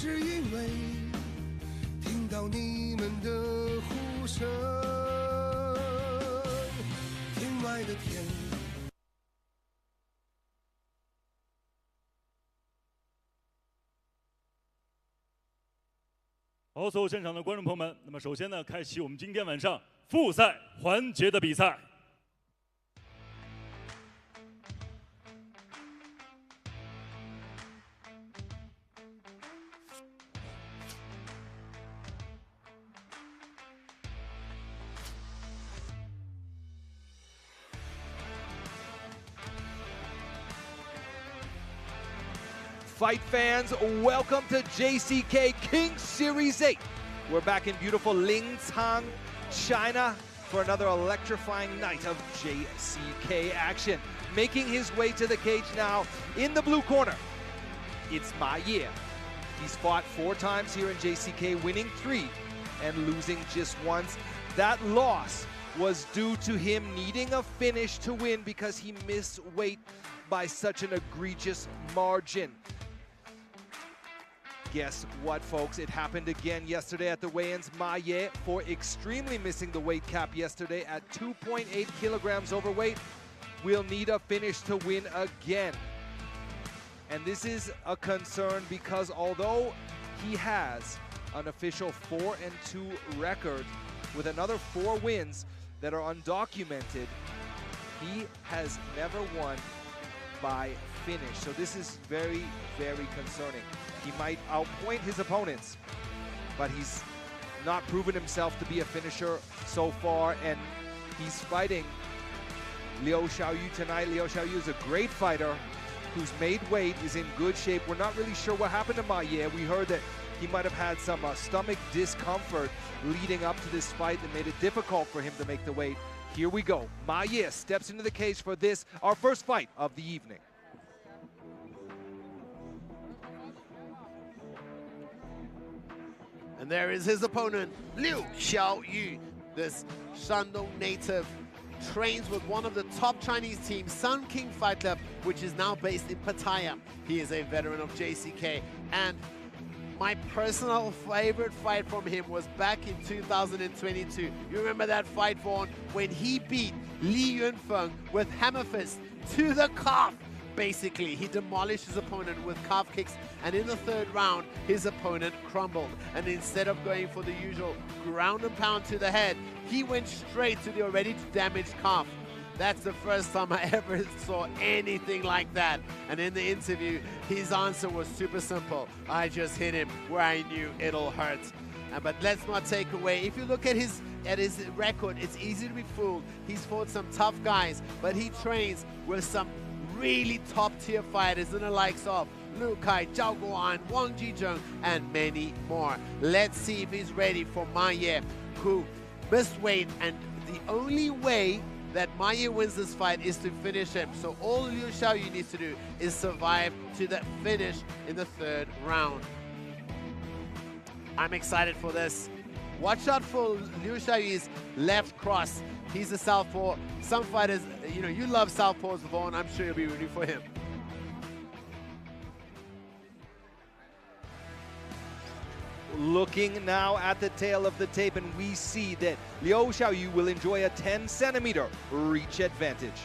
是因为听到你们的呼声，天外的天。好，所有现场的观众朋友们，那么首先呢，开启我们今天晚上复赛环节的比赛。Fight fans, welcome to JCK Kings Series 8. We're back in beautiful Lincang, China for another electrifying night of JCK action. Making his way to the cage now in the blue corner, it's Ma Ye. He's fought 4 times here in JCK, winning 3 and losing just once. That loss was due to him needing a finish to win because he missed weight by such an egregious margin. Guess what, folks? It happened again yesterday at the weigh-ins. Ma Ye, for extremely missing the weight cap yesterday at 2.8 kilograms overweight, will need a finish to win again. And this is a concern because although he has an official 4-2 record with another 4 wins that are undocumented, he has never won by finish. So this is very, very concerning. He might outpoint his opponents, but he's not proven himself to be a finisher so far, and he's fighting Lio Shiau tonight. Lio Shiau is a great fighter who's made weight, is in good shape. We're not really sure what happened to Ma Ye. We heard that he might have had some stomach discomfort leading up to this fight that made it difficult for him to make the weight. Here we go. Ma Ye steps into the cage for this, our first fight of the evening. And there is his opponent, Lio Shiau. This Shandong native trains with one of the top Chinese teams, Sun King Fight Club, which is now based in Pattaya. He is a veteran of JCK, and my personal favorite fight from him was back in 2022. You remember that fight, Vaughn, when he beat Li Yunfeng with hammer fist to the calf. Basically, he demolished his opponent with calf kicks, and in the 3rd round, his opponent crumbled. And instead of going for the usual ground and pound to the head, he went straight to the already damaged calf. That's the first time I ever saw anything like that. And in the interview, his answer was super simple. I just hit him where I knew it'll hurt. But let's not take away, if you look at his record, it's easy to be fooled. He's fought some tough guys, but he trains with some really top-tier fighters in the likes of Lu Kai, Zhao Guan, Wang Jizheng, and many more. Let's see if he's ready for Ma Ye, who missed weight, and the only way that Ma Ye wins this fight is to finish him. So all Lio Shiau needs to do is survive to the finish in the 3rd round. I'm excited for this. Watch out for Lio Shiau's left cross. He's a southpaw. Some fighters, you know, you love southpaws, Vaughn. I'm sure you'll be rooting for him. Looking now at the tail of the tape, and we see that Lio Shiau will enjoy a 10-centimeter reach advantage.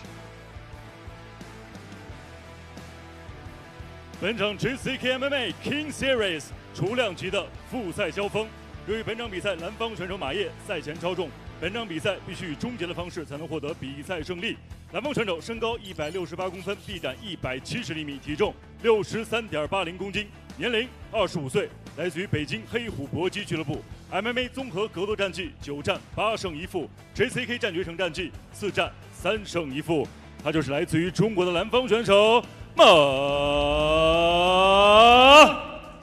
本场 JCKMMA Kings Series 雏量级的复赛交锋。由于本场比赛蓝方选手马叶赛前超重，本场比赛必须以终结的方式才能获得比赛胜利。蓝方选手身高168公分，臂展170厘米，体重63.80公斤，年龄25岁，来自于北京黑虎搏击俱乐部。MMA 综合格斗战绩9战8胜1负 ，JCK 战决胜战绩4战3胜1负。他就是来自于中国的蓝方选手马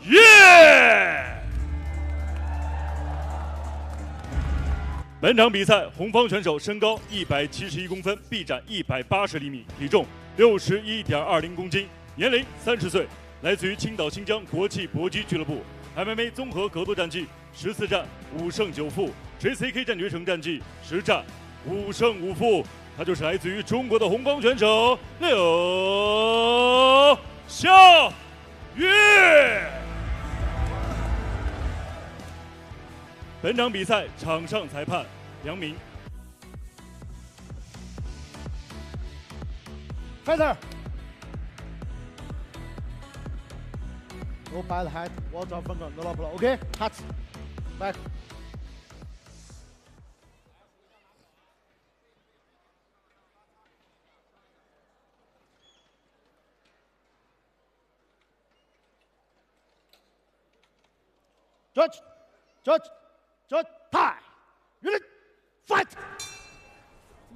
叶。本场比赛，红方选手身高171公分，臂展180厘米，体重61.20公斤，年龄30岁，来自于青岛新疆国际搏击俱乐部。MMA 综合格斗战绩14战5胜9负 ，JCK 战决胜战绩10战5胜5负。他就是来自于中国的红方选手Lio Shiau。本场比赛场上裁判杨明。 Fighter. No bad height, watch out finger, no problem. Okay, cut. Back. Judge, tie. Unit, fight.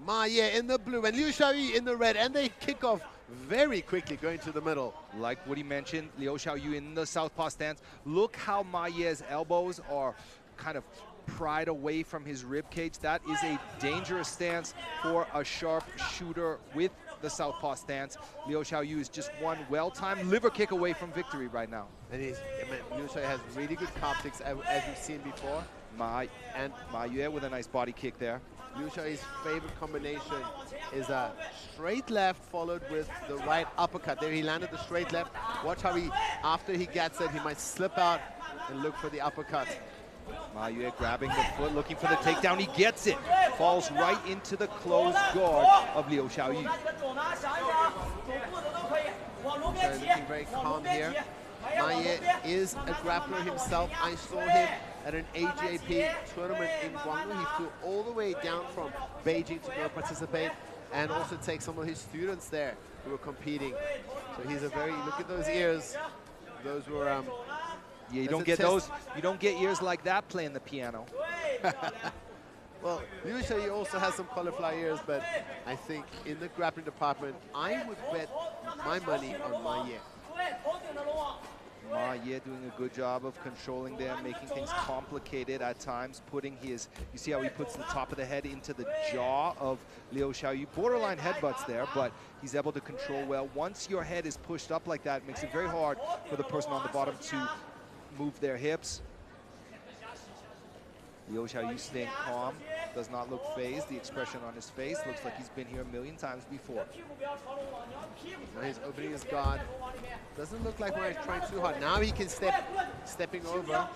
Ma Ye in the blue and Liu Shiau in the red, and they kick off very quickly, going to the middle. Like what he mentioned, Liu Shiau in the southpaw stance. Look how Ma Ye's elbows are kind of pried away from his rib cage. That is a dangerous stance for a sharp shooter with the southpaw stance. Liu Shiau is just one well-timed liver kick away from victory right now. And Liu Shiau has really good calf kicks, as we've seen before. Ma Ye with a nice body kick there. Liu Xiau's favorite combination is a straight left followed with the right uppercut. There he landed the straight left. Watch how after he gets it, he might slip out and look for the uppercut. Ma Ye grabbing the foot, looking for the takedown. He gets it. Falls right into the closed guard of Liu Shiau. Liu Xiau looking very calm here. Ma Ye is a grappler himself. I saw him at an AJP tournament in Guangdong. He flew all the way down from Beijing to go participate and also take some of his students there who were competing. So he's a very, look at those ears. Those were, yeah, you don't get those, you don't get ears like that playing the piano. Well, Liu Xiau also has some cauliflower ears, but I think in the grappling department, I would bet my money on Ma Ye. Ma Ye doing a good job of controlling them, making things complicated at times, putting his, you see how he puts the top of the head into the jaw of Liu Xiau. Borderline headbutts there, but he's able to control well. Once your head is pushed up like that, it makes it very hard for the person on the bottom to move their hips. Liu Xiau staying calm, does not look phased. The expression on his face looks like he's been here a million times before. Now he's opening his guard. Doesn't look like he's trying too hard. Now he can stepping over.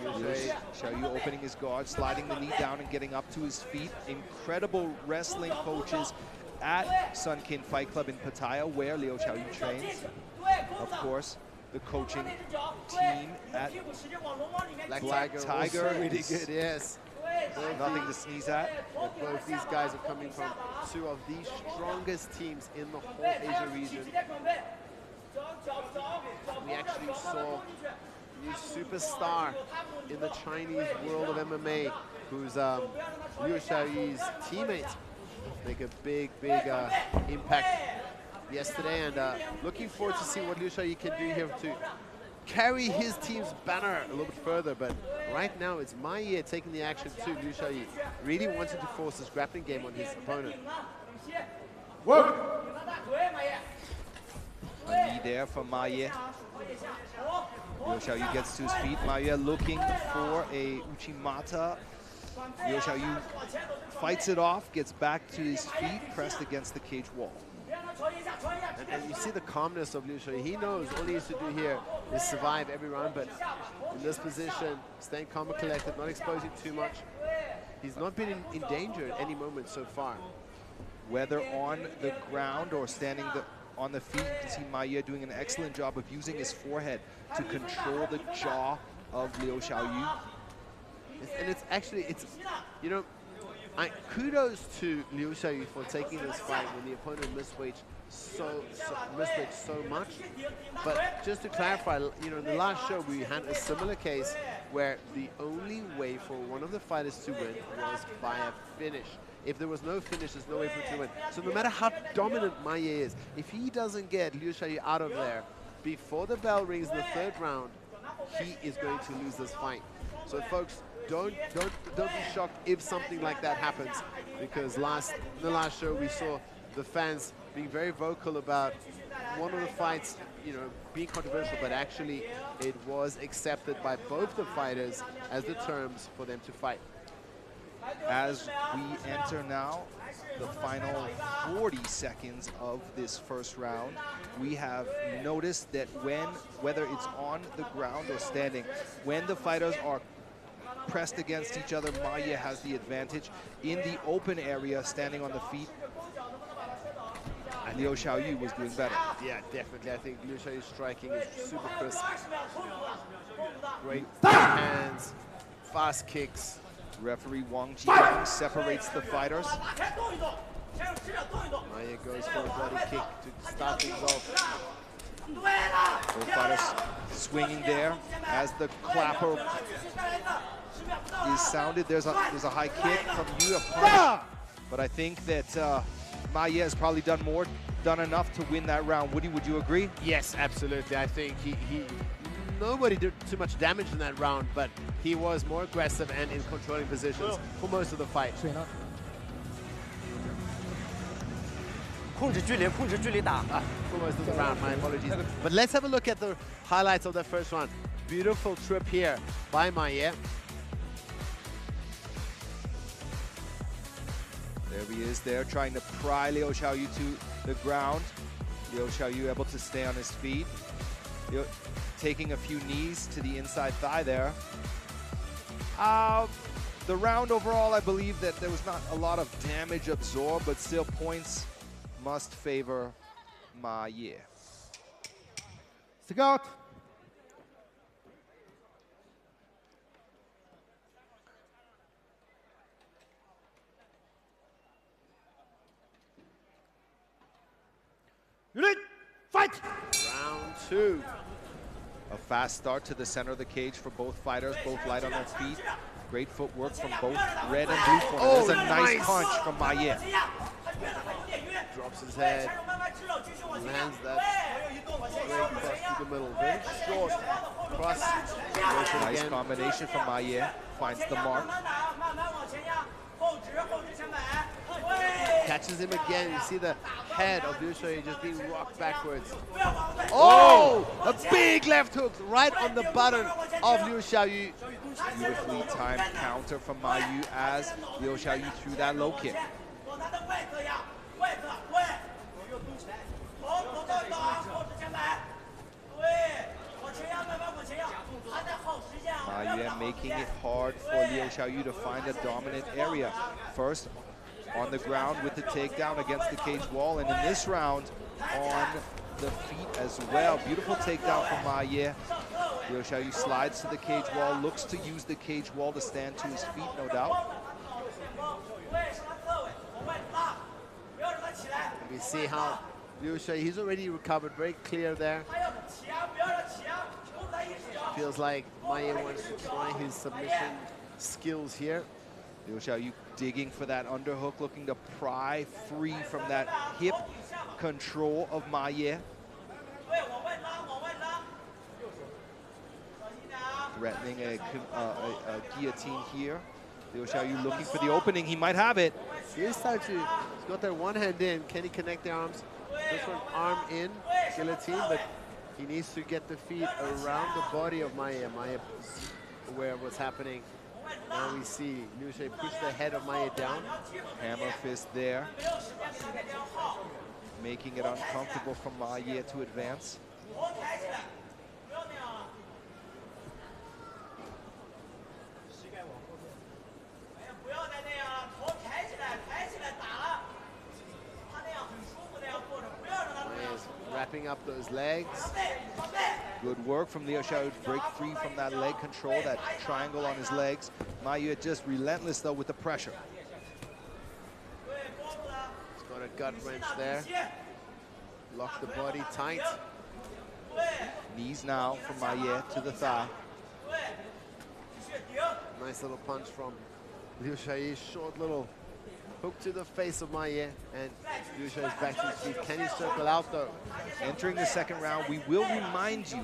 Liu Xiau opening his guard, sliding the knee down and getting up to his feet. Incredible wrestling coaches at Sun Kin Fight Club in Pattaya, where Liu Xiau trains. Of course, the coaching team at Black Tiger really good, yes. Nothing to sneeze at. Both these guys are coming from two of the strongest teams in the whole Asia region. We actually saw a new superstar in the Chinese world of MMA, who's Liu Xiau's teammate, make a big impact yesterday, and looking forward to see what Liu Xiau can do here to carry his team's banner a little bit further. But right now it's Ma Ye taking the action too. Liu Xiau really wanted to force his grappling game on his opponent. Work! A knee there for Ma Ye. Liu Xiau gets to his feet. Ma Ye looking for a Uchimata. Liu Xiau fights it off, gets back to his feet, pressed against the cage wall. And you see the calmness of Liu Xiau. He knows all he needs to do here is survive every round, but in this position, staying calm and collected, not exposing too much. He's not been in danger at any moment so far. Whether on the ground or standing on the feet, you can see Ma Ye doing an excellent job of using his forehead to control the jaw of Liu Xiau. And it's actually, you know, kudos to Liu Xiau for taking this fight when the opponent misweighed so much. But just to clarify, you know, in the last show we had a similar case where the only way for one of the fighters to win was by a finish. If there was no finish, there's no way for him to win. So no matter how dominant Ma Ye is, if he doesn't get Liu Xiau out of there before the bell rings in the third round, he is going to lose this fight. So folks, don't be shocked if something like that happens, because in the last show we saw the fans being very vocal about one of the fights, you know, being controversial, but actually it was accepted by both the fighters as the terms for them to fight. As we enter now the final 40 seconds of this first round, we have noticed that whether it's on the ground or standing, when the fighters are pressed against each other, Ma Ye has the advantage. In the open area, standing on the feet, Lio Shiau was doing better. Yeah, definitely. I think Lio Shiau's striking is super crisp. Great hands, fast kicks. Referee Wang Jiang separates the fighters. Ma Ye goes for a body kick to start things off. Both fighters swinging there as the clapper is sounded. There's a high kick from Yu, a punch. But I think that Ma Ye has probably done enough to win that round. Woody, would you agree? Yes, absolutely. I think nobody did too much damage in that round, but he was more aggressive and in controlling positions for most of the fight. For most of the round, my apologies. But let's have a look at the highlights of that first round. Beautiful trip here by Ma Ye. There he is there, trying to pry Lio Shiau to the ground. Lio Shiau able to stay on his feet. Taking a few knees to the inside thigh there. The round overall, I believe that there was not a lot of damage absorbed, but still points must favor Ma Ye. Stick out. Unit, fight! Round two. A fast start to the center of the cage for both fighters, both light on their feet. Great footwork from both red and blue corners. Oh, There's a nice nice punch from Ma Ye. Drops his head, lands that great cross through the middle. Very short cross. Nice combination from Ma Ye. Finds the mark. Catches him again. You see the head of Lio Shiau just being rocked backwards. Oh! A big left hook right on the button of Lio Shiau. Beautifully timed counter from Ma Yu as Lio Shiau threw that low kick. Ma Yu making it hard for Lio Shiau to find a dominant area. First, on the ground with the takedown against the cage wall, and in this round, on the feet as well. Beautiful takedown from Ma Ye. Lio Shiau slides to the cage wall, looks to use the cage wall to stand to his feet, no doubt. We see how Lio Shiau, he's already recovered, very clear there. Feels like Ma Ye wants to try his submission skills here. Lio Shiau digging for that underhook, looking to pry free from that hip control of Ma Ye. Threatening a guillotine here. Lio Shiau looking for the opening. He might have it. He's got that one hand in. Can he connect the arms? This one arm in, guillotine, but he needs to get the feet around the body of Ma Ye. Ma Ye is aware of what's happening. Now we see Lio Shiau push the head of Ma Ye down. Hammer fist there. Making it uncomfortable for Ma Ye to advance. Wrapping up those legs. Good work from Lio Shiau to break free from that leg control, that triangle on his legs. Ma Ye just relentless though with the pressure. He's got a gut wrench there. Lock the body tight. Knees now from Ma Ye to the thigh. Nice little punch from Lio Shiau. Short little hook to the face of Ma Ye, and Lio Shiau is back to his feet. Can he circle out though? Entering the second round, we will remind you,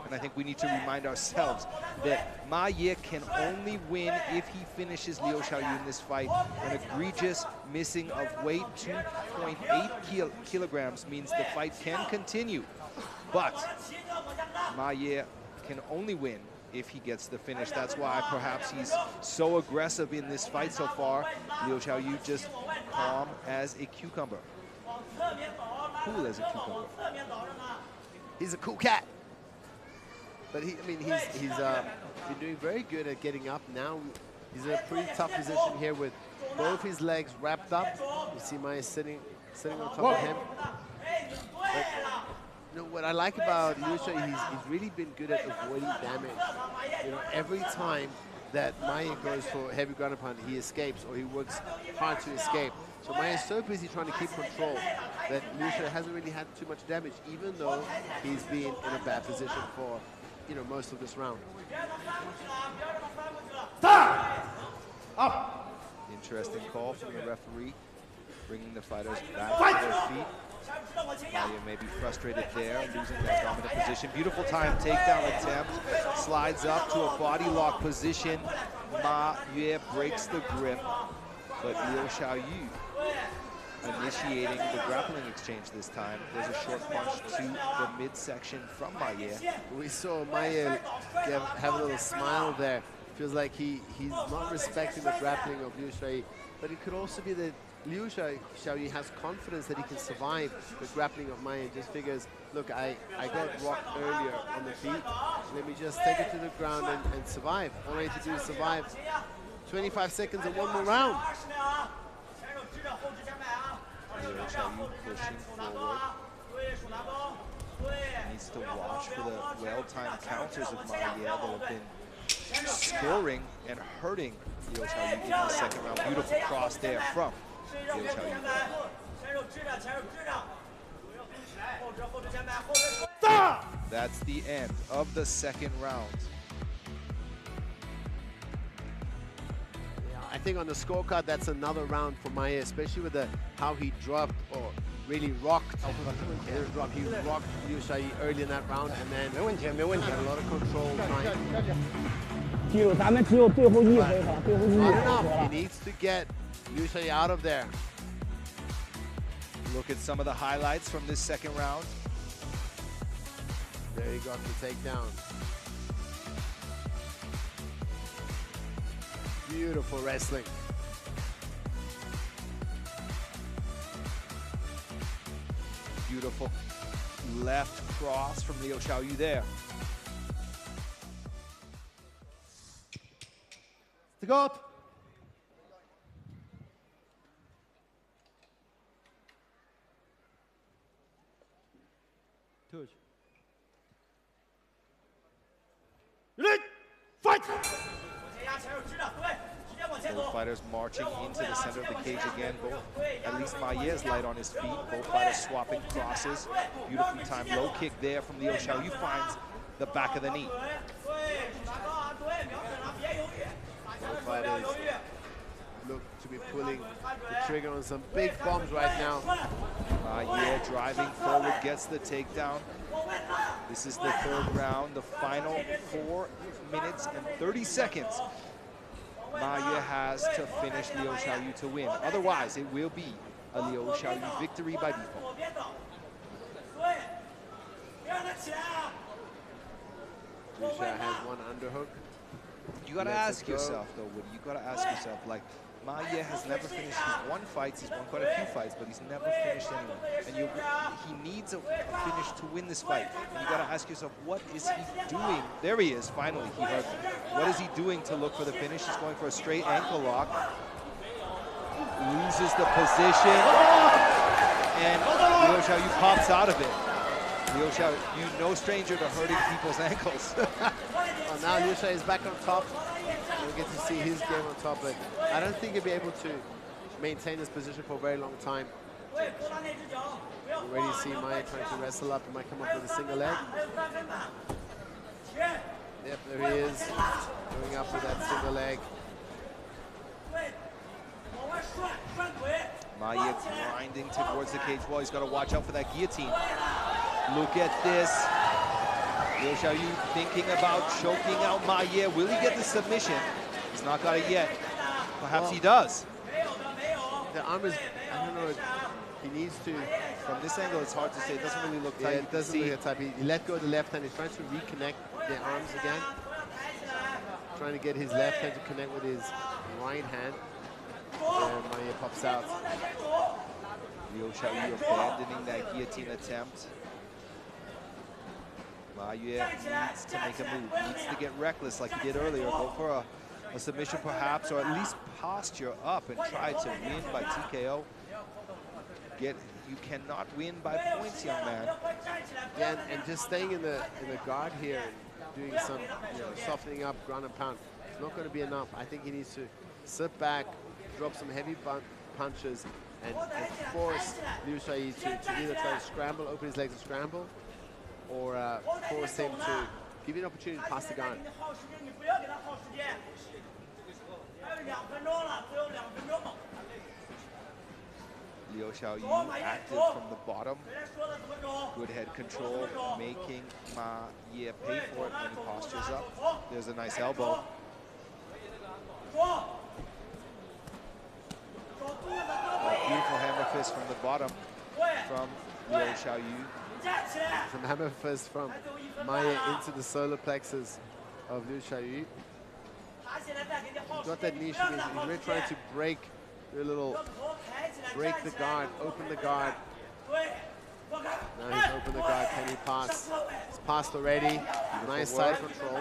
and I think we need to remind ourselves, that Ma Ye can only win if he finishes Lio Shiau in this fight. An egregious missing of weight, 2.8 kilograms, means the fight can continue. But Ma Ye can only win if he gets the finish. That's why perhaps he's so aggressive in this fight so far. Lio Shiau just calm as a cucumber. Cool as a cucumber. He's a cool cat. But I mean, he's been doing very good at getting up. Now he's in a pretty tough position here with both his legs wrapped up. You see Maia sitting on top of him. But, you know, what I like about Lio Shiau, he's really been good at avoiding damage. You know, every time that Maia goes for heavy ground and pound, he escapes, or he works hard to escape. So Maia is so busy trying to keep control that Lio Shiau hasn't really had too much damage, even though he's been in a bad position for, you know, most of this round. Up. Interesting call from the referee, bringing the fighters back to their feet. Maia may be frustrated there, losing that dominant position. Beautiful time takedown attempt. Slides up to a body lock position. Maia breaks the grip, but Lio Shiau initiating the grappling exchange this time. There's a short punch to the midsection from Maia. We saw Maia have a little smile there. Feels like he's not respecting the grappling of Lio Shiau, but it could also be that Lio Shiau has confidence that he can survive the grappling of Maia and just figures, look, I got rocked earlier on the feet. Let me just take it to the ground and survive. All I need to do is survive 25 seconds and one more round. Lio Shiau pushing forward. Needs to watch for the well-timed counters of Maia that have been scoring and hurting Lio Shiau in the second round. Beautiful cross there from Lio Shiau. That's the end of the second round. I think on the scorecard, that's another round for Maia, especially with how he dropped or really rocked. He rocked Lio Shiau early in that round, and then he had a lot of control time. Not enough. He needs to get Lio Shiau out of there. Look at some of the highlights from this second round. There he got the takedown. Beautiful wrestling. Beautiful left cross from Lio Shiau there. To go. Touch. Ready, fight! Both fighters marching into the center of the cage again. At least Maia is light on his feet. Both fighters swapping crosses. Beautifully timed low kick there from Lio Shiau. He finds the back of the knee. Both fighters look to be pulling the trigger on some big bombs right now. Maia driving forward, gets the takedown. This is the third round, the final 4 minutes and 30 seconds. Maia has to finish Lio Shiau to win. Otherwise, it will be a Lio Shiau victory by default. Lio Shiau has one underhook. You gotta ask yourself, though, Woody, you gotta ask yourself, like, Maia has never finished. He's won fights, he's won quite a few fights, but he's never finished anyone. And he needs a finish to win this fight. And you gotta ask yourself, what is he doing? There he is, finally, he heard me. What is he doing to look for the finish? He's going for a straight ankle lock. Loses the position. And Lio Shiau pops out of it. Lio Shiau, you no stranger to hurting people's ankles. Well, now Lio Shiau is back on top. We'll get to see his game on top, but I don't think he'll be able to maintain this position for a very long time. You already see Maia trying to wrestle up. He might come up with a single leg. Yep, there he is, going up with that single leg. Maia grinding towards the cage wall. He's got to watch out for that guillotine. Look at this. Lio Shiau thinking about choking out Maia. Will he get the submission? He's not got it yet. Perhaps he does. The arm is, I don't know, he needs to. From this angle, it's hard to say. It doesn't really look tight. Yeah, it doesn't look tight. He let go of the left hand. He's trying to reconnect the arms again. Trying to get his left hand to connect with his right hand. And Maia pops out. Lio Shiau abandoning that guillotine attempt. Ma Yue needs to make a move, needs to get reckless like he did earlier, go for a submission perhaps, or at least posture up and try to win by TKO. You cannot win by points, young man. Yeah, and just staying in the guard here and doing some softening up, ground and pound, it's not going to be enough. I think he needs to sit back, drop some heavy punches, and force Liu Shiau to either try to scramble, open his legs and scramble, or force him to give you an opportunity to pass the guard. Lio Shiau active from the bottom. Good head control, making Ma Ye pay for it when he postures up. There's a nice elbow. A beautiful hammer fist from the bottom from Lio Shiau. Some hammer fist from Ma Ye into the solar plexus of Liu Shiau. He's got that niche. He's really trying to break the guard, open the guard. Now he's opened the guard. Can he pass? He's passed already. Nice side control.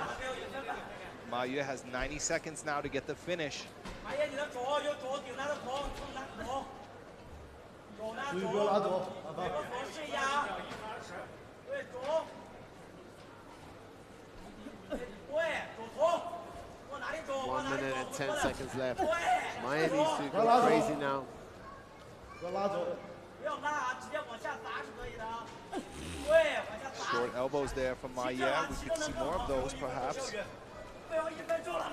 Ma Yue has 90 seconds now to get the finish. One minute and 10 seconds left. Ma Ye needs to go crazy now. Short elbows there from Ma Ye. We could see more of those, perhaps.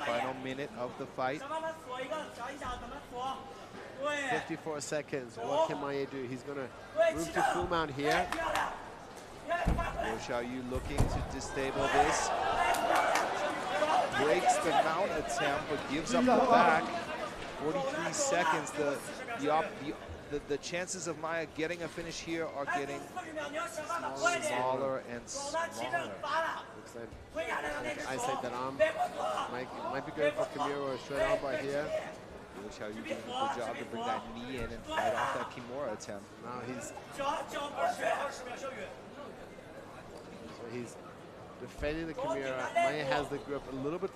Final minute of the fight. 54 seconds. What can Ma Ye do? He's going to move to full mount here. Lio Shiau looking to destabilize this. Breaks the mount attempt, but gives up the back. 43 seconds. The chances of Ma Ye getting a finish here are getting smaller and smaller. I said that arm might be good for Kimura or a straight arm by here. Lio Shiau doing a good job to bring that knee in and fight off that Kimura attempt. Now he's defending the Kimura. Ma Ye has the grip a little bit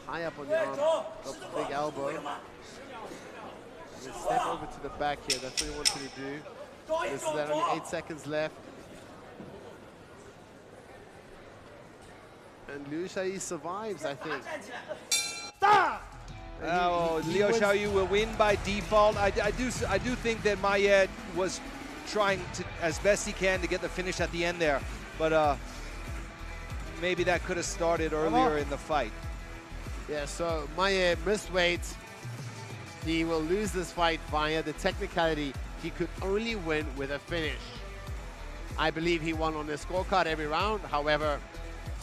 high up on the arm. Drops a big elbow. Step over to the back here. That's what he wants you to do. This is only 8 seconds left. And Liu Shiau survives, I think. Oh, Lio Shiau will win by default. I do think that Ma Ye was trying to, as best he can, to get the finish at the end there. But maybe that could have started earlier in the fight. Yeah, so Ma Ye missed weight. He will lose this fight via the technicality. He could only win with a finish. I believe he won on the scorecard every round. However,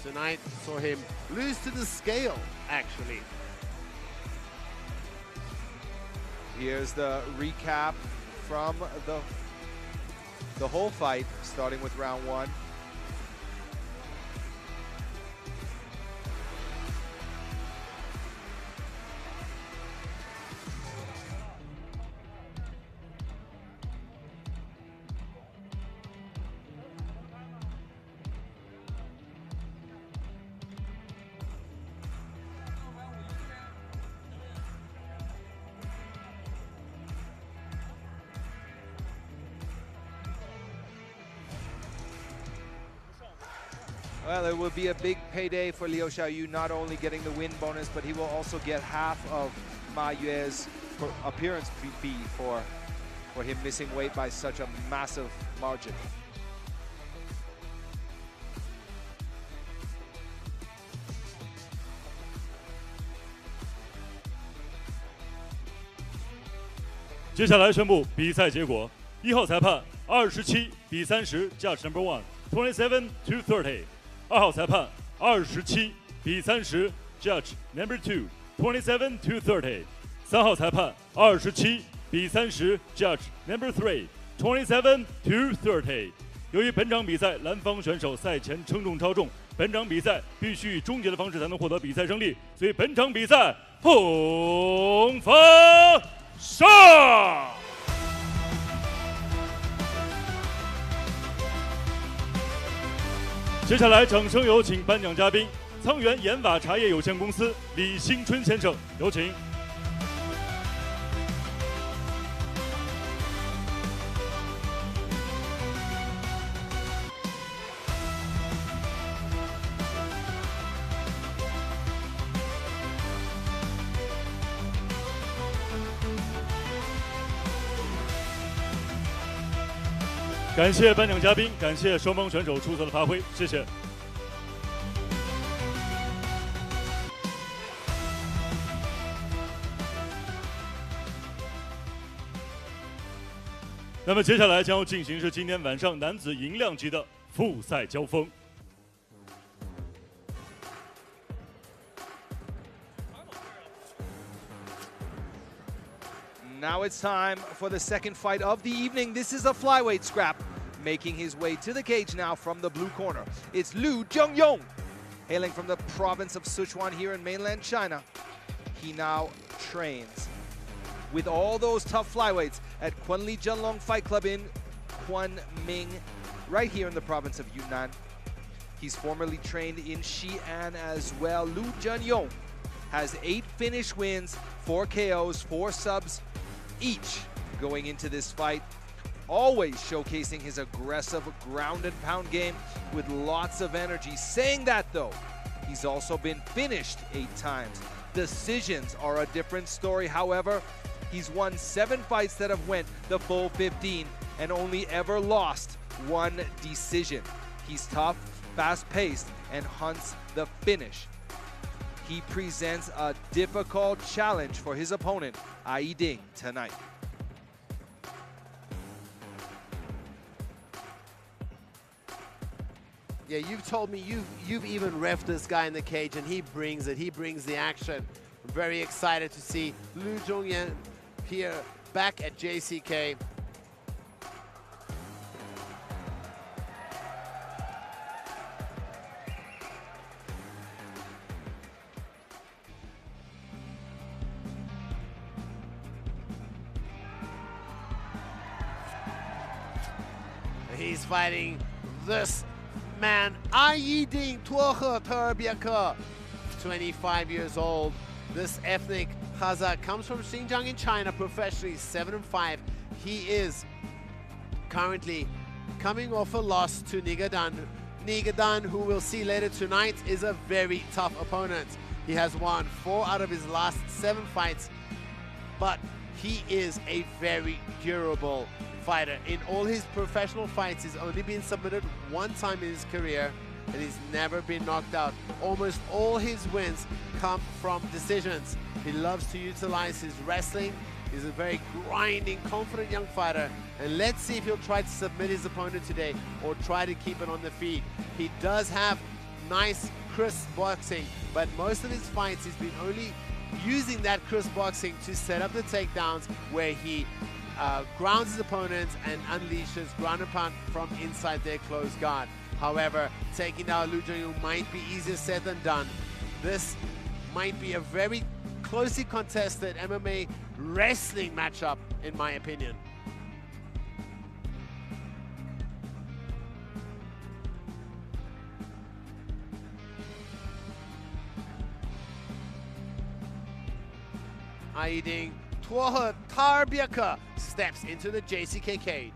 tonight saw him lose to the scale, actually. Here's the recap from the whole fight, starting with round one. Well, it will be a big payday for Lio Shiau, not only getting the win bonus, but he will also get half of Ma Yue's appearance fee for him missing weight by such a massive margin.接下来宣布比赛结果：1号裁判27比30 ，Judge number 1 27-30。2号裁判27比30 ，Judge number 2 27-30。3号裁判27比30 ，Judge number 3 27-30。由于本场比赛蓝方选手赛前称重超重，本场比赛必须以终结的方式才能获得比赛胜利，所以本场比赛红方上。接下来，掌声有请颁奖嘉宾沧源盐瓦茶叶有限公司李新春先生，有请。感谢颁奖嘉宾，感谢双方选手出色的发挥，谢谢。那么接下来将要进行是今天晚上男子银量级的复赛交锋。 Now it's time for the second fight of the evening. This is a flyweight scrap. Making his way to the cage now from the blue corner. It's Liu Shiau, hailing from the province of Sichuan here in mainland China. He now trains with all those tough flyweights at Kunli Zhenlong Fight Club in Kunming, right here in the province of Yunnan. He's formerly trained in Xi'an as well. Liu Shiau has 8 finish wins, 4 KOs, 4 subs each going into this fight, always showcasing his aggressive ground and pound game with lots of energy. Saying that though, he's also been finished 8 times. Decisions are a different story. However, he's won 7 fights that have went the full 15 and only ever lost 1 decision. He's tough, fast-paced, and hunts the finish. He presents a difficult challenge for his opponent, Aping, tonight. Yeah, you've told me you've even reffed this guy in the cage, and he brings it. He brings the action. I'm very excited to see Liu Shiau here back at JCK. He's fighting this man, Aping Tuluosibake, 25 years old. This ethnic Kazakh comes from Xinjiang in China professionally, 7-5. He is currently coming off a loss to Nigan. Nigan, who we'll see later tonight, is a very tough opponent. He has won 4 out of his last 7 fights, but he is a very durable fighter. In all his professional fights, he's only been submitted 1 time in his career, and he's never been knocked out. Almost all his wins come from decisions. He loves to utilize his wrestling. He's a very grinding, confident young fighter, and let's see if he'll try to submit his opponent today or try to keep it on the feet. He does have nice, crisp boxing, but most of his fights he's been only using that crisp boxing to set up the takedowns, where he grounds his opponents and unleashes ground and pound from inside their closed guard. However, taking down Liu Shiau might be easier said than done. This might be a very closely contested MMA wrestling matchup, in my opinion. Aping Tuluosibake steps into the JCK cage.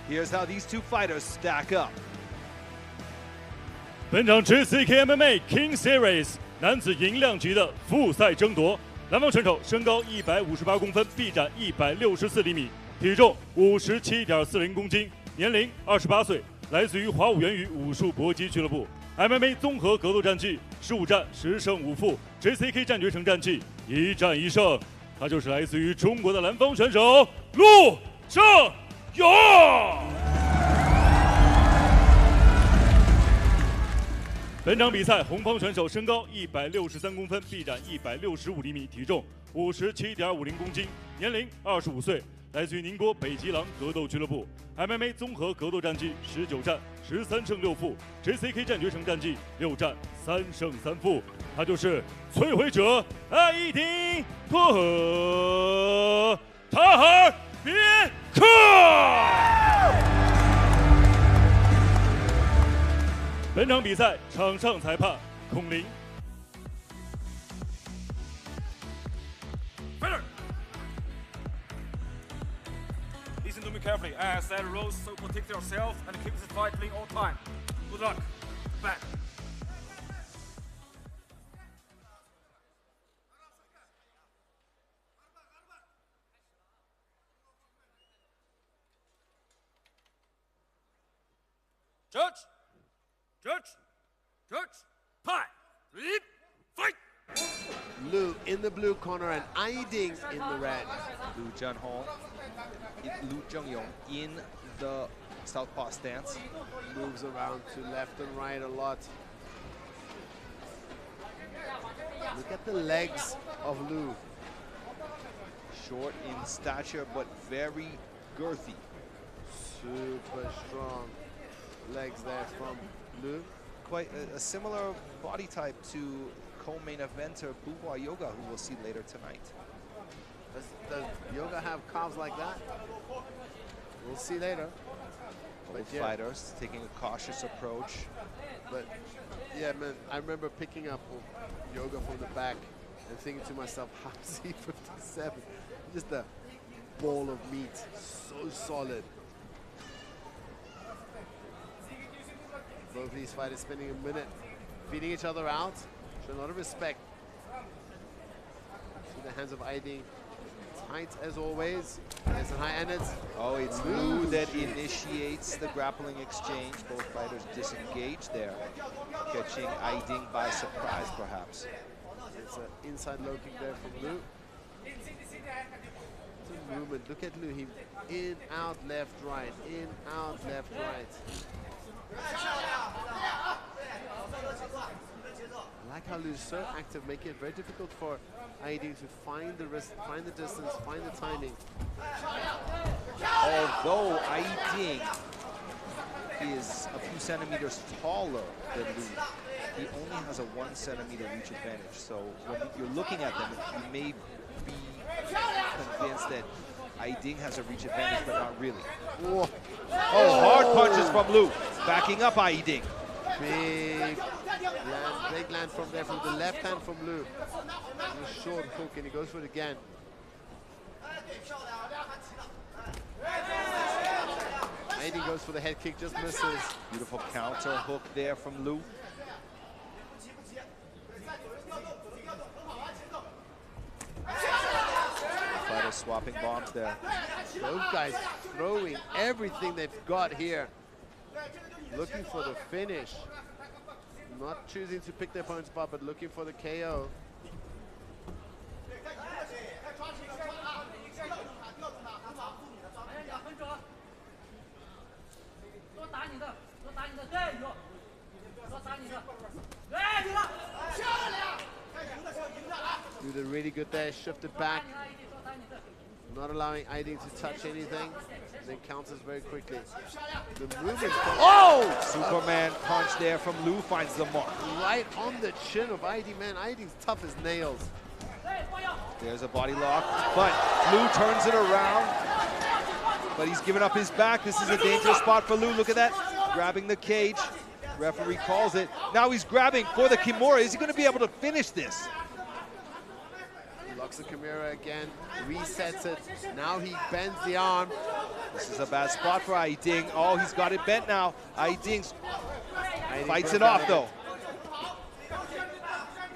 Here's how these 2 fighters stack up. 本场 JCKMMA Kings Series 男子银量级的复赛争夺，南方选手身高158公分，臂展164厘米，体重57.40公斤，年龄28岁，来自于HuaWuYuanYu武术搏击俱乐部。MMA 综合格斗战绩15战10胜5负 ，JCK 战决胜战绩1战1胜。他就是来自于中国的南方选手陆正勇。本场比赛，红方选手身高163公分，臂展165厘米，体重57.50公斤，年龄25岁，来自于宁波北极狼格斗俱乐部。MMA 综合格斗战绩19战13胜6负 ，JCK 战决胜战绩6战3胜3负。他就是摧毁者艾丁托和塔尔别克。本场比赛场上裁判孔林。Listen to me carefully. I said rules, so protect yourself and keep the fight clean all time. Good luck. Back. Judge, pie, lead, fight! Liu in the blue corner and Aiding in the red. Liu Zhengyong in the southpaw stance. Moves around to left and right a lot. Look at the legs of Liu. Short in stature, but very girthy. Super strong legs there from Liu. Quite a similar body type to co-main eventer Buhuoyouga, who we'll see later tonight. Does Yoga have calves like that? We'll see later. Both fighters taking a cautious approach. But yeah, man, I remember picking up Yoga from the back and thinking to myself, how's he 57? Just a ball of meat, so solid. Both these fighters spending a minute feeding each other out. Show a lot of respect. See the hands of Aiding tight as always. There's a high and it's Liu that initiates the grappling exchange. Both fighters disengage there, catching Aiding by surprise, perhaps. It's an inside low kick there from Liu. It's a movement. Look at Liu. He in, out, left, right. In, out, left, right. I like how Liu's so active, making it very difficult for Aiding to find the wrist, find the distance, find the timing. Although Aiding is a few centimeters taller than Liu, he only has a 1 centimeter reach advantage. So when you're looking at them, you may be convinced that Aiding has a reach advantage, but not really. Whoa. Oh, hard punches from Liu, backing up Aiding. Big land from there, from the left hand from Liu. A short hook, and he goes for it again. Aiding goes for the head kick, just misses. Beautiful counter hook there from Liu. Fighters swapping bombs there. Those guys throwing everything they've got here. Looking for the finish. Not choosing to pick their opponent's spot, but looking for the KO. Did really good there, shifted back. Not allowing Aiding to touch anything. Then counters very quickly. The movement. Oh! Superman punch there from Liu finds the mark. Right on the chin of Aiding, man. Aiding's tough as nails. There's a body lock, but Liu turns it around. But he's given up his back. This is a dangerous spot for Liu. Look at that. Grabbing the cage. Referee calls it. Now he's grabbing for the Kimura. Is he going to be able to finish this? Locks the Kimura again, resets it. Now he bends the arm. This is a bad spot for Aiding. Oh, he's got it bent now. Aiding fights it off though.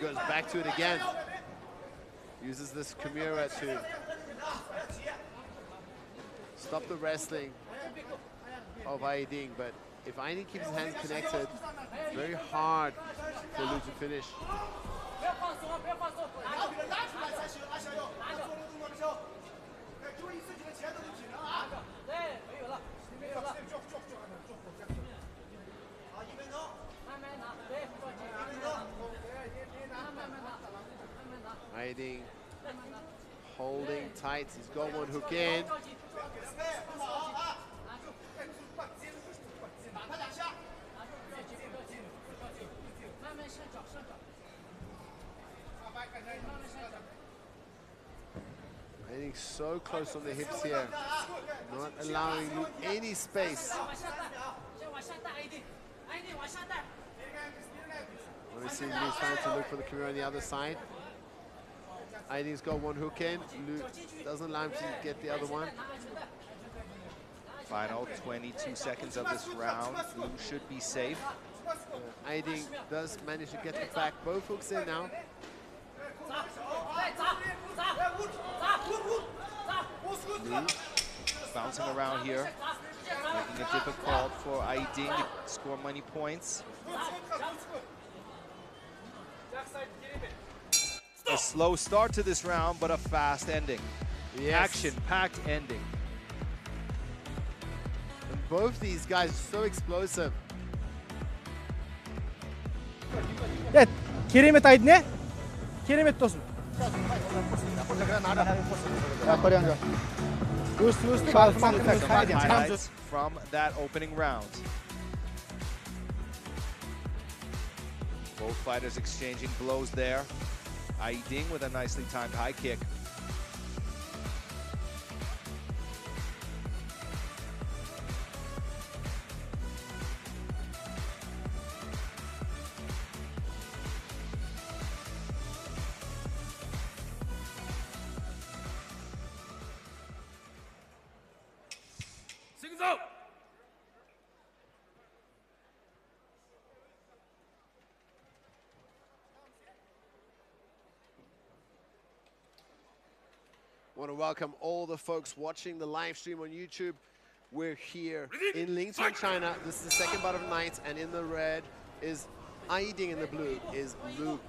Goes back to it again. Uses this Kimura to stop the wrestling of Aiding, but if Aiding keeps his hands connected, very hard for Liu to finish. holding tight. He's got one hook in. Getting so close on the hips here, not allowing Lu any space. Obviously, Lu's trying to look for the Khmer on the other side. Aiding's got one hook in. Lu doesn't allow him to get the other one. Final 22 seconds of this round. Lu should be safe. Aiding does manage to get the back. Both hooks in now. Lu bouncing around here, making it difficult for Aiding to score many points. A slow start to this round, but a fast ending. Yes. Action-packed ending. And both these guys are so explosive. 네, 기름에 따 있네. 기름에 떴어. 야, 거리한 Highlights from that opening round. Both fighters exchanging blows there. Aiding with a nicely timed high kick. I want to welcome all the folks watching the live stream on YouTube. We're here in Lincang, China. This is the second bout of the night, and in the red is Aiding, in the blue is Lu.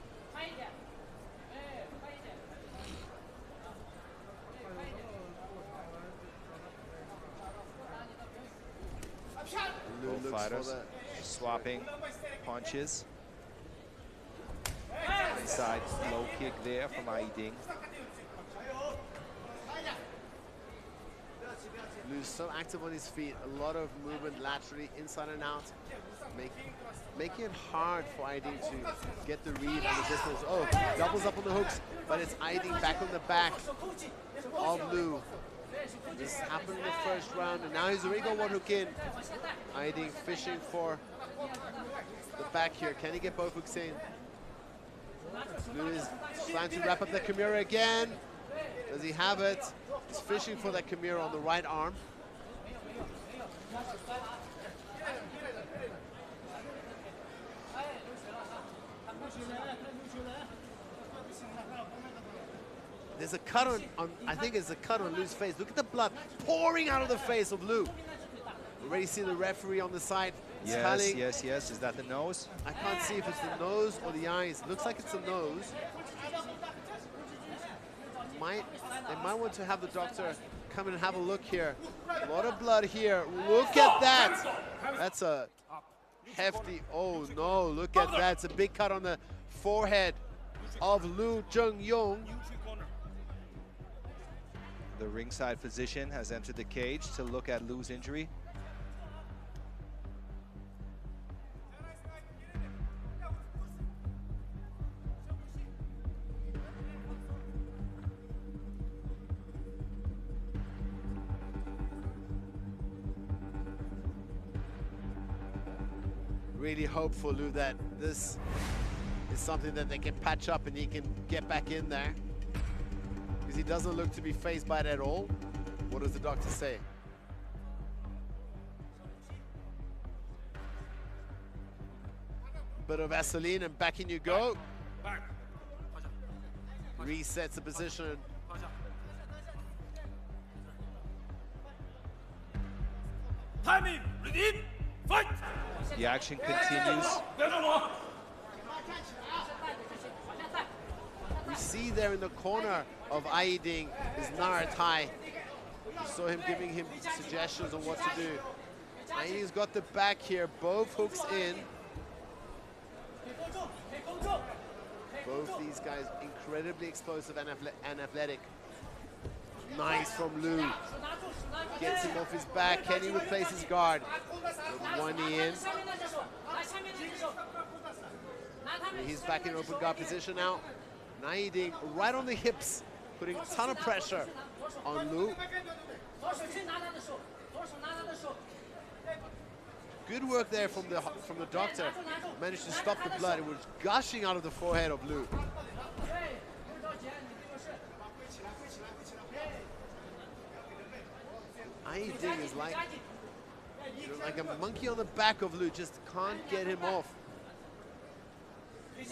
Both fighters swapping punches. Inside low kick there from Aiding. Lu's so active on his feet, a lot of movement laterally, inside and out, making it hard for Aiding to get the read on the distance. Oh, doubles up on the hooks, but it's Aiding back on the back of Lu. This happened in the first round, and now he's already got one hook in. Aiding fishing for the back here. Can he get both hooks in? Lu is trying to wrap up the Kimura again. Does he have it? He's fishing for that Kimura on the right arm. There's a cut on I think it's a cut on Lu's face. Look at the blood pouring out of the face of Lu. Already see the referee on the side. Yes, yes, yes. Is that the nose? I can't see if it's the nose or the eyes. Looks like it's the nose. They might want to have the doctor come and have a look here. A lot of blood here. Look at that. That's a hefty, oh no, look at that. It's a big cut on the forehead of Lu Zhengyong. The ringside physician has entered the cage to look at Lu's injury. Really hope for Lu that this is something that they can patch up and he can get back in there. Because he doesn't look to be phased by it at all. What does the doctor say? Bit of Vaseline and back in you go. Resets the position. Timing, ready, fight! The action continues. We see there in the corner of Aiding is Naratai. We saw him giving him suggestions on what to do. Aiding's got the back here, both hooks in. Both these guys incredibly explosive and athletic. Nice from Liu. Gets him off his back. Can he replace his guard? With one knee in. He's back in open guard position now. Yiding right on the hips, putting a ton of pressure on Liu. Good work there from the doctor. Managed to stop the blood. It was gushing out of the forehead of Liu. Yiding is like a monkey on the back of Liu, just can't get him off.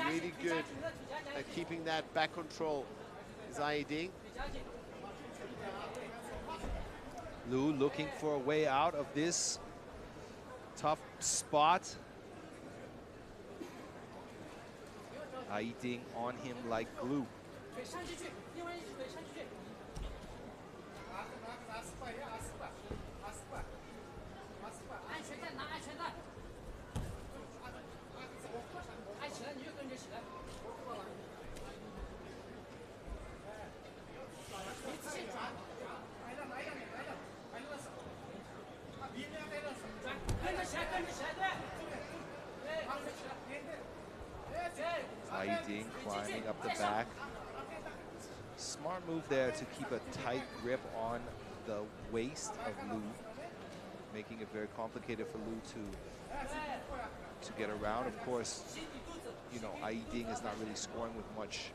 Really good at keeping that back control is Yiding. Liu looking for a way out of this tough spot. Yiding on him like glue. Yiding climbing up the back. Smart move there to keep a tight grip on the waist of Liu, making it very complicated for Liu to get around. Of course, you know, Yiding is not really scoring with much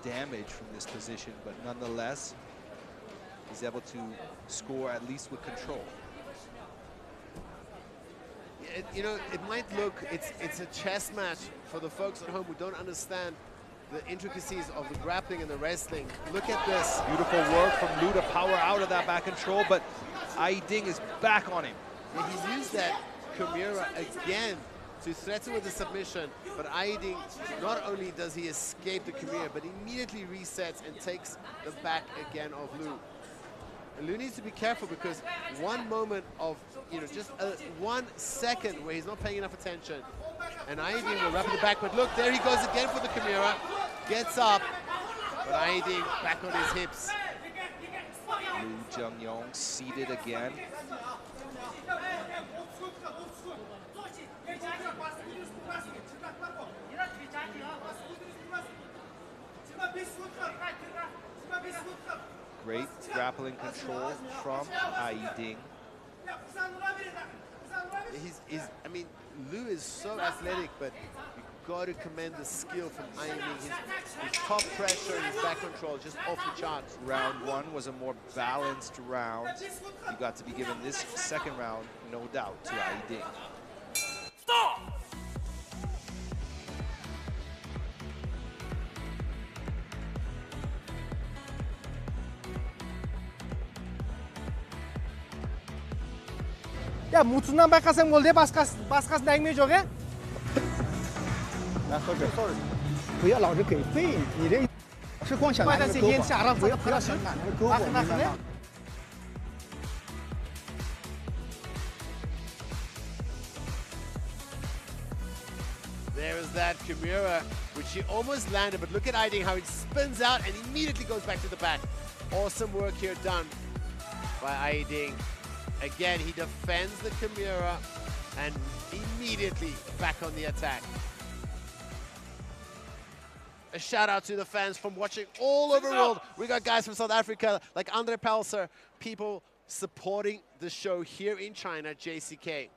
damage from this position, but nonetheless, he's able to score at least with control. You know, it might look, it's a chess match for the folks at home who don't understand the intricacies of the grappling and the wrestling. Look at this. Beautiful work from Liu to power out of that back control, but Yiding is back on him. Yeah, he's used that Kimura again to threaten with the submission, but Yiding, not only does he escape the Kimura, but immediately resets and takes the back again of Liu. And Liu needs to be careful because one moment of, you know, just 1 second where he's not paying enough attention, and Yiding will wrap it back. But look, there he goes again for the Kimura. Gets up, but Yiding back on his hips. Liu Zhengyong seated again. Great grappling control from Yiding. I mean, Liu is so athletic, but you've got to commend the skill from Yiding. His top pressure and his back control just off the charts. Round one was a more balanced round. You got to be given this second round, no doubt, to Yiding. Stop! Ya mutundan bakasam gol de baskas dengme жоқ ya. 来喝水，不要老是给背，你这是光想拿这个胳膊，不要想拿这个胳膊，明白吗？ There is that Kimura, which he almost landed, but look at Yiding, how it spins out and immediately goes back to the back. Awesome work here done by Yiding. Again, he defends the Kimura and immediately back on the attack. A shout out to the fans from watching all over the world. We got guys from South Africa like Andre Pelser, people supporting the show here in China, JCK.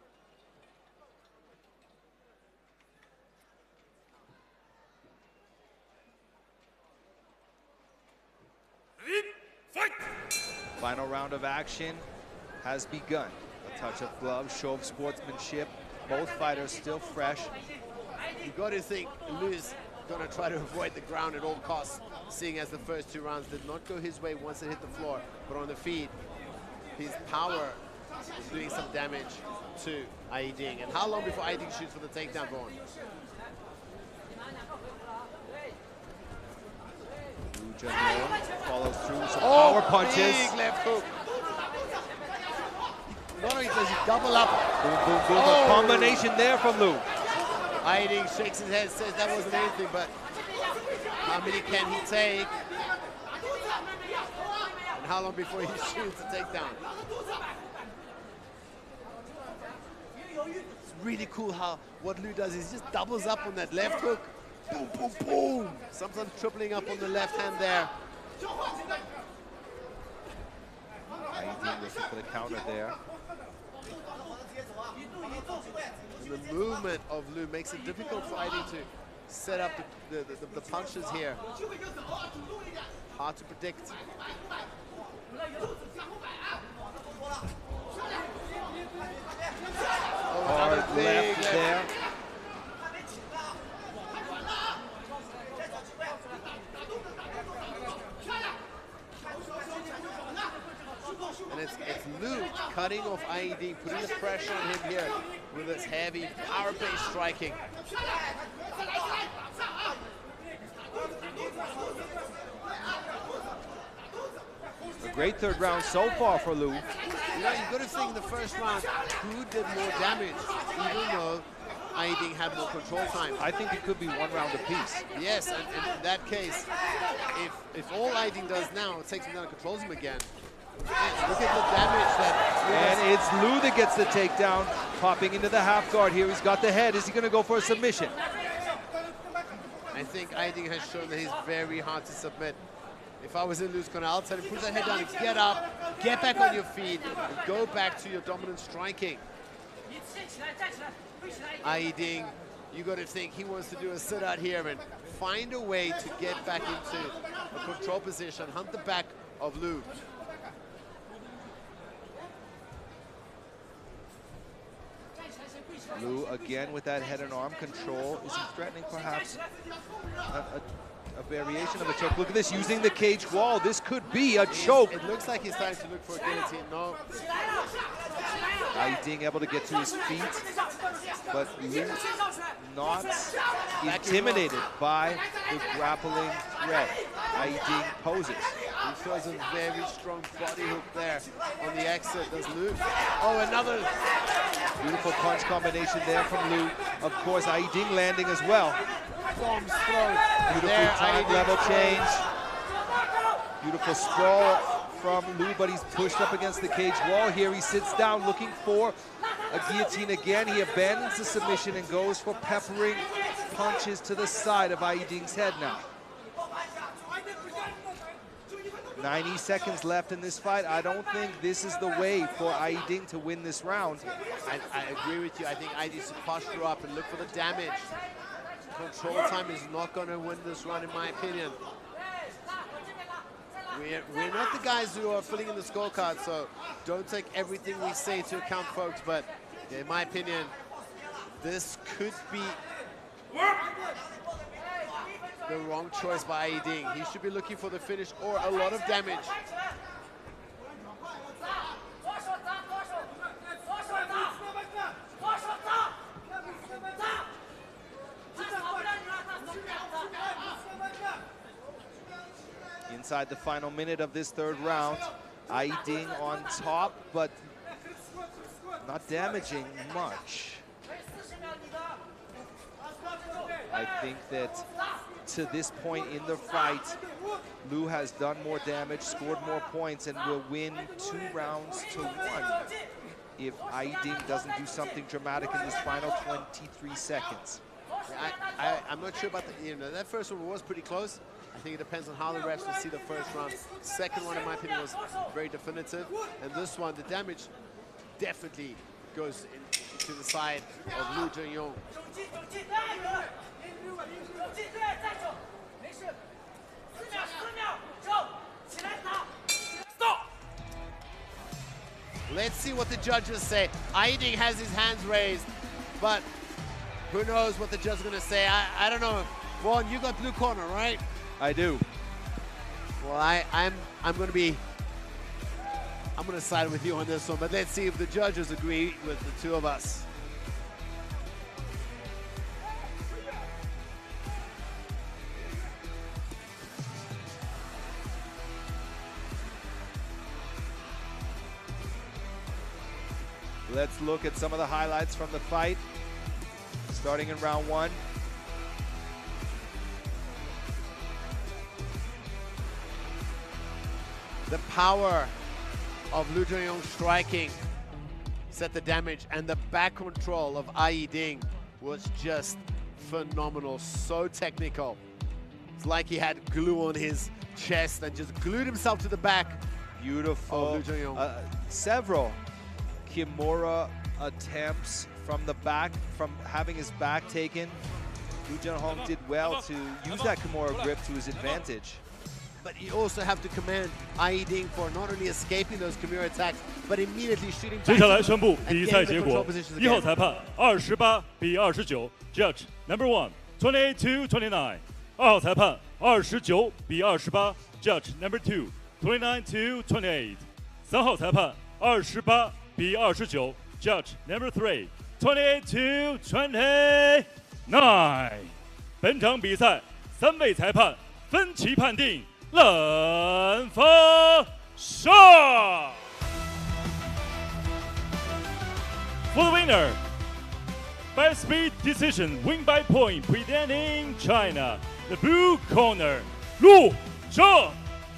Fight! Final round of action has begun. A touch of glove, show of sportsmanship. Both fighters still fresh. You got to think Liu's going to try to avoid the ground at all costs, seeing as the first two rounds did not go his way once it hit the floor. But on the feet, his power is doing some damage to Yiding. And how long before Yiding shoots for the takedown, Vaughn? Liu Zhengyong follows through with some power punches. Big left hook. Not only does he double up. Boom, boom, boom. A combination there from Liu. Yiding shakes his head, says that wasn't anything, but how many can he take? And how long before he shoots a takedown? It's really cool how what Liu does is he just doubles up on that left hook. Boom, boom, boom. Sometimes tripling up on the left hand there. IED looking for the counter there. And the movement of Liu makes it difficult for IED to set up the punches here. Hard to predict. Hard left there. And it's Liu cutting off IED, putting the pressure on him here with his heavy power-based striking. A great third round so far for Liu. You know, you've got to think in the first round, who did more damage, even though IED had more control time. I think it could be 1 round apiece. Yes, and in that case, if all IED does now, it takes him down and controls him again. Look at the damage that... And it's Liu that gets the takedown, popping into the half guard here. He's got the head. Is he going to go for a submission? I think IED has shown that he's very hard to submit. If I was in Liu's corner, I'll tell him, put that head down and get up, get back on your feet, and go back to your dominant striking. IED, you got to think he wants to do a sit-out here and find a way to get back into a control position, hunt the back of Liu. Liu again with that head and arm control. Is he threatening perhaps a variation of a choke? Look at this, using the cage wall. This could be a choke. It looks like he's starting to look for a guillotine. No. IED able to get to his feet, but Liu not intimidated by the grappling threat IED poses. He throws a very strong body hook there on the exit, does Liu. Oh, another beautiful punch combination there from Liu. Of course, IED landing as well. bombs thrown. Beautiful there, time level change. Beautiful sprawl from Liu, but he's pushed up against the cage wall here. He sits down looking for a guillotine again. He abandons the submission and goes for peppering punches to the side of IEDing's head now. 90 seconds left in this fight. I don't think this is the way for IEDing to win this round. I agree with you. I think IED should posture up and look for the damage. Control time is not going to win this round, in my opinion. We're not the guys who are filling in the scorecard, so don't take everything we say to account, folks. But in my opinion, this could be the wrong choice by IEDing. He should be looking for the finish or a lot of damage. Inside the final minute of this third round, IEDing on top, but not damaging much. I think that to this point in the fight, Liu has done more damage, scored more points, and will win 2 rounds to 1 if IEDing doesn't do something dramatic in this final 23 seconds. I'm not sure about the, that first one was pretty close. I think it depends on how the refs will see the first round. Second one, in my opinion, was very definitive. And this one, the damage definitely goes to the side of Liu Zhengyong. Let's see what the judges say. IEDing has his hands raised, but who knows what the judge is going to say. I don't know. Vaughn, you got blue corner, right? I do. Well, I'm going to side with you on this one, but let's see if the judges agree with the two of us. Let's look at some of the highlights from the fight, starting in round 1. The power of Liu Shiau striking set the damage, and the back control of Ai Ding was just phenomenal, so technical. It's like he had glue on his chest and just glued himself to the back. Beautiful. Liu Shiau. Several Kimura attempts from the back, from having his back taken. Liu Shiau did well to use that Kimura grip to his advantage. But you also have to commend Ai Ding for not only escaping those Kimura attacks, but immediately shooting back. 接下来宣布比赛结果：1号裁判28比29 ，Judge Number 1 28-29；2号裁判29比28 ，Judge Number 2 29-28；3号裁判28比29 ，Judge Number 3 28-29。本场比赛3位裁判分歧判定。 蓝方胜。For the winner, by speed decision, win by point, presenting China, the blue corner, 陆正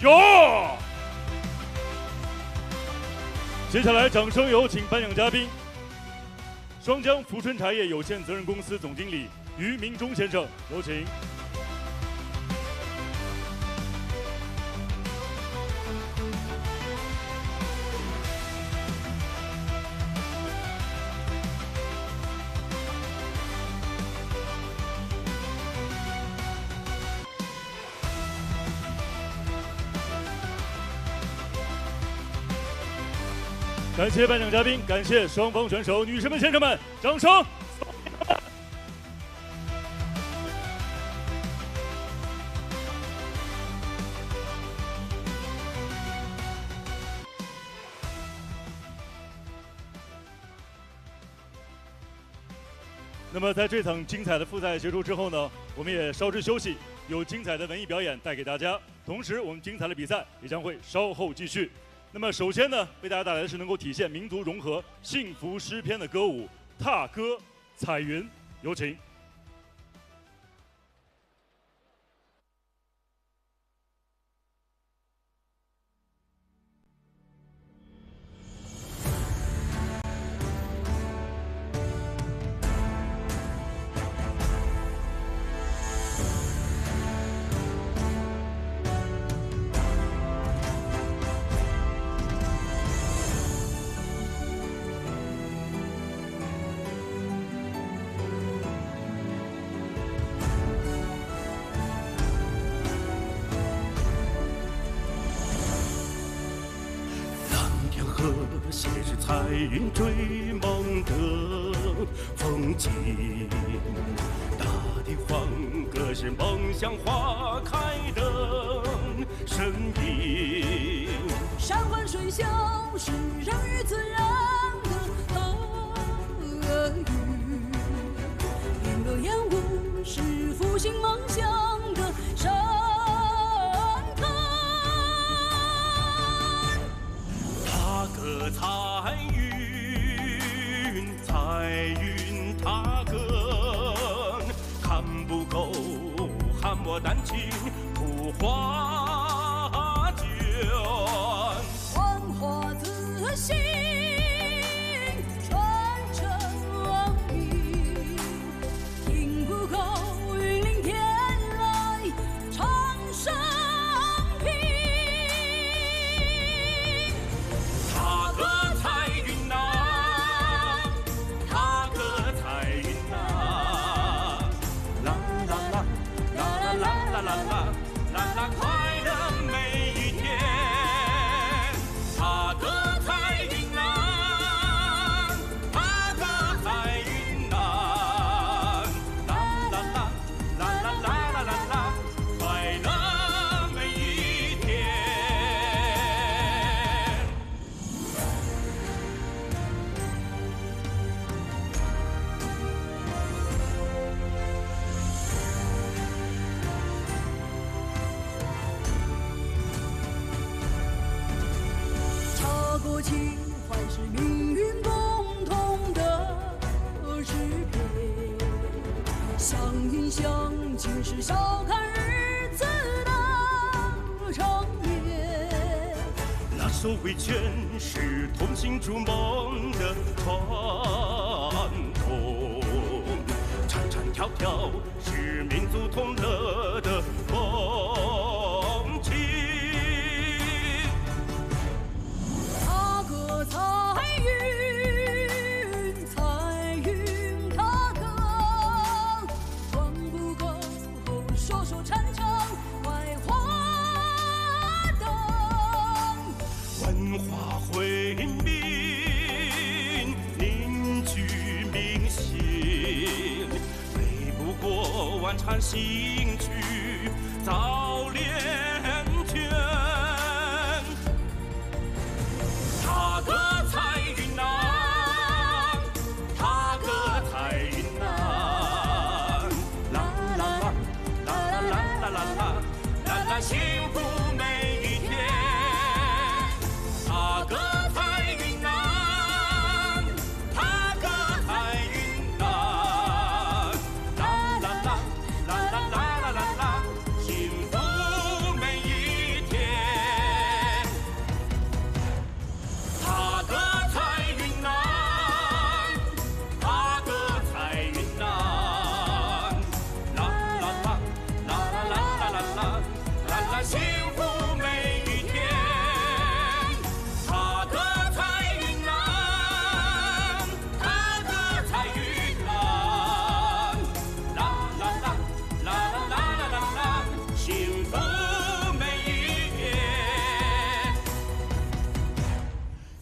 勇。接下来，掌声有请颁奖嘉宾，双江福春茶叶有限责任公司总经理于明忠先生，有请。 感谢颁奖嘉宾，感谢双方选手，女士们、先生们，掌声！那么，在这场精彩的复赛结束之后呢，我们也稍事休息，有精彩的文艺表演带给大家。同时，我们精彩的比赛也将会稍后继续。 那么首先呢，为大家带来的是能够体现民族融合、幸福诗篇的歌舞《踏歌彩云》，有请。写是彩云追梦的风景，大地欢歌是梦想花开的声音。山欢水秀是人与自然的合语，云歌烟雾是复兴梦想的深刻。 歌彩云，彩云踏歌，看不够，喊我丹青不画卷，幻化自信，传承名，听不够，云林天来唱生平。 踏歌彩云呐，踏歌彩云呐，啦啦啦啦啦啦啦啦啦啦啦，快乐每一天。踏歌彩云呐，踏歌彩云呐，啦啦啦啦啦啦啦啦啦，快乐每一天。 茶过情怀是命运共同的诗篇，相映相亲是笑看日子的长眠。所谓全是同心筑梦的传统，缠缠条条是民族同乐的风情。踏歌彩云，彩云踏歌，光不够后手手缠成槐花灯。文化惠民，凝聚民心，北不过万禅兴趣，早练拳。踏歌彩云南，踏歌彩云南，啦啦啦啦啦啦啦啦啦啦啦，幸福每一天。踏歌彩云南，踏歌彩云南，啦啦啦啦啦啦啦啦啦，幸福每一天。踏歌彩云南，踏歌彩云南，啦啦啦啦啦啦啦啦啦啦啦，幸福每一天。踏歌彩云南，踏歌彩云南，啦啦啦啦啦啦啦啦啦，幸福每一天。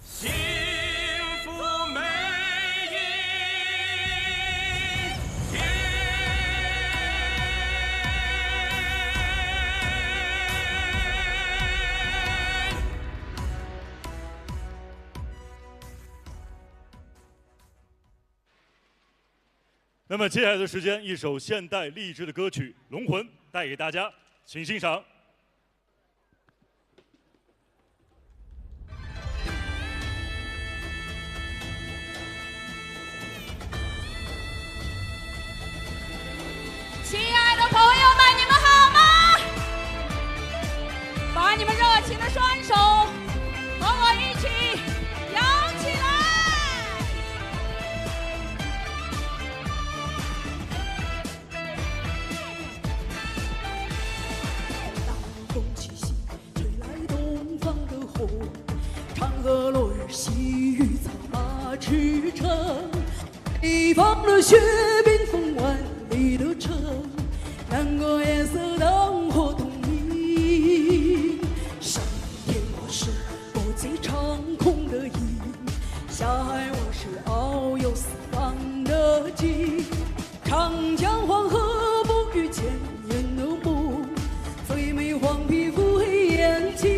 幸福每一天。那么接下来的时间，一首现代励志的歌曲《龙魂》带给大家，请欣赏。亲爱的朋友们，你们好吗？把你们热情的双手和我一起摇起来！大风起兮，吹来东方的红，嫦娥落日西域，策马驰骋。北方的雪冰封万里的城，南国颜色灯火通明。上天我是国际长空的鹰，下海我是遨游四方的鲸。长江黄河不语千年的梦，最美黄皮肤黑眼睛。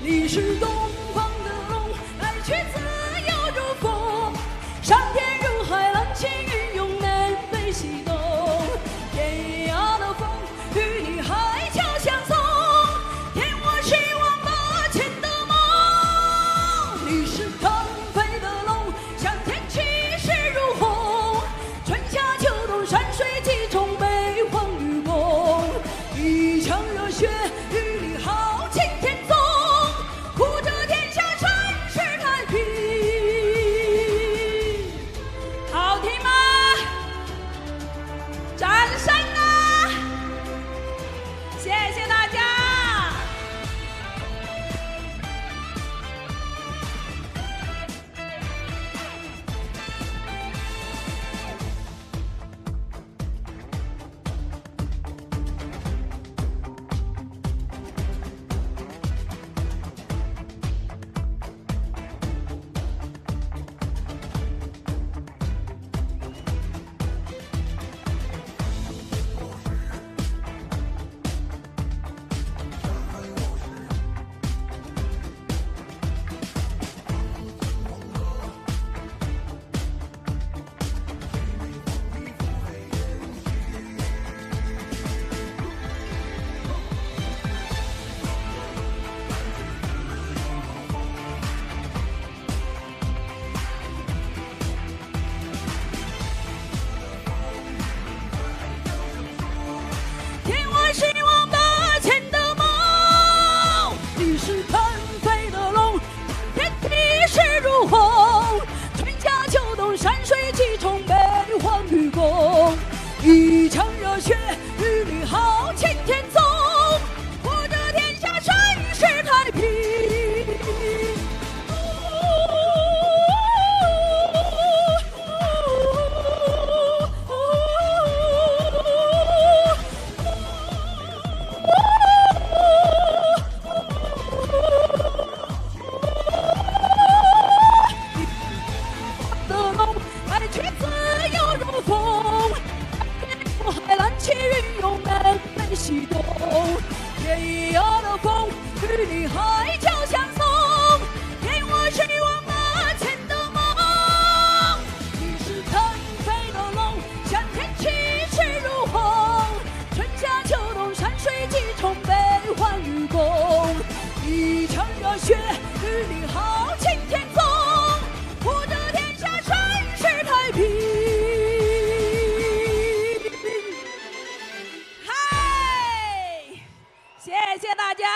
你是东方的龙，来去自由如风。腾飞的龙，天地势如虹。春夏秋冬，山水几重，悲欢与共。一腔热血，与你豪情天纵，护着天下，盛世太平。激动，天一样的风，与你海角相送，给我是我马前的梦。你是腾飞的龙，向天气势如虹，春夏秋冬，山水几重，悲欢与共。一腔热血，与你豪情天纵，护着天下，盛世太平。谢谢大家。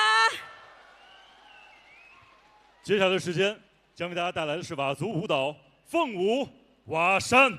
接下来的时间将给大家带来的是佤族舞蹈《凤舞佤山》。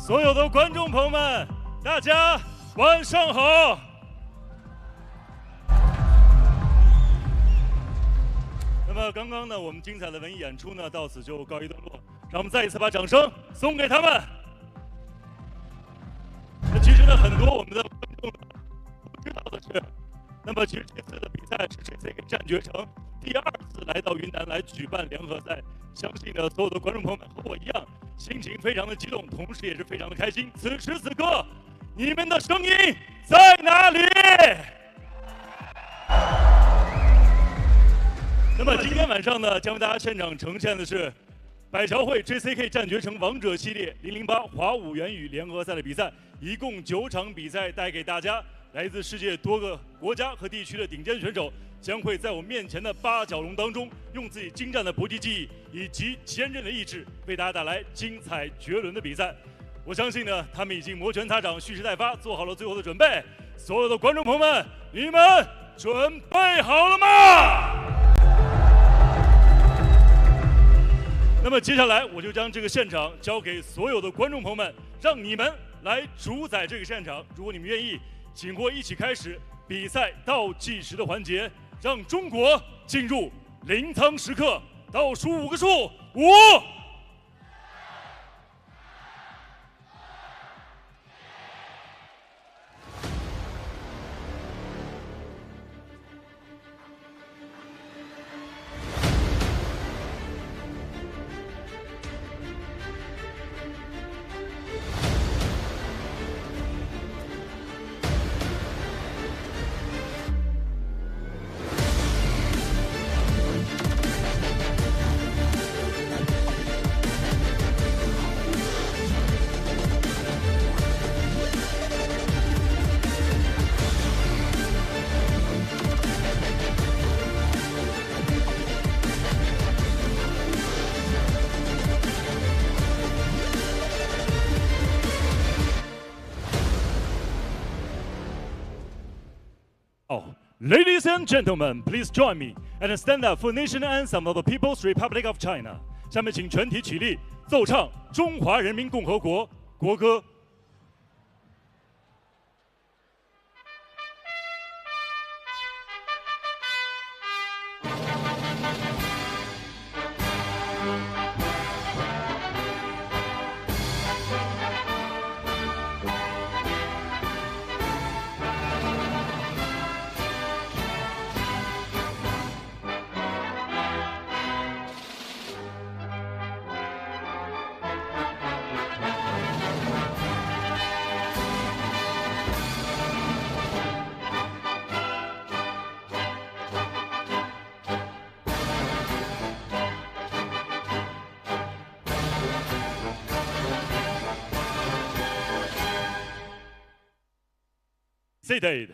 所有的观众朋友们，大家晚上好。那么刚刚呢，我们精彩的文艺演出呢，到此就告一段落。让我们再一次把掌声送给他们。那其实呢，很多我们的观众不知道的是，那么其实这次的比赛是 JCK 战绝城第2次来到云南来举办联合赛。相信呢，所有的观众朋友们和我一样，心情非常的激动，同时也是非常的开心。此时此刻，你们的声音在哪里？那么今天晚上呢，将为大家现场呈现的是百侨汇 JCK 战绝城王者系列008华武元语联合赛的比赛，一共9场比赛带给大家。来自世界多个国家和地区的顶尖选手将会在我面前的8角笼当中，用自己精湛的搏击技艺以及坚韧的意志，为大家带来精彩绝伦的比赛。我相信呢，他们已经摩拳擦掌，蓄势待发，做好了最后的准备。所有的观众朋友们，你们准备好了吗？那么接下来我就将这个现场交给所有的观众朋友们，让你们来主宰这个现场。如果你们愿意，请和我一起开始比赛倒计时的环节，让中国进入临仓时刻，倒数5个数，5、Ladies and gentlemen, please join me and stand up for national anthem of the People's Republic of China. 下面请全体起立，奏唱中华人民共和国国歌。Seated。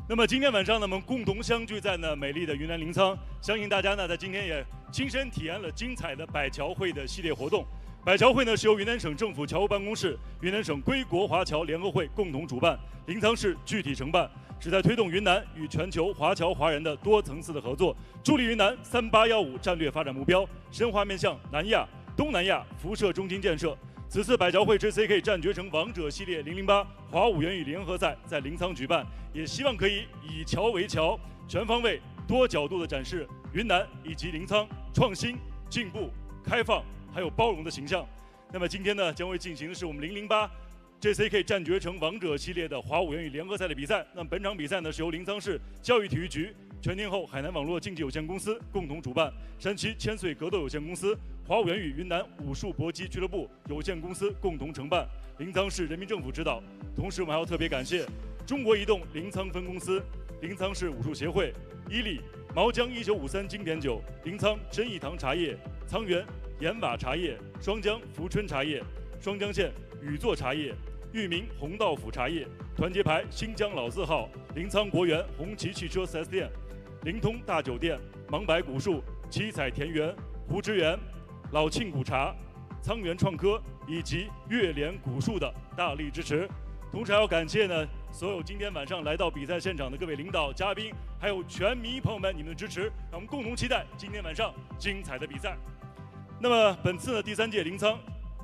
那么今天晚上呢，我们共同相聚在呢美丽的云南临沧，相信大家呢在今天也亲身体验了精彩的百侨汇的系列活动。百侨汇呢是由云南省政府侨务办公室、云南省归国华侨联合会共同主办，临沧市具体承办，旨在推动云南与全球华侨华人的多层次的合作，助力云南3815战略发展目标，深化面向南亚、东南亚辐射中心建设。此次百侨汇 JCK 战绝城王者系列008华武元语联合赛在临沧举办，也希望可以以侨为侨，全方位、多角度的展示云南以及临沧创新、进步、开放还有包容的形象。那么今天呢，将会进行的是我们008 JCK 战绝城王者系列的华武元语联合赛的比赛。那么本场比赛呢，是由临沧市教育体育局、全天候海南网络竞技有限公司共同主办，山西千岁格斗有限公司、华武元语云南武术搏击俱乐部有限公司共同承办，临沧市人民政府指导。同时，我们还要特别感谢中国移动临沧分公司、临沧市武术协会、伊利、毛江1953经典酒、临沧真义堂茶叶、沧源盐瓦茶叶、双江福春茶叶、双江县宇作茶叶、裕民红道府茶叶、团结牌新疆老字号、临沧国园红旗汽车 4S 店、灵通大酒店、芒柏古树、七彩田园、胡之园、老庆古茶、沧源创科以及月莲古树的大力支持。同时还要感谢呢所有今天晚上来到比赛现场的各位领导、嘉宾，还有全迷朋友们，你们的支持，让我们共同期待今天晚上精彩的比赛。那么本次呢第3届临沧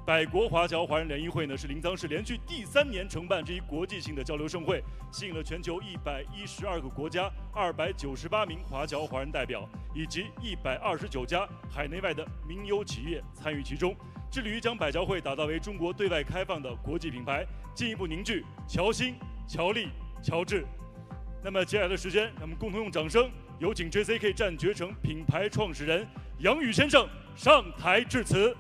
百国华侨华人联谊会呢，是临沧市连续第3年承办这一国际性的交流盛会，吸引了全球112个国家、298名华侨华人代表，以及129家海内外的民优企业参与其中，致力于将百侨会打造为中国对外开放的国际品牌，进一步凝聚侨心、侨力、侨志。那么接下来的时间，让我们共同用掌声，有请 JCK 战绝城品牌创始人杨宇先生上台致辞。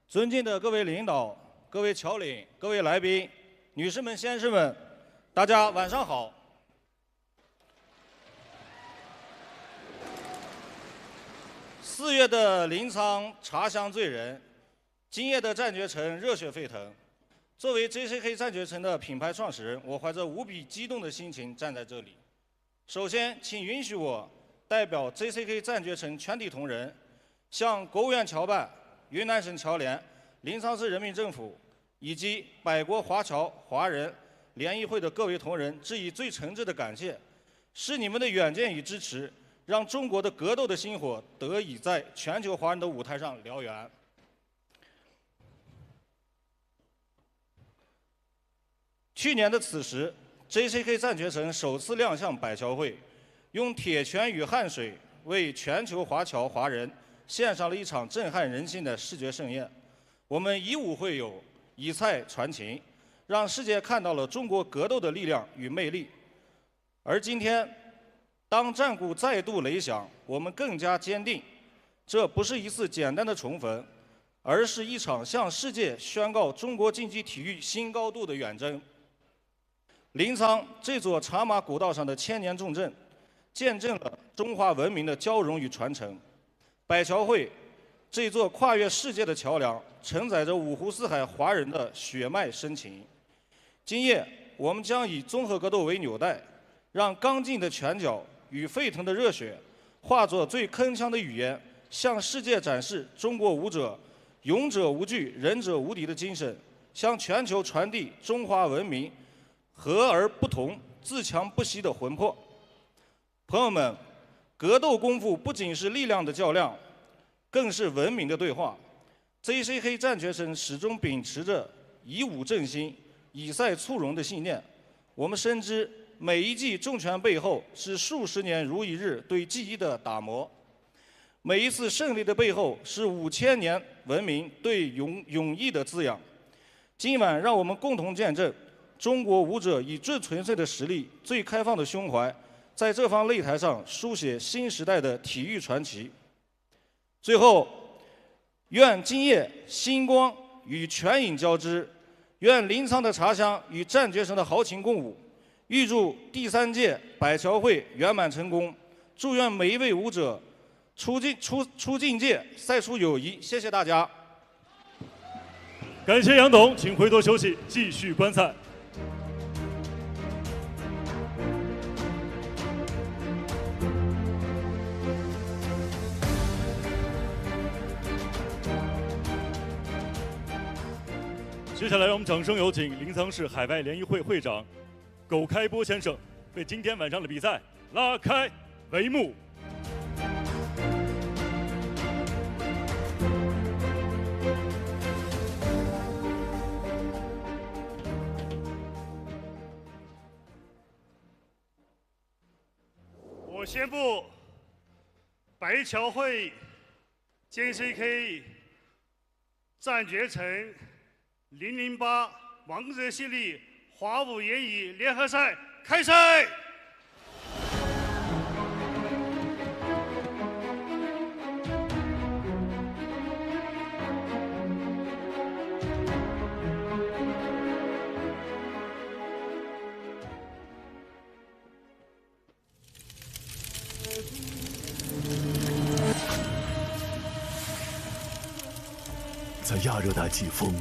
尊敬的各位领导、各位侨领、各位来宾、女士们、先生们，大家晚上好。4月的临沧茶香醉人，今夜的战绝城热血沸腾。作为 JCK 战绝城的品牌创始人，我怀着无比激动的心情站在这里。首先，请允许我代表 JCK 战绝城全体同仁，向国务院侨办、云南省侨联、临沧市人民政府以及百国华侨华人联谊会的各位同仁致以最诚挚的感谢，是你们的远见与支持，让中国的格斗的星火得以在全球华人的舞台上燎原。去年的此时 ，JCK 战绝城首次亮相百侨会，用铁拳与汗水为全球华侨华人献上了一场震撼人心的视觉盛宴。我们以武会友，以菜传情，让世界看到了中国格斗的力量与魅力。而今天，当战鼓再度擂响，我们更加坚定，这不是一次简单的重逢，而是一场向世界宣告中国竞技体育新高度的远征。临沧这座茶马古道上的千年重镇，见证了中华文明的交融与传承。百侨会这座跨越世界的桥梁，承载着五湖四海华人的血脉深情。今夜，我们将以综合格斗为纽带，让刚劲的拳脚与沸腾的热血，化作最铿锵的语言，向世界展示中国武者勇者无惧、仁者无敌的精神，向全球传递中华文明和而不同、自强不息的魂魄。朋友们，格斗功夫不仅是力量的较量，更是文明的对话。JCK 战绝城始终秉持着以武振兴、以赛促融的信念。我们深知，每一记重拳背后是数十年如一日对技艺的打磨，每一次胜利的背后是5000年文明对勇毅的滋养。今晚，让我们共同见证中国武者以最纯粹的实力、最开放的胸怀，在这方擂台上书写新时代的体育传奇。最后，愿今夜星光与拳影交织，愿临沧的茶香与战绝城的豪情共舞。预祝第3届百侨会圆满成功，祝愿每一位武者出境界赛出友谊。谢谢大家。感谢杨董，请回头休息，继续观赛。接下来，让我们掌声有请临沧市海外联谊会会长苟开波先生为今天晚上的比赛拉开帷幕。我宣布，百侨会 JCK 战绝城008王者系列华武言语联合赛开赛。在亚热带季风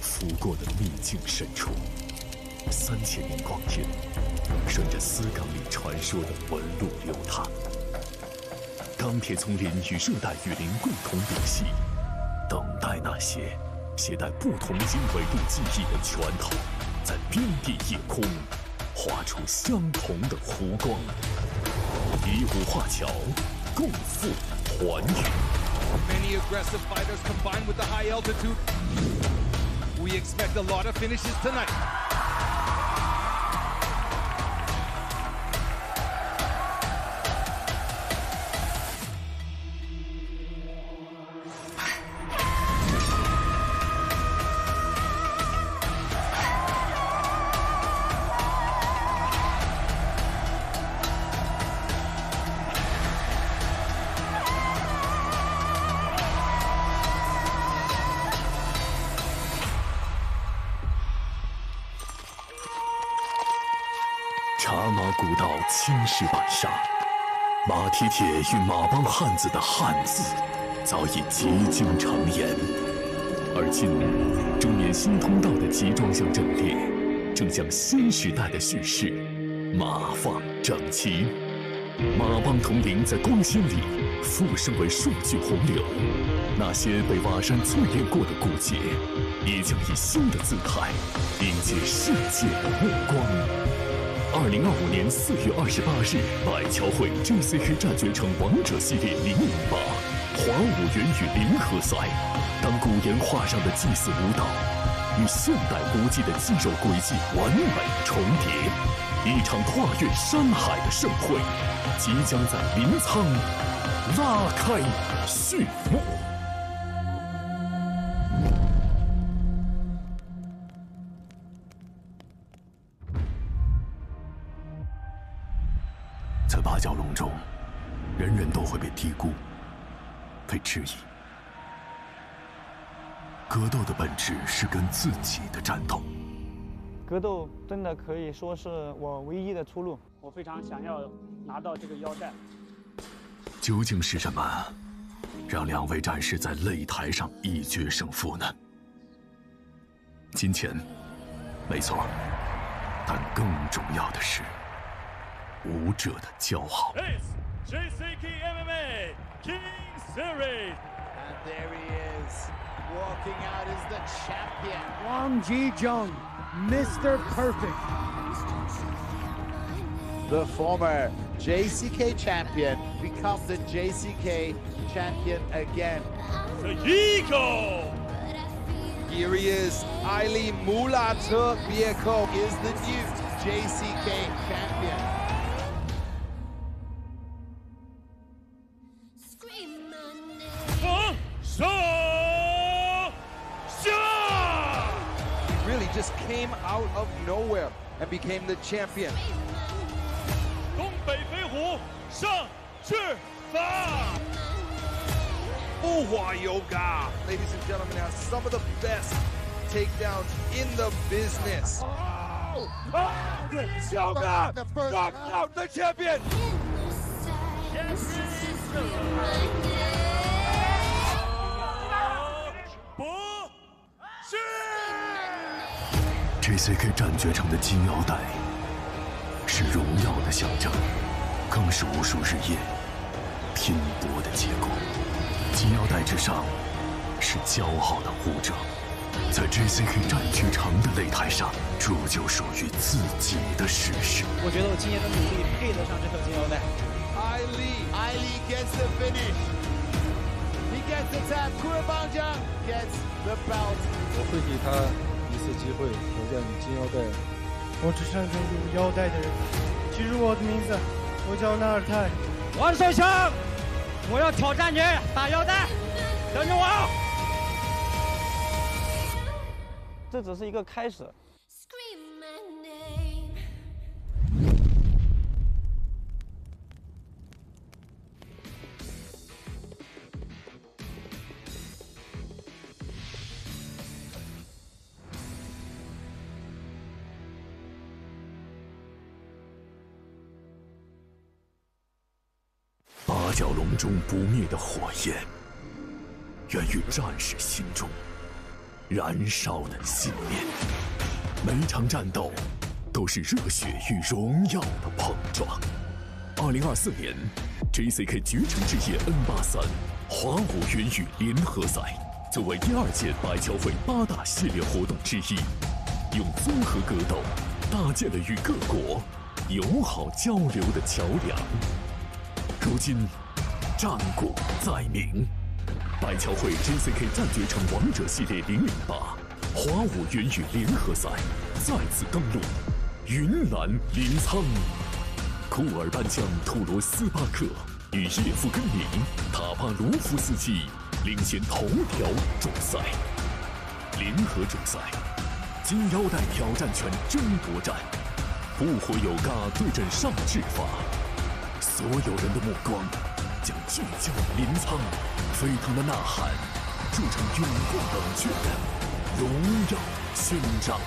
拂过的秘境深处，3000年光阴顺着丝岗里传说的纹路流淌。钢铁丛林与热带雨林共同维系，等待那些携带不同经纬度记忆的拳头，在边地夜空画出相同的弧光，以武化桥，共赴寰宇。 Many aggressive fighters combined with the high altitude. We expect a lot of finishes tonight.茶马古道青石板上，马蹄铁与马帮汉子的汉字早已几经成言。而今，中原新通道的集装箱阵列，正向新时代的叙事马放整齐。马帮统领在光鲜里复生为数据洪流，那些被瓦山淬炼过的骨节，也将以新的姿态迎接世界的目光。 2025年4月28日，百桥汇 JCK 战绝城王者系列008HuaWuYuanYu联合赛，当古岩画上的祭祀舞蹈与现代国际的肌肉轨迹完美重叠，一场跨越山海的盛会，即将在临沧拉开序幕。 在八角笼中，人人都会被低估、被质疑。格斗的本质是跟自己的战斗。格斗真的可以说是我唯一的出路。我非常想要拿到这个腰带。究竟是什么，让两位战士在擂台上一决胜负呢？金钱，没错，但更重要的是。 武者的骄傲。It's JCKMMA Kings Series. And there he is, walking out as the champion. Jong, Mr. Perfect. The former JCK champion becomes the JCK champion again. The Eagle. Here he is, Ali Mulato-Bieko is the new JCK champion. 上下 really just came out of nowhere and became the champion. 东北飞虎上去吧 Buhuoyouga, ladies and gentlemen, has some of the best takedowns in the business. Xiaoga, knocked out the champion. JCK 战绝城的金腰带是荣耀的象征，更是无数日夜拼搏的结果。金腰带之上是骄傲的武者，在 JCK 战绝城的擂台上铸就属于自己的史诗。我觉得我今年的努力配得上这条金腰带。Ali gets the finish. He gets the tap. Kuerbanjiang gets the belt. 我会给他一次机会挑战金腰带。我只想跟有腰带的人。记住我的名字，我叫纳尔泰。王守强，我要挑战你打腰带，等着我。这只是一个开始。 八角笼中不灭的火焰，源于战士心中燃烧的信念。每场战斗都是热血与荣耀的碰撞。2024年 JCK 绝城之夜 N83华武元宇联合赛，作为第2届百桥会8大系列活动之一，用综合格斗搭建了与各国友好交流的桥梁。如今，战果载明，百桥会 JCK 战绝城王者系列008华武元宇联合赛再次登陆云南临沧。库尔班江图罗斯巴克与叶夫根尼·塔巴罗夫斯基领衔头条主赛。联合主赛，金腰带挑战权争夺战，Buhuoyouga对阵上智法。所有人的目光将聚焦临沧，沸腾的呐喊铸成永不冷却的荣耀勋章。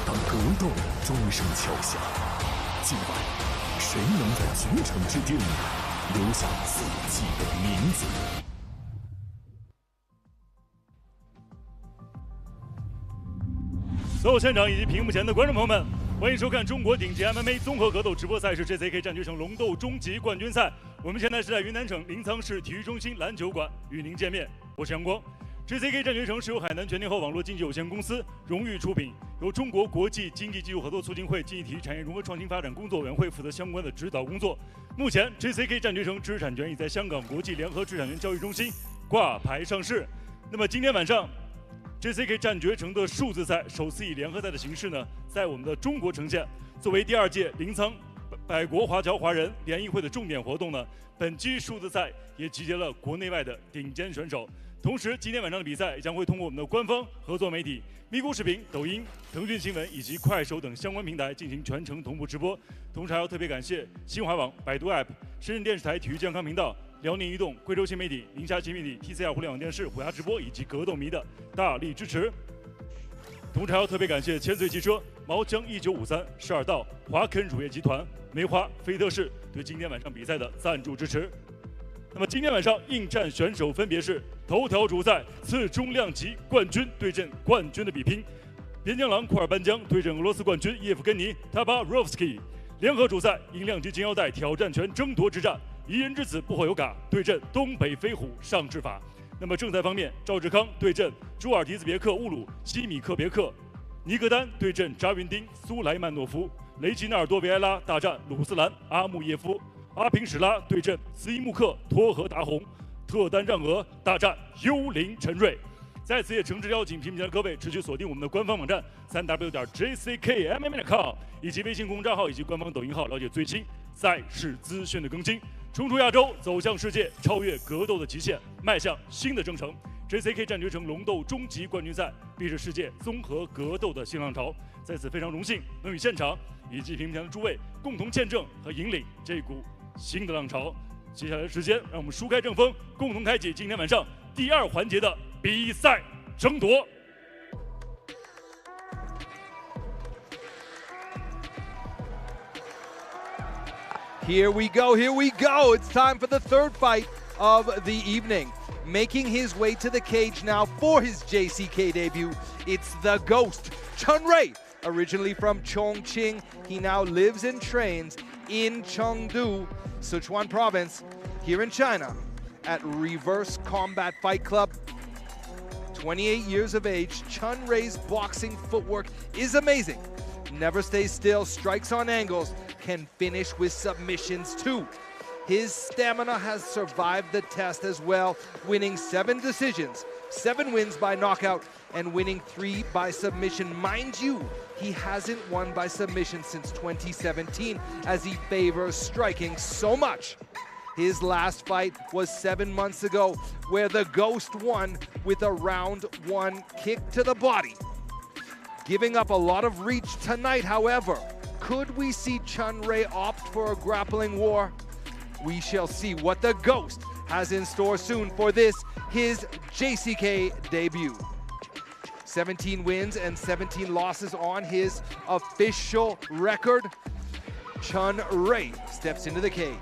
当格斗钟声敲响，今晚谁能在绝城之巅留下自己的名字？所有现场以及屏幕前的观众朋友们，欢迎收看中国顶级 MMA 综合格斗直播赛事 JCK 战绝城龙斗终极冠军赛。我们现在是在云南省临沧市体育中心篮球馆与您见面，我是阳光。JCK 战绝城是由海南全天候网络经济有限公司荣誉出品，由中国国际经济技术合作促进会经济体育产业融合创新发展工作委员会负责相关的指导工作。目前 JCK 战绝城知识产权已在香港国际联合知识产权交易中心挂牌上市。那么今天晚上JCK 战绝城的数字赛首次以联合赛的形式呢，在我们的中国呈现。作为第2届临沧百国华侨华人联谊会的重点活动呢，本期数字赛也集结了国内外的顶尖选手。同时，今天晚上的比赛将会通过我们的官方合作媒体咪咕视频、抖音、腾讯新闻以及快手等相关平台进行全程同步直播。同时还要特别感谢新华网、百度 App、深圳电视台体育健康频道、辽宁移动、贵州新媒体、宁夏新媒体、TCL 互联网电视、虎牙直播以及格斗迷的大力支持。同时还要特别感谢千岁汽车、毛江1953、12道、华肯乳业集团、梅花、菲特士对今天晚上比赛的赞助支持。那么今天晚上应战选手分别是头条主赛次中量级冠军对阵冠军的比拼，边疆狼库尔班江对阵俄罗斯冠军叶夫根尼·塔巴罗夫斯基。联合主赛银量级金腰带挑战权争夺之战，宜人之子Buhuoyouga对阵东北飞虎上智法。那么正赛方面，赵志康对阵朱尔迪兹别克乌鲁西米克别克，尼格丹对阵扎云丁苏莱曼诺夫，雷吉纳尔多维埃拉大战鲁斯兰阿穆耶夫，阿平史拉对阵斯伊木克托和达红，特丹让俄大战幽灵陈瑞。在此也诚挚邀请屏幕前的各位持续锁定我们的官方网站3w.JCKMMA.com 以及微信公众账号以及官方抖音号，了解最新赛事资讯的更新。冲出亚洲，走向世界，超越格斗的极限，迈向新的征程。JCK 战绝城龙斗终极冠军赛必是世界综合格斗的新浪潮。在此非常荣幸能与现场以及屏幕前的诸位共同见证和引领这股新的浪潮。接下来的时间，让我们舒开正风，共同开启今天晚上第2环节的比赛争夺。Here we go, here we go. It's time for the 3rd fight of the evening. Making his way to the cage now for his JCK debut, it's the Ghost, Chunray. Originally from Chongqing, he now lives and trains in Chengdu, Sichuan province, here in China, at Reverse Combat Fight Club. 28 years of age, Chunray's boxing footwork is amazing. Never stays still, strikes on angles, can finish with submissions too. His stamina has survived the test as well, winning 7 decisions, 7 wins by knockout, and winning 3 by submission. Mind you, he hasn't won by submission since 2017, as he favors striking so much. His last fight was 7 months ago, where the Ghost won with a round 1 kick to the body. Giving up a lot of reach tonight, however. Could we see Chunray opt for a grappling war? We shall see what the Ghost has in store soon for this, his JCK debut. 17 wins and 17 losses on his official record. Chunray steps into the cage.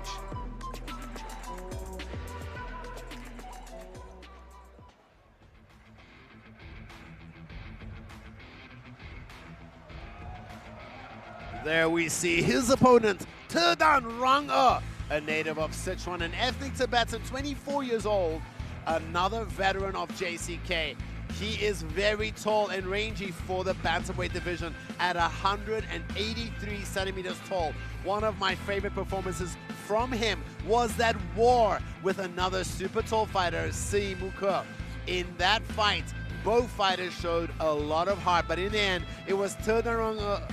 There we see his opponent, Terdaan Ranga, a native of Sichuan, an ethnic Tibetan, 24 years old, another veteran of JCK. He is very tall and rangy for the bantamweight division at 183 centimeters tall. One of my favorite performances from him was that war with another super tall fighter, Simuk. In that fight, both fighters showed a lot of heart, but in the end, it was Ranga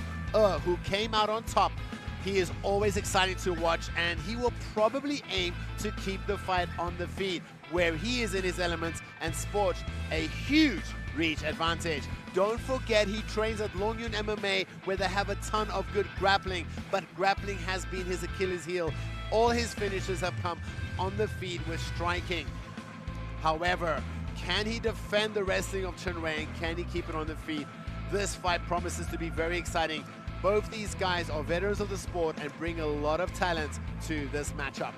who came out on top. He is always exciting to watch, and he will probably aim to keep the fight on the feet, where he is in his elements and sports a huge reach advantage. Don't forget he trains at Longyun MMA, where they have a ton of good grappling, but grappling has been his Achilles heel. All his finishes have come on the feet with striking. However, can he defend the wrestling of Chunray, and can he keep it on the feet? This fight promises to be very exciting. Both these guys are veterans of the sport and bring a lot of talent to this matchup.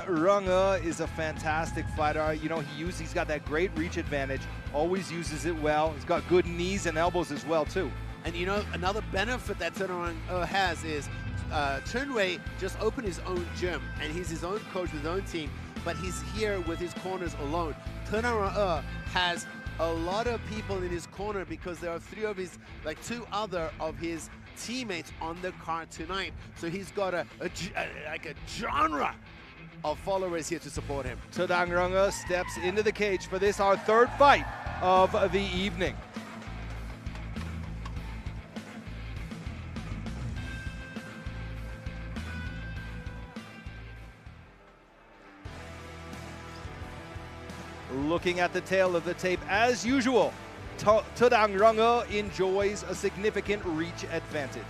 Ranga is a fantastic fighter. You know, he's got that great reach advantage, always uses it well. He's got good knees and elbows as well, too. And you know, another benefit that Ranga has is Chunray just opened his own gym, and he's his own coach with his own team, but he's here with his corners alone. Ranga has a lot of people in his corner because there are two other of his teammates on the card tonight. So he's got a genre of followers here to support him. Ranga steps into the cage for this, our third fight of the evening. Looking at the tail of the tape, as usual, Ranga enjoys a significant reach advantage.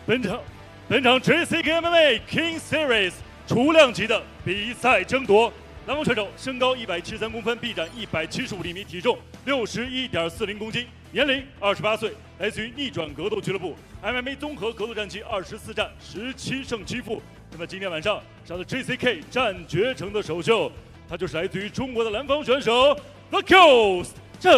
本场 JCKMMA Kings Series 雏量级的比赛争夺，南方选手身高173公分，臂展175厘米，体重61.40公斤，年龄28岁，来自于逆转格斗俱乐部 ，MMA 综合格斗战绩24战17胜7负。那么今天晚上上的 JCK 战决城的首秀，他就是来自于中国的南方选手 The Coast 陈。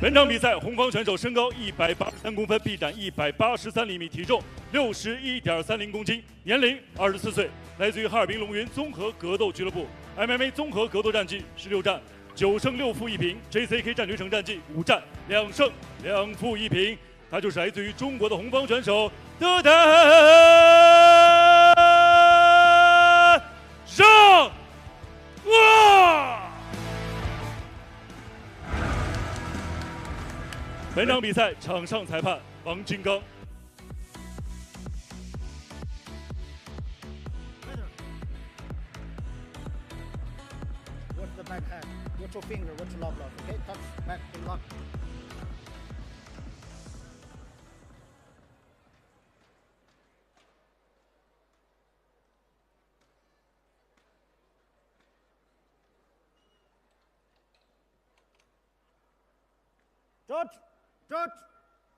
本场比赛，红方选手身高183公分，臂展183厘米，体重61.30公斤，年龄24岁，来自于哈尔滨龙云综合格斗俱乐部 ，MMA 综合格斗战绩16战9胜6负1平 ，JCK 战决城战绩5战2胜2负1平，他就是来自于中国的红方选手德丹让。本场比赛场上裁判王金刚。Watch the back hand. Watch your finger. Watch your lob lock. Okay, touch back and lock.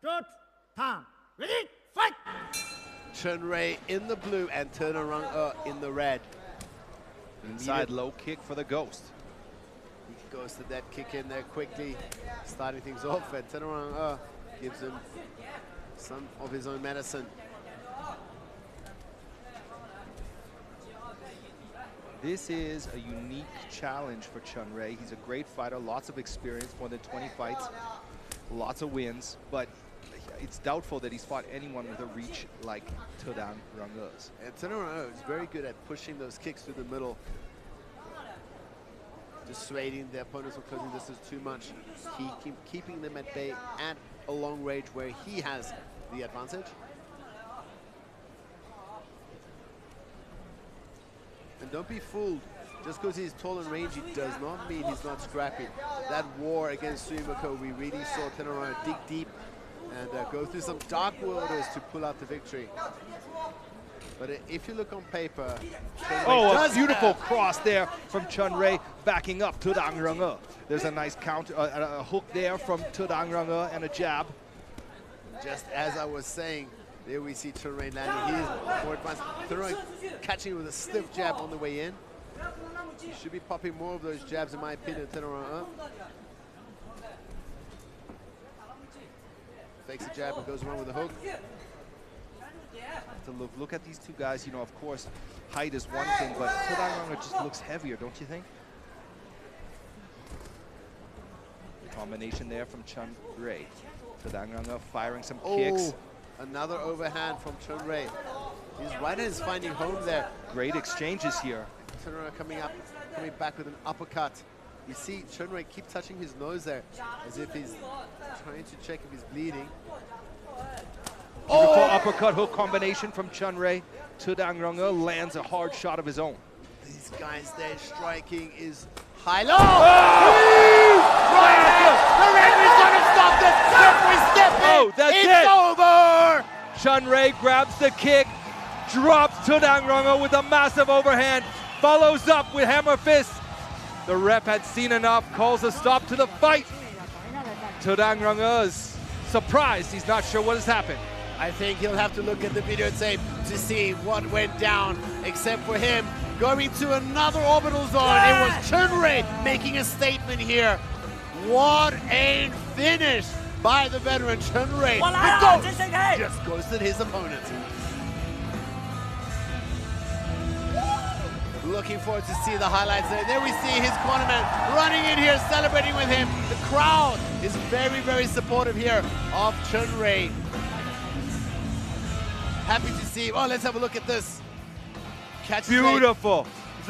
George, time. Ready, fight! Chunray in the blue and Ranga in the red. Inside low kick for the Ghost. He goes to that kick in there quickly, starting things off, and Ranga gives him some of his own medicine. This is a unique challenge for Chunray. He's a great fighter, lots of experience, more than 20 fights, lots of wins, but it's doubtful that he's fought anyone with a reach like Ranga's. And Ranga is very good at pushing those kicks through the middle, dissuading the opponents from closing distance too much, keeping them at bay at a long range where he has the advantage. And don't be fooled, just because he's tall and rangy does not mean he's not scrappy. That war against Simuk, we really saw Ranga dig deep and go through some dark waters to pull out the victory. But if you look on paper, a beautiful cross there from Chunray, backing up Ranga. There's a nice counter, a hook there from Ranga and a jab. Just as I was saying, There we see Chunray landing his more advanced, throwing, catching with a stiff jab on the way in. He should be popping more of those jabs, in my opinion. Fakes a jab and goes around with a hook. To look at these two guys, you know, of course, height is one thing, but Ranga just looks heavier, don't you think? The combination there from Chunray. Ranga firing some kicks. Another overhand from Chunray. His right hand is finding home there. Great exchanges here. Chunray coming back with an uppercut. You see Chunray keep touching his nose there, as if he's trying to check if he's bleeding. Beautiful uppercut hook combination from Chunray. Ranga lands a hard shot of his own. These guys there striking is high low. The referee's gonna stop this. Referee stepping. That's it's over. Chunray grabs the kick, drops Ranga with a massive overhand, follows up with hammer fist. The ref had seen enough, calls a stop to the fight. Ranga is surprised. He's not sure what has happened. I think he'll have to look at the videotape to see what went down, except for him going to another orbital zone. It was Chunray making a statement here. What a finish by the veteran Chunray. The just ghosted his opponent. Looking forward to see the highlights there. There we see his cornerman running in here, celebrating with him. The crowd is very, very supportive here of Chunray. Happy to see. Oh, let's have a look at this. Catch beautiful.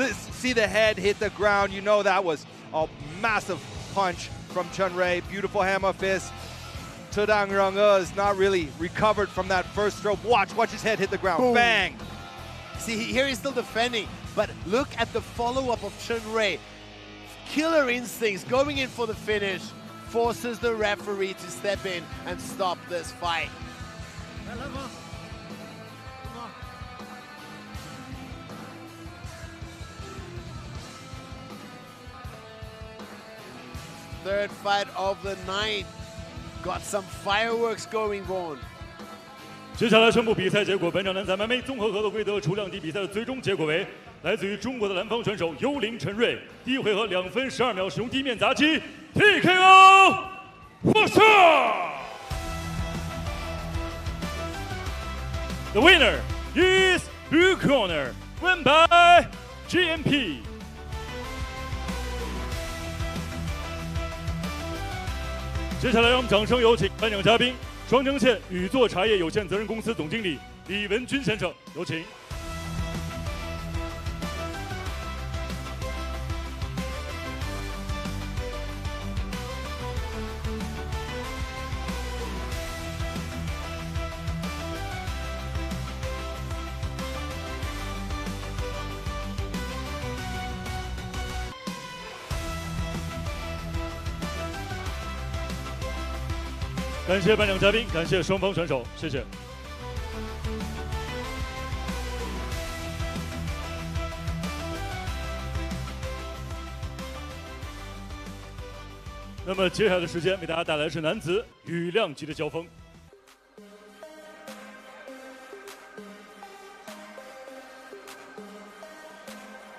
See the head hit the ground. You know that was a massive punch from Chunray. Beautiful hammer fist. Ranga is not really recovered from that first stroke. Watch his head hit the ground. Boom. Bang. See, here he's still defending, but look at the follow-up of Chunray. Killer instincts, going in for the finish, forces the referee to step in and stop this fight. Third fight of the night. Got some fireworks going on. 接下来宣布比赛结果。本场男子 MMA 综合格斗规则除量级比赛的最终结果为：来自于中国的蓝方选手幽灵陈瑞，第一回合2分12秒使用地面砸击 TKO 获胜。The winner is Buhuoyouga, won by GMP. 接下来让我们掌声有请颁奖嘉宾。 双城县宇作茶叶有限责任公司总经理李文军先生，有请。感谢颁奖嘉宾，感谢双方选手，谢谢。那么接下来的时间为大家带来的是男子羽量级的交锋。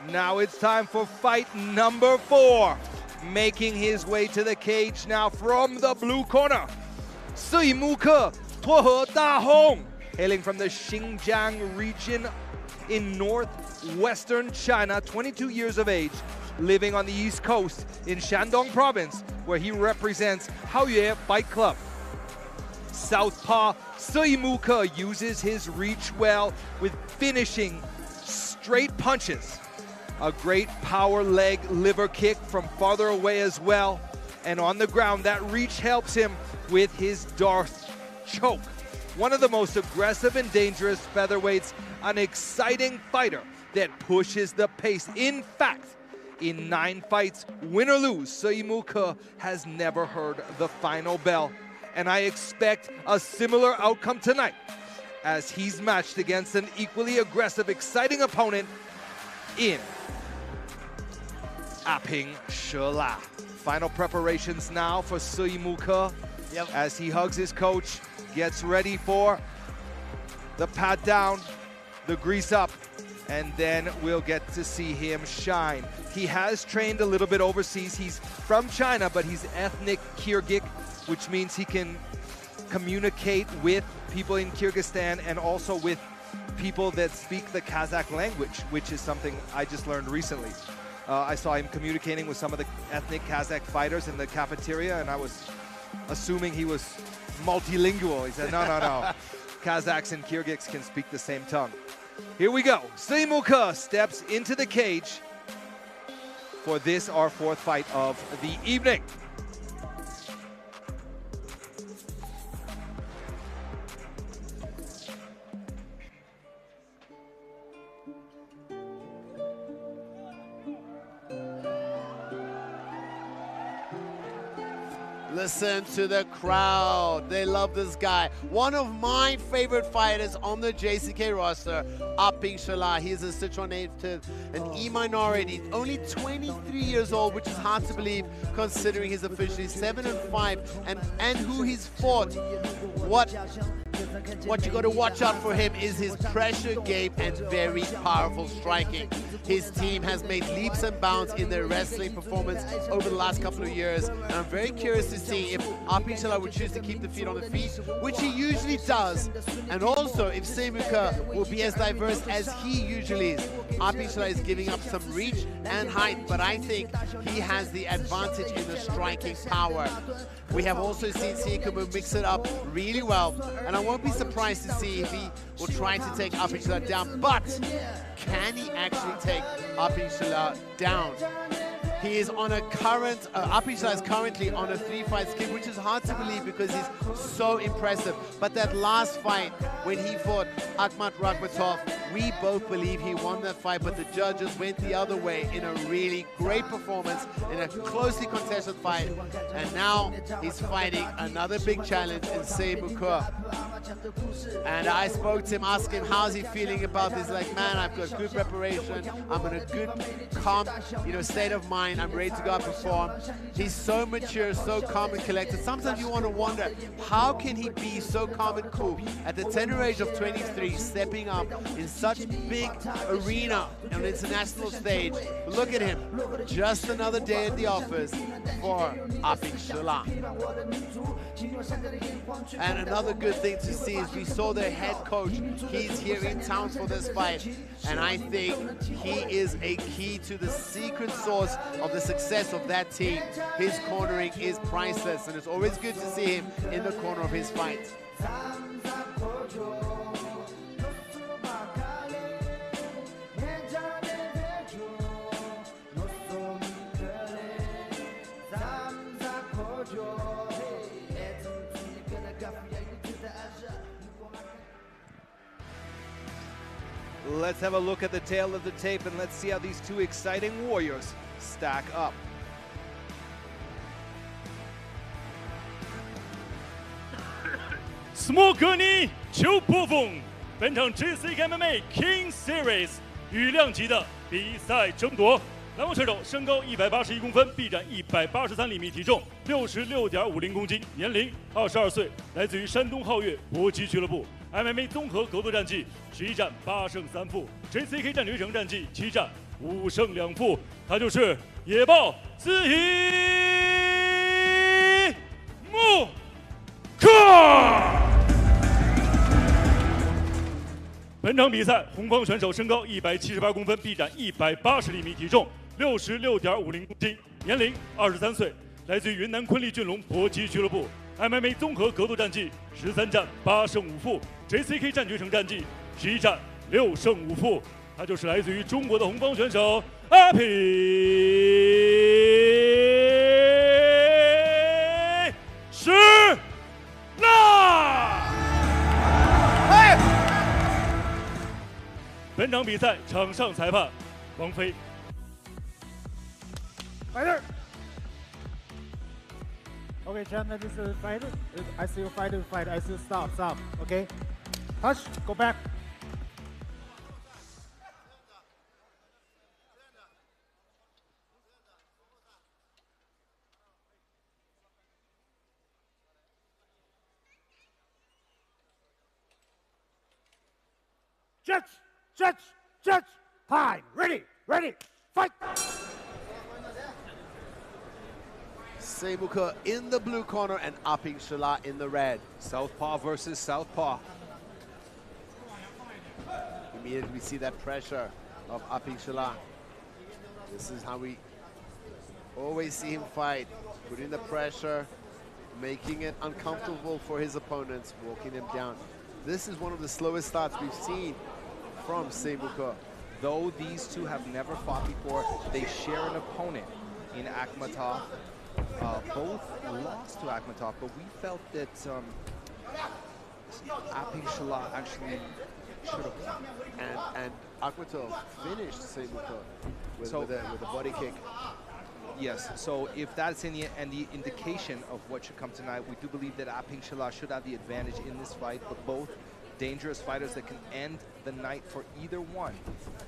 Now it's time for fight number 4. Making his way to the cage now from the blue corner. Simuk Tuohe, hailing from the Xinjiang region in northwestern China, 22 years of age, living on the east coast in Shandong province, where he represents HuaWuYuanYu Fight Club. Southpaw Simuk uses his reach well with finishing straight punches. A great power leg liver kick from farther away as well. And on the ground, that reach helps him with his Darth choke. One of the most aggressive and dangerous featherweights, an exciting fighter that pushes the pace. In fact, in 9 fights, win or lose, Simuk has never heard the final bell. And I expect a similar outcome tonight, as he's matched against an equally aggressive, exciting opponent in Aping Shalah. Final preparations now for Simuk as he hugs his coach, gets ready for the pat down, the grease up, and then we'll get to see him shine. He has trained a little bit overseas. He's from China, but he's ethnic Kyrgyz, which means he can communicate with people in Kyrgyzstan and also with people that speak the Kazakh language, which is something I just learned recently. I saw him communicating with some of the ethnic Kazakh fighters in the cafeteria, and I was assuming he was multilingual. He said, no. Kazakhs and Kyrgyz can speak the same tongue. Here we go. Simuk steps into the cage for this, our fourth fight of the evening. Listen to the crowd. They love this guy. One of my favorite fighters on the JCK roster, Aping Shalah. He is a Sichuan native, an E-minority, only 23 years old, which is hard to believe considering he's officially 7-5, and who he's fought. What you got to watch out for him is his pressure game and very powerful striking. His team has made leaps and bounds in their wrestling performance over the last couple of years, and I'm very curious to see if Aping Shalah would choose to keep the feet on the feet, which he usually does, and also if Simuk will be as diverse as he usually is. Aping Shalah is giving up some reach and height, but I think he has the advantage in the striking power. We have also seen Simuk mix it up really well, and I won't be surprised to see if he will try to take Aping Shalah down, but can he actually take Aping Shalah down? He is on a current, Aping Shalah is currently on a 3-fight skid, which is hard to believe because he's so impressive. But that last fight, when he fought Akhmat Rakhmatov, we both believe he won that fight, but the judges went the other way in a really great performance in a closely contested fight. And now he's fighting another big challenge in Simuk. And I spoke to him, asked him how's he feeling about this. Like, man, I've got good preparation. I'm in a good, calm, state of mind. I'm ready to go out and perform. He's so mature, so calm and collected. Sometimes you want to wonder, how can he be so calm and cool at the tender age of 23, stepping up in such big arena on the international stage? Look at him, just another day at the office for Aping Shalah. And another good thing to see is we saw their head coach. He's here in town for this fight, and I think he is a key to the secret source of the success of that team. His cornering is priceless, and it's always good to see him in the corner of his fight. Let's have a look at the tail of the tape and let's see how these two exciting warriors stack up. Evgenii Tabarovskii，本场 JCKMMA Kings Series 羽量级的比赛争夺。篮网选手身高181公分，臂展183厘米，体重66.50公斤，年龄22岁，来自于山东皓月搏击俱乐部。MMA 综合格斗战绩11战8胜3负 ，JCK 战决城战绩7战5胜2负，他就是野豹Evgenii Tabarovskii。本场比赛，红方选手身高178公分，臂展180厘米，体重66.50公斤，年龄23岁，来自于云南昆力俊龙搏击俱乐部。MMA 综合格斗战绩13战8胜5负 ，JCK 战决城战绩11战6胜5负，他就是来自于中国的红方选手Aping Shalah。本场比赛场上裁判王飞。Fighter. Okay, Chandler, this is a fighter. I see you fighter, fight. I see stop. Okay, touch, go back. Judge. Time. Ready, fight. Simuk in the blue corner and Aping Shalah in the red. Southpaw versus southpaw. Immediately we see that pressure of Aping Shalah. This is how we always see him fight, putting the pressure, making it uncomfortable for his opponents, walking them down. This is one of the slowest starts we've seen from Simuk. Though these two have never fought before, they share an opponent in Akhmatov. Both lost to Akhmatov, but we felt that Aping Shalah actually should have won. And Akhmatov finished Simuk with a body kick. Yes, so if that's the indication of what should come tonight, we do believe that Aping Shalah should have the advantage in this fight, but both dangerous fighters that can end the night for either one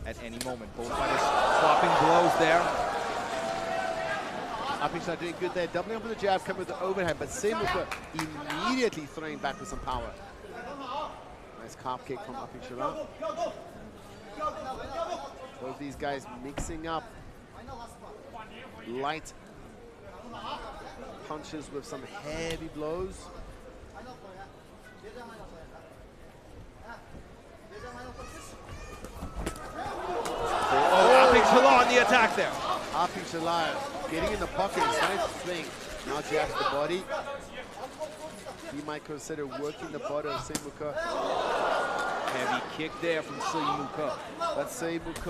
at any moment. Both fighters swapping blows there. Aping Shalah doing good there, doubling up with the jab, coming with the overhead, but Simuk immediately throwing back with some power. Nice calf kick from Aping Shalah. Both these guys mixing up light punches with some heavy blows. Aping Shalah on the attack there. Aping Shalah getting in the pocket, nice swing. Now jabs the body. He might consider working the body of Simuk. Heavy kick there from Simuk. But Simuk.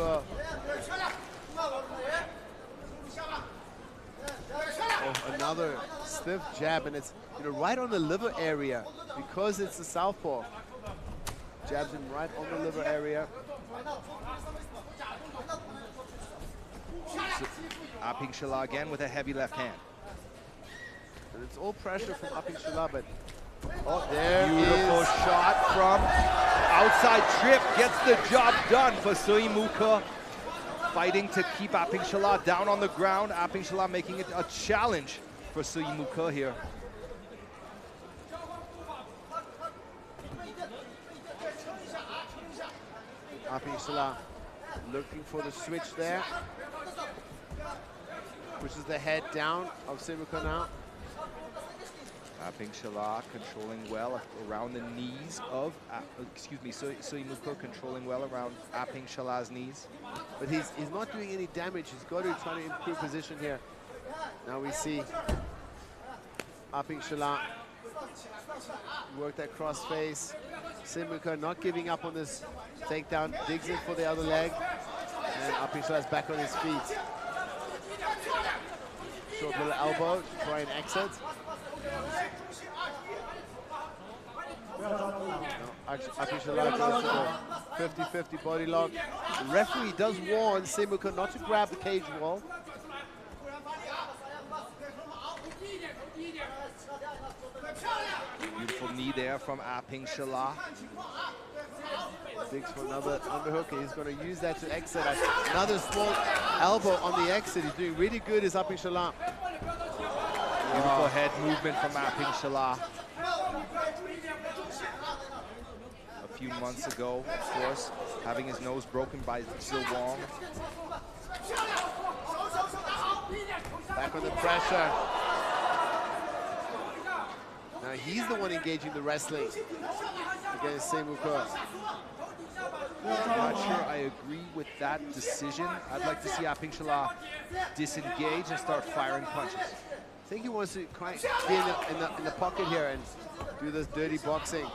Oh, another stiff jab, and it's right on the liver area because it's the southpaw. Jabs him right on the liver area. Aping Shalah again with a heavy left hand. And it's all pressure from Aping Shalah, but there beautiful shot from outside trip, gets the job done for Simuk. Fighting to keep Aping Shalah down on the ground. Aping Shalah making it a challenge for Simuk here. Aping Shalah looking for the switch there. Pushes the head down of Simuk now. Aping Shalah controlling well around the knees of, Simuk controlling well around Aping Shalah's knees. But he's not doing any damage. He's got to try to improve position here. Now we see Aping Shalah work that cross face. Simuk not giving up on this takedown, digs in for the other leg. And Aping Shalah's back on his feet. Short little elbow to try and exit. Aping Shalah goes to the 50-50 body lock. The referee does warn Simuk not to grab the cage wall. Beautiful knee there from Aping Shalah. Digs for another underhook, and he's going to use that to exit. Another small elbow on the exit. He's doing really good, is Aping Shalah. Beautiful head movement from Aping Shalah. A few months ago, of course, having his nose broken by Jong. Back on the pressure. Now he's the one engaging the wrestling against Simuk. I'm not sure I agree with that decision. I'd like to see Aping Shalah disengage and start firing punches. I think he wants to be in the pocket here and do this dirty boxing.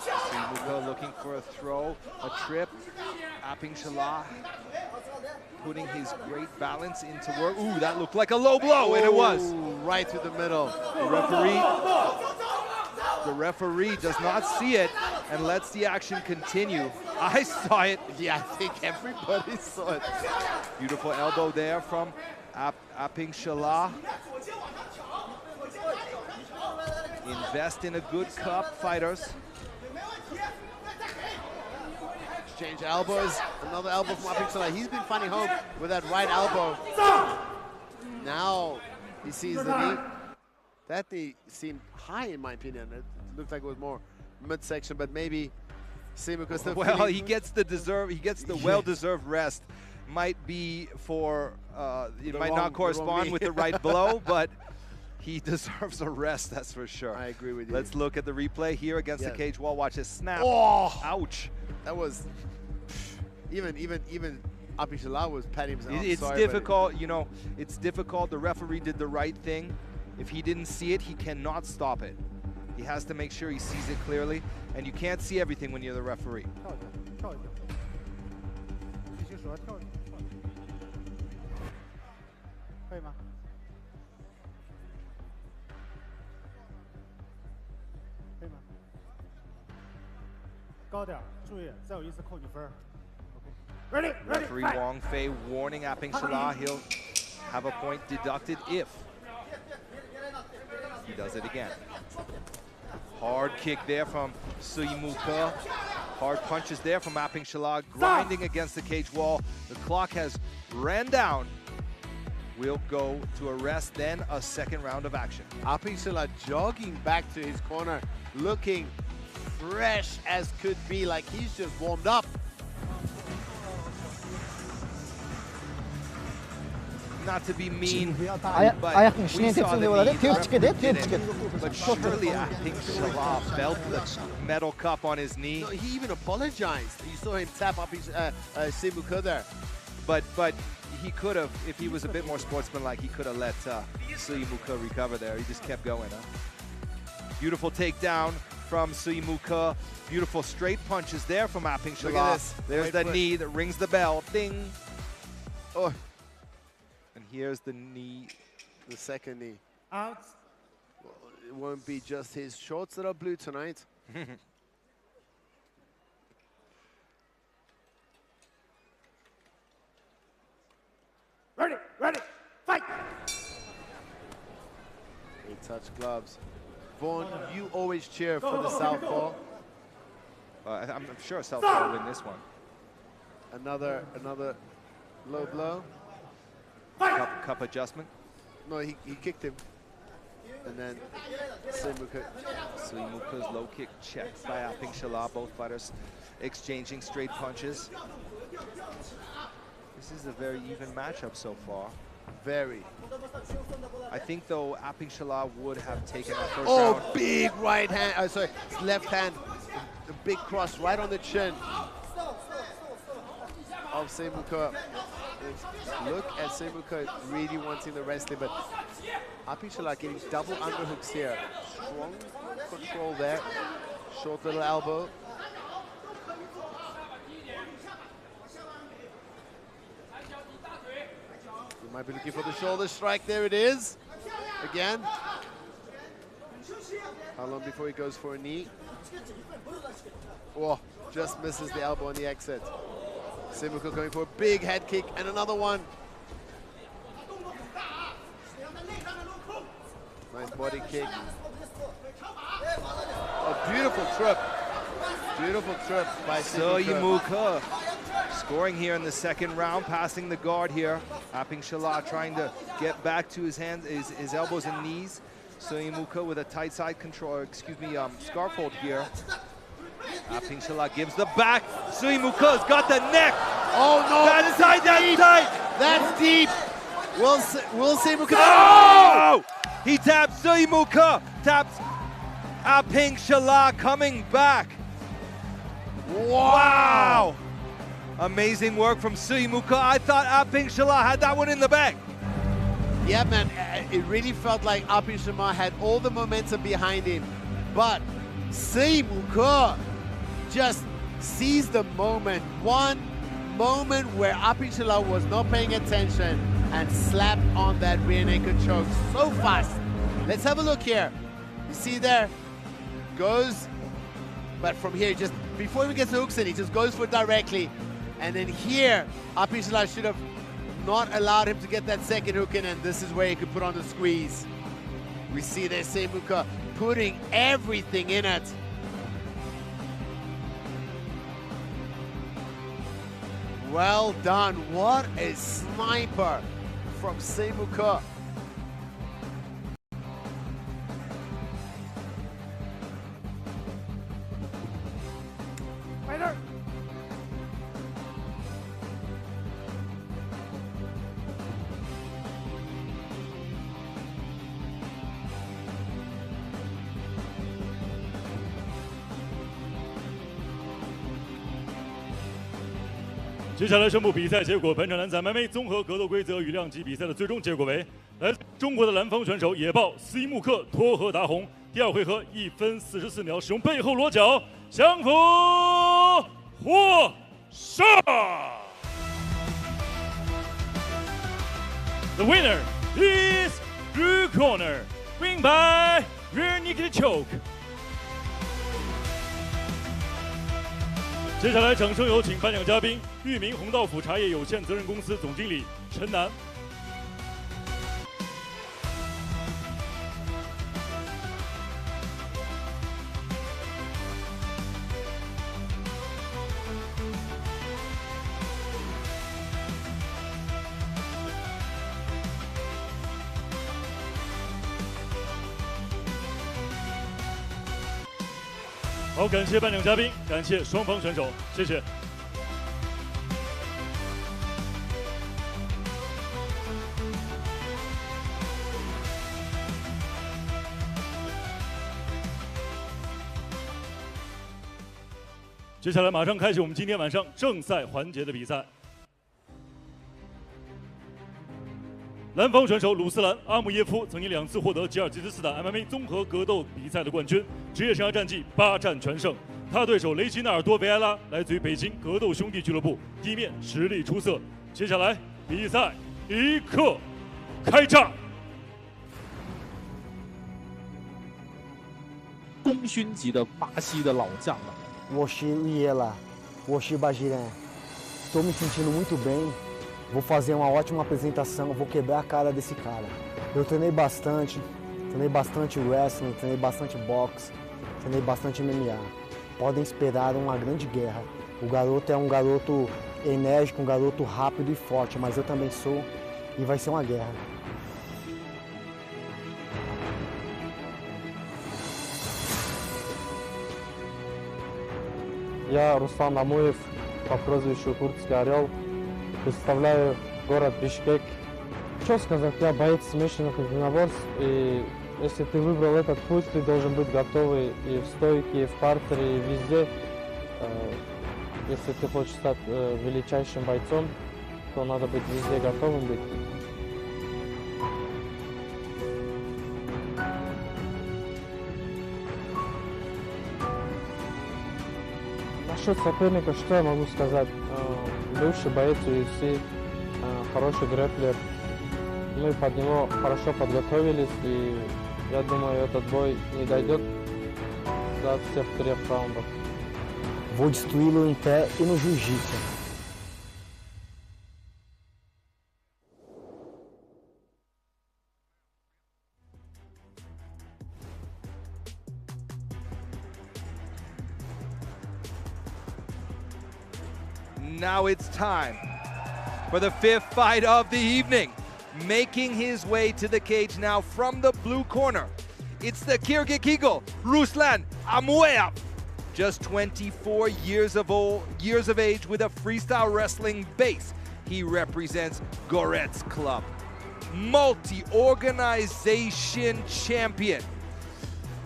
Simuk looking for a throw, a trip. Aping Shalah putting his great balance into work. Ooh, that looked like a low blow, and it was. Right through the middle. The referee does not see it and lets the action continue. I saw it. Yeah, I think everybody saw it. Beautiful elbow there from Aping Shalah. Invest in a good cup, fighters. Exchange elbows. Another elbow from Aping Shalah. He's been finding home with that right elbow. Now he sees the knee. That knee seemed high in my opinion. It looked like it was more midsection, but maybe Simuk is well, he gets the well-deserved rest. Might be for, it might not correspond with the right blow, but he deserves a rest, that's for sure. I agree with you. Let's look at the replay here against the cage wall. Watch his snap. Oh! Ouch. That was, even Aping Shalah was patting himself. It's difficult, you know, it's difficult. The referee did the right thing. If he didn't see it, he cannot stop it. He has to make sure he sees it clearly, and you can't see everything when you're the referee. Ready, Referee Wang Fei warning Aping Shalah he'll have a point deducted if he does it again. Hard kick there from Simuk. Hard punches there from Aping Shalah, grinding against the cage wall. The clock has ran down. We'll go to a rest, then a second round of action. Aping Shalah jogging back to his corner, looking fresh as could be, like he's just warmed up. Not to be mean, but we saw the knee, but surely Aping Shalah felt the metal cup on his knee. No, he even apologized. You saw him tap up his Simuk there. But he could have, if he was a bit more sportsmanlike, he could have let Simuk recover there. He just kept going. Beautiful takedown from Simuk. Beautiful straight punches there from Aping Shalah. Look at this. There's the knee that rings the bell. Ding. Oh. And here's the knee. The second knee. Out. Well, it won't be just his shorts that are blue tonight. Ready, fight! They touch gloves. Vaughn, you always cheer for the southpaw. I'm sure southpaw will win this one. Another low blow. Cup adjustment. No, he kicked him. And then Simuk's low kick checked by Aping Shalah. Both fighters exchanging straight punches. This is a very even matchup so far. Very. I think though Aping Shalah would have taken that first round. Oh, big right hand. Sorry, left hand. A big cross right on the chin of Simuk. Look at Simuk really wanting the wrestling, but Aping Shalah getting double underhooks here. Strong control there. Short little elbow. We might be looking for the shoulder strike. There it is. Again. How long before he goes for a knee? Oh, just misses the elbow on the exit. Simuk going for a big head kick and another one. Nice body kick. A beautiful trip. Beautiful trip by Simuk. Scoring here in the second round, passing the guard here. Aping Shalah trying to get back to his hands, his elbows and knees. Simuk with a tight side control, scarf hold here. Aping Shalah gives the back. Simuk's got the neck. Oh no! That's tight. That's tight. That's deep. Will Simuk? Oh! He taps Simuk. Taps Aping Shalah coming back. Wow! Amazing work from Simuk. I thought Aping Shalah had that one in the bag. Yeah, man. It really felt like Aping Shalah had all the momentum behind him, but Simuk just seized the moment. One moment where Aping Shalah was not paying attention and slapped on that rear naked choke so fast. Let's have a look here. You see there, goes, but from here, just before he gets the hooks in, he just goes for it directly. And then here, Aping Shalah should have not allowed him to get that second hook in, and this is where he could put on the squeeze. We see there Simuk putting everything in it. Well done. What a sniper from Simuk. 接下来宣布比赛结果。本场男子 MMA 综合格斗规则与量级比赛的最终结果为：来自中国的蓝方选手野豹Simuk托和达宏，第二回合1分44秒使用背后裸脚降服获胜。The winner is blue corner, win by rear naked choke. 接下来，掌声有请颁奖嘉宾裕民红道府茶叶有限责任公司总经理陈楠。好，感谢颁奖嘉宾，感谢双方选手，谢谢。接下来马上开始我们今天晚上正赛环节的比赛。蓝方选手鲁斯兰·阿姆耶夫曾经2次获得吉尔吉斯斯坦 MMA 综合格斗比赛的冠军，职业生涯战绩8战全胜。他对手雷吉纳尔多·维埃拉来自于北京格斗兄弟俱乐部，地面实力出色。接下来比赛一刻开战。功勋级的巴西的老将了。我是 Vieira, 我是 Brasileiro. Estou me sentindo muito bem. Vou fazer uma ótima apresentação, vou quebrar a cara desse cara. Eu treinei bastante wrestling, treinei bastante boxe, treinei bastante MMA. Podem esperar uma grande guerra. O garoto é um garoto enérgico, um garoto rápido e forte, mas eu também sou e vai ser uma guerra. Я Руслан Амуев по прозвищу Турецкий Орел. Представляю город Бишкек. Что сказать, я боец смешанных единоборств, и если ты выбрал этот путь, ты должен быть готовый и в стойке, и в партере, и везде. Если ты хочешь стать величайшим бойцом, то надо быть везде готовым быть. Насчет соперника, что я могу сказать? Бывший боец UFC, хороший грэплер. Мы под него хорошо подготовились, и я думаю, этот бой не дойдет до всех 3 раундов. Vou destruí-lo em pé e no jiu-jitsu. Now it's time for the 5th fight of the evening. Making his way to the cage now from the blue corner, it's the Kyrgyz Ruslan Amuev. Just 24 years of age with a freestyle wrestling base. He represents Goretz Club. Multi-organization champion.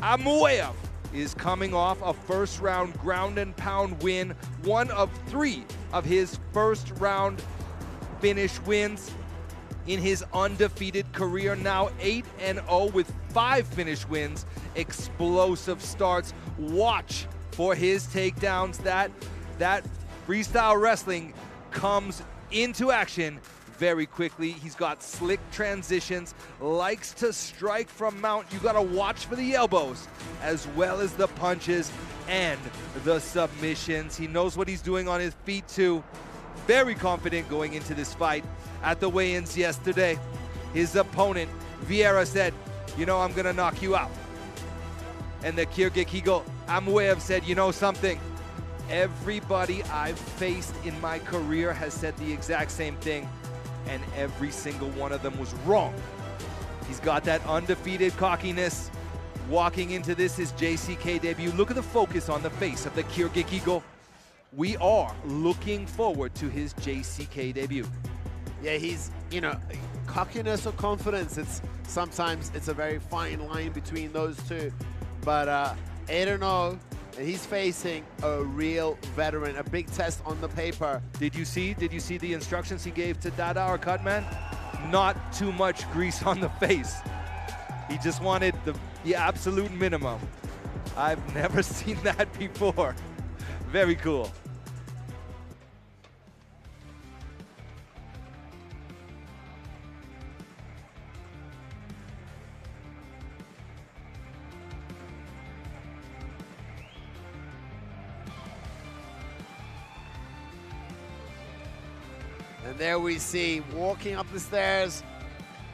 Amuev is coming off a first-round ground and pound win, one of 3 of his first-round finish wins in his undefeated career. Now 8-0 with 5 finish wins, explosive starts. Watch for his takedowns. That freestyle wrestling comes into action very quickly. He's got slick transitions, likes to strike from mount. You gotta watch for the elbows as well as the punches and the submissions. He knows what he's doing on his feet too. Very confident going into this fight. At the weigh-ins yesterday, his opponent, Vieira, said, you know, I'm gonna knock you out. And the Kyrgyz Amuev said, you know something? Everybody I've faced in my career has said the exact same thing, and every single one of them was wrong. He's got that undefeated cockiness. Walking into this, his JCK debut. Look at the focus on the face of the Kyrgyz. We are looking forward to his JCK debut. Yeah, he's, you know, cockiness or confidence, sometimes it's a very fine line between those two. But 8-0 And he's facing a real veteran, a big test on the paper. Did you see the instructions he gave to Dada, our cutman? Not too much grease on the face. He just wanted the absolute minimum. I've never seen that before. Very cool. And there we see, walking up the stairs,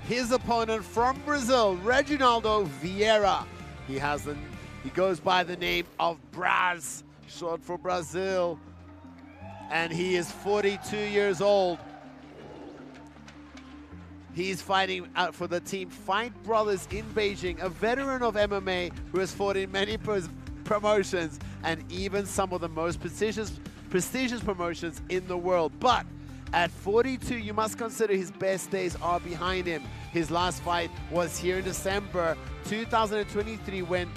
his opponent from Brazil, Reginaldo Vieira. He goes by the name of Braz, short for Brazil. And he is 42 years old. He's fighting out for the team Fight Brothers in Beijing, a veteran of MMA who has fought in many promotions and even some of the most prestigious promotions in the world. But at 42, you must consider his best days are behind him. His last fight was here in December 2023 when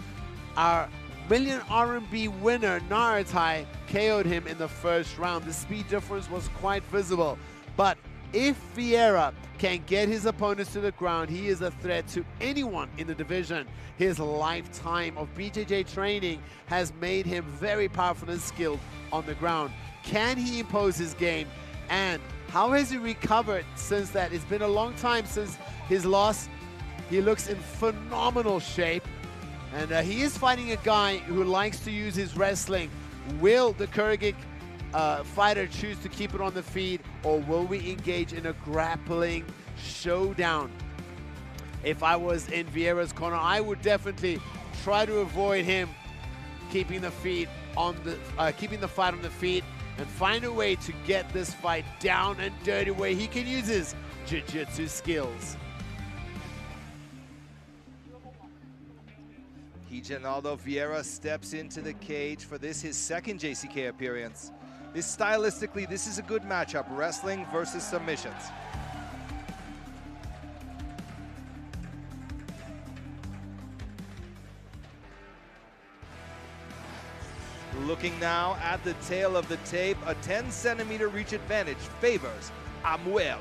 our million RMB winner, Naratai, KO'd him in the first round. The speed difference was quite visible. But if Vieira can get his opponents to the ground, he is a threat to anyone in the division. His lifetime of BJJ training has made him very powerful and skilled on the ground. Can he impose his game? And how has he recovered since that? It's been a long time since his loss. He looks in phenomenal shape. And he is fighting a guy who likes to use his wrestling. Will the Kyrgyz fighter choose to keep it on the feet, or will we engage in a grappling showdown? If I was in Vieira's corner, I would definitely try to avoid him keeping the fight on the feet, and find a way to get this fight down and dirty where he can use his jiu-jitsu skills. Reginaldo Vieira steps into the cage for his second JCK appearance. Stylistically, this is a good matchup, wrestling versus submissions. Looking now at the tail of the tape, a 10-centimeter reach advantage favors Amuv.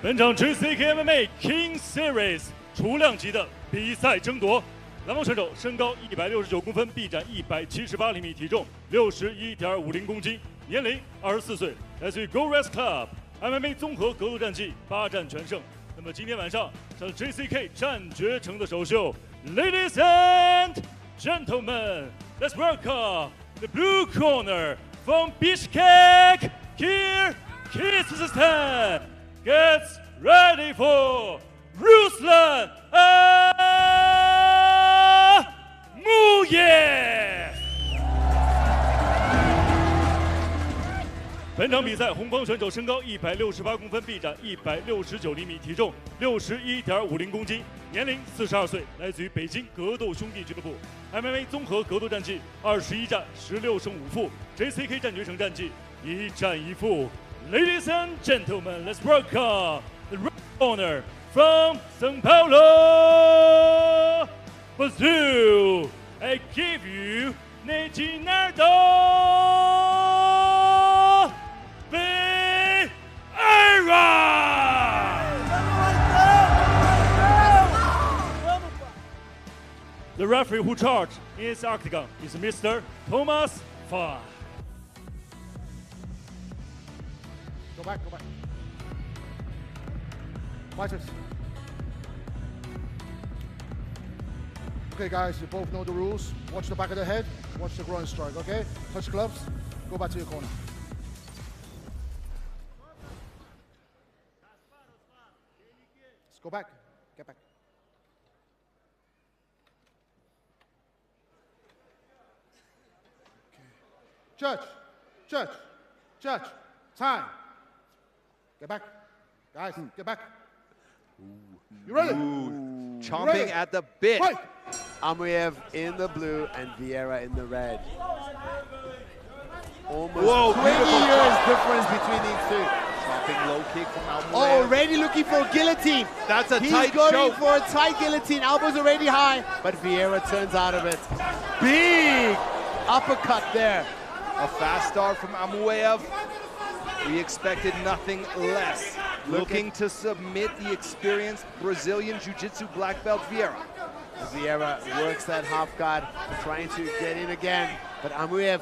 本场 JCKMMA Kings Series 雏量级的比赛争夺，蓝方选手身高169公分，臂展178厘米，体重61.50公斤，年龄24岁，来自于 Go Rest Club MMA 综合格斗战绩8战全胜。那么今天晚上上 JCK 战决城的首秀 ，Ladies and gentlemen, let's welcome the blue corner from Bishkek, Kyrgyzstan. Gets ready for Ruslan Amuv。本场比赛，红方选手身高168公分，臂展169厘米，体重61.50公斤，年龄42岁，来自于北京格斗兄弟俱乐部 ，MMA 综合格斗战绩21战16胜5负 ，JCK 战决城战绩1战1负。Ladies and gentlemen, let's welcome the red corner from São Paulo, Brazil. I give you Reginaldo Vieira. The referee who charged in his octagon is Mr. Thomas Fa. Go back, go back. Watch this. Okay, guys, you both know the rules. Watch the back of the head, watch the groin strike, okay? Touch gloves, go back to your corner. Let's go back, get back. Okay. Judge, time. Get back. Guys, get back. You ready? Chomping at the bit. Fight. Amuv in the blue and Vieira in the red. Almost 20 years difference between these two. Dropping low kick from Amuv. Already looking for a guillotine. That's a He's tight going choke. for a tight guillotine. Elbow's already high, but Vieira turns out of it. Big uppercut there. A fast start from Amuv. We expected nothing less. Looking to submit the experienced Brazilian Jiu-Jitsu black belt Vieira. Vieira works that half guard, trying to get in again. But Amuv,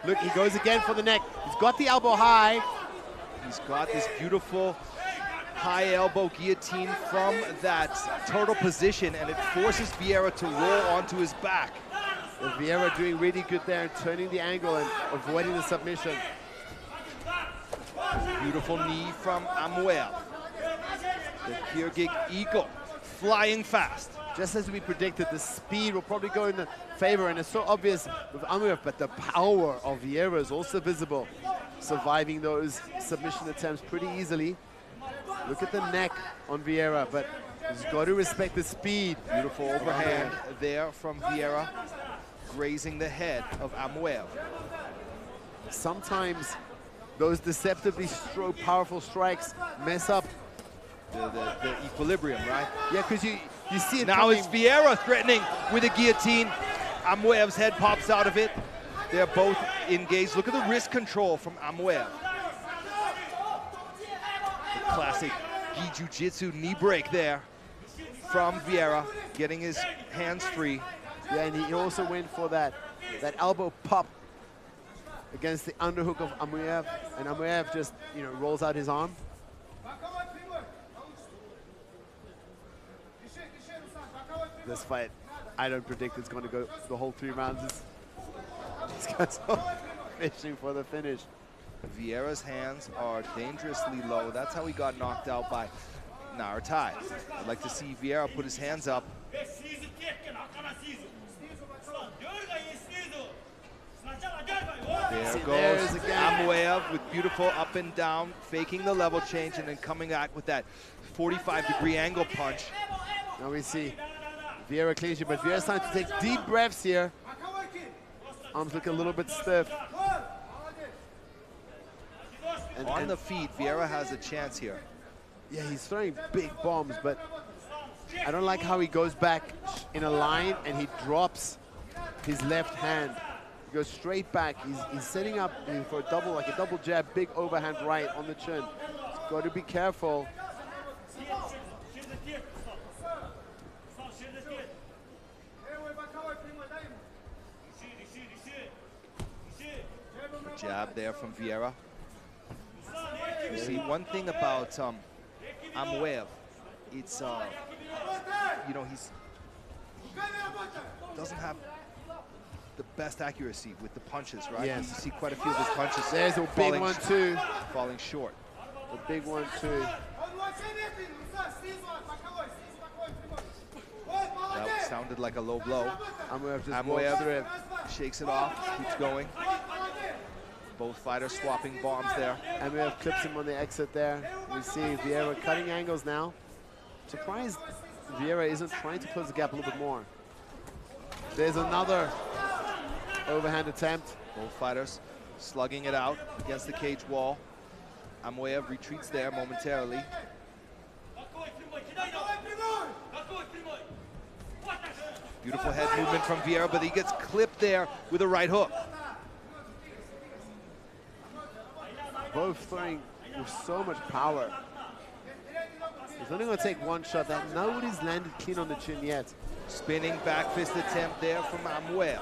look, he goes again for the neck. He's got the elbow high. He's got this beautiful high elbow guillotine from that turtle position, and it forces Vieira to roll onto his back. And Vieira doing really good there, turning the angle and avoiding the submission. Beautiful knee from Amuv. The Kacherik Eagle, flying fast. Just as we predicted, the speed will probably go in the favor, and it's so obvious with Amuv, but the power of Vieira is also visible, surviving those submission attempts pretty easily. Look at the neck on Vieira, but he's got to respect the speed. Beautiful overhand there from Vieira, grazing the head of Amuv. Sometimes those deceptively powerful strikes mess up the equilibrium, right? Yeah, because you see it now coming. it's Vieira threatening with a guillotine. Amuv's head pops out of it. They're both engaged. Look at the wrist control from Amuv. The classic gi jiu-jitsu knee break there from Vieira, getting his hands free. Yeah, and he also went for that elbow pop against the underhook of Amuv, and Amuv just, you know, rolls out his arm. This fight, I don't predict it's going to go the whole 3 rounds. These guys are fishing for the finish. Vieira's hands are dangerously low. That's how he got knocked out by Naratai. I'd like to see Vieira put his hands up. There goes Amuv with beautiful up and down, faking the level change and then coming back with that 45-degree angle punch. Now we see Vieira clinching, but Vieira's trying to take deep breaths here. Arms look a little bit stiff. And on the feet, Vieira has a chance here. Yeah, he's throwing big bombs, but I don't like how he goes back in a line and he drops his left hand. He goes straight back. He's setting up for a double, like a double jab, big overhand right on the chin. He's got to be careful. Jab there from Vieira. You see, one thing about Amuv, it's you know, he's doesn't have the best accuracy with the punches, right? Yes. You see quite a few of his punches. There's a big one too. Falling short. A big one too. That sounded like a low blow. Amuv shakes it off, keeps going. Both fighters swapping bombs there. Amuv clips him on the exit there. We see Vieira cutting angles now. Surprised Vieira isn't trying to close the gap a little bit more. There's another overhand attempt. Both fighters slugging it out against the cage wall. Amuv retreats there momentarily. Beautiful head movement from Vieira, but he gets clipped there with a right hook. Both throwing with so much power. He's only going to take one shot. That nobody's landed clean on the chin yet. Spinning back fist attempt there from Amuv.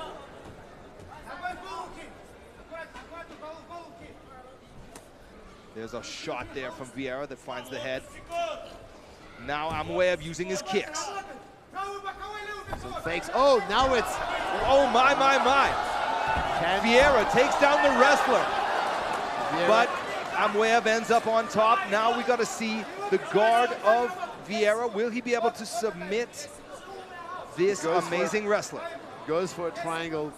There's a shot there from Vieira that finds the head. Now Amuv using his kicks. Some fakes. Oh, now it's... Oh, my. Vieira takes down the wrestler. But Amuv ends up on top. Now we got to see the guard of Vieira. Will he be able to submit this amazing wrestler? Goes for a triangle.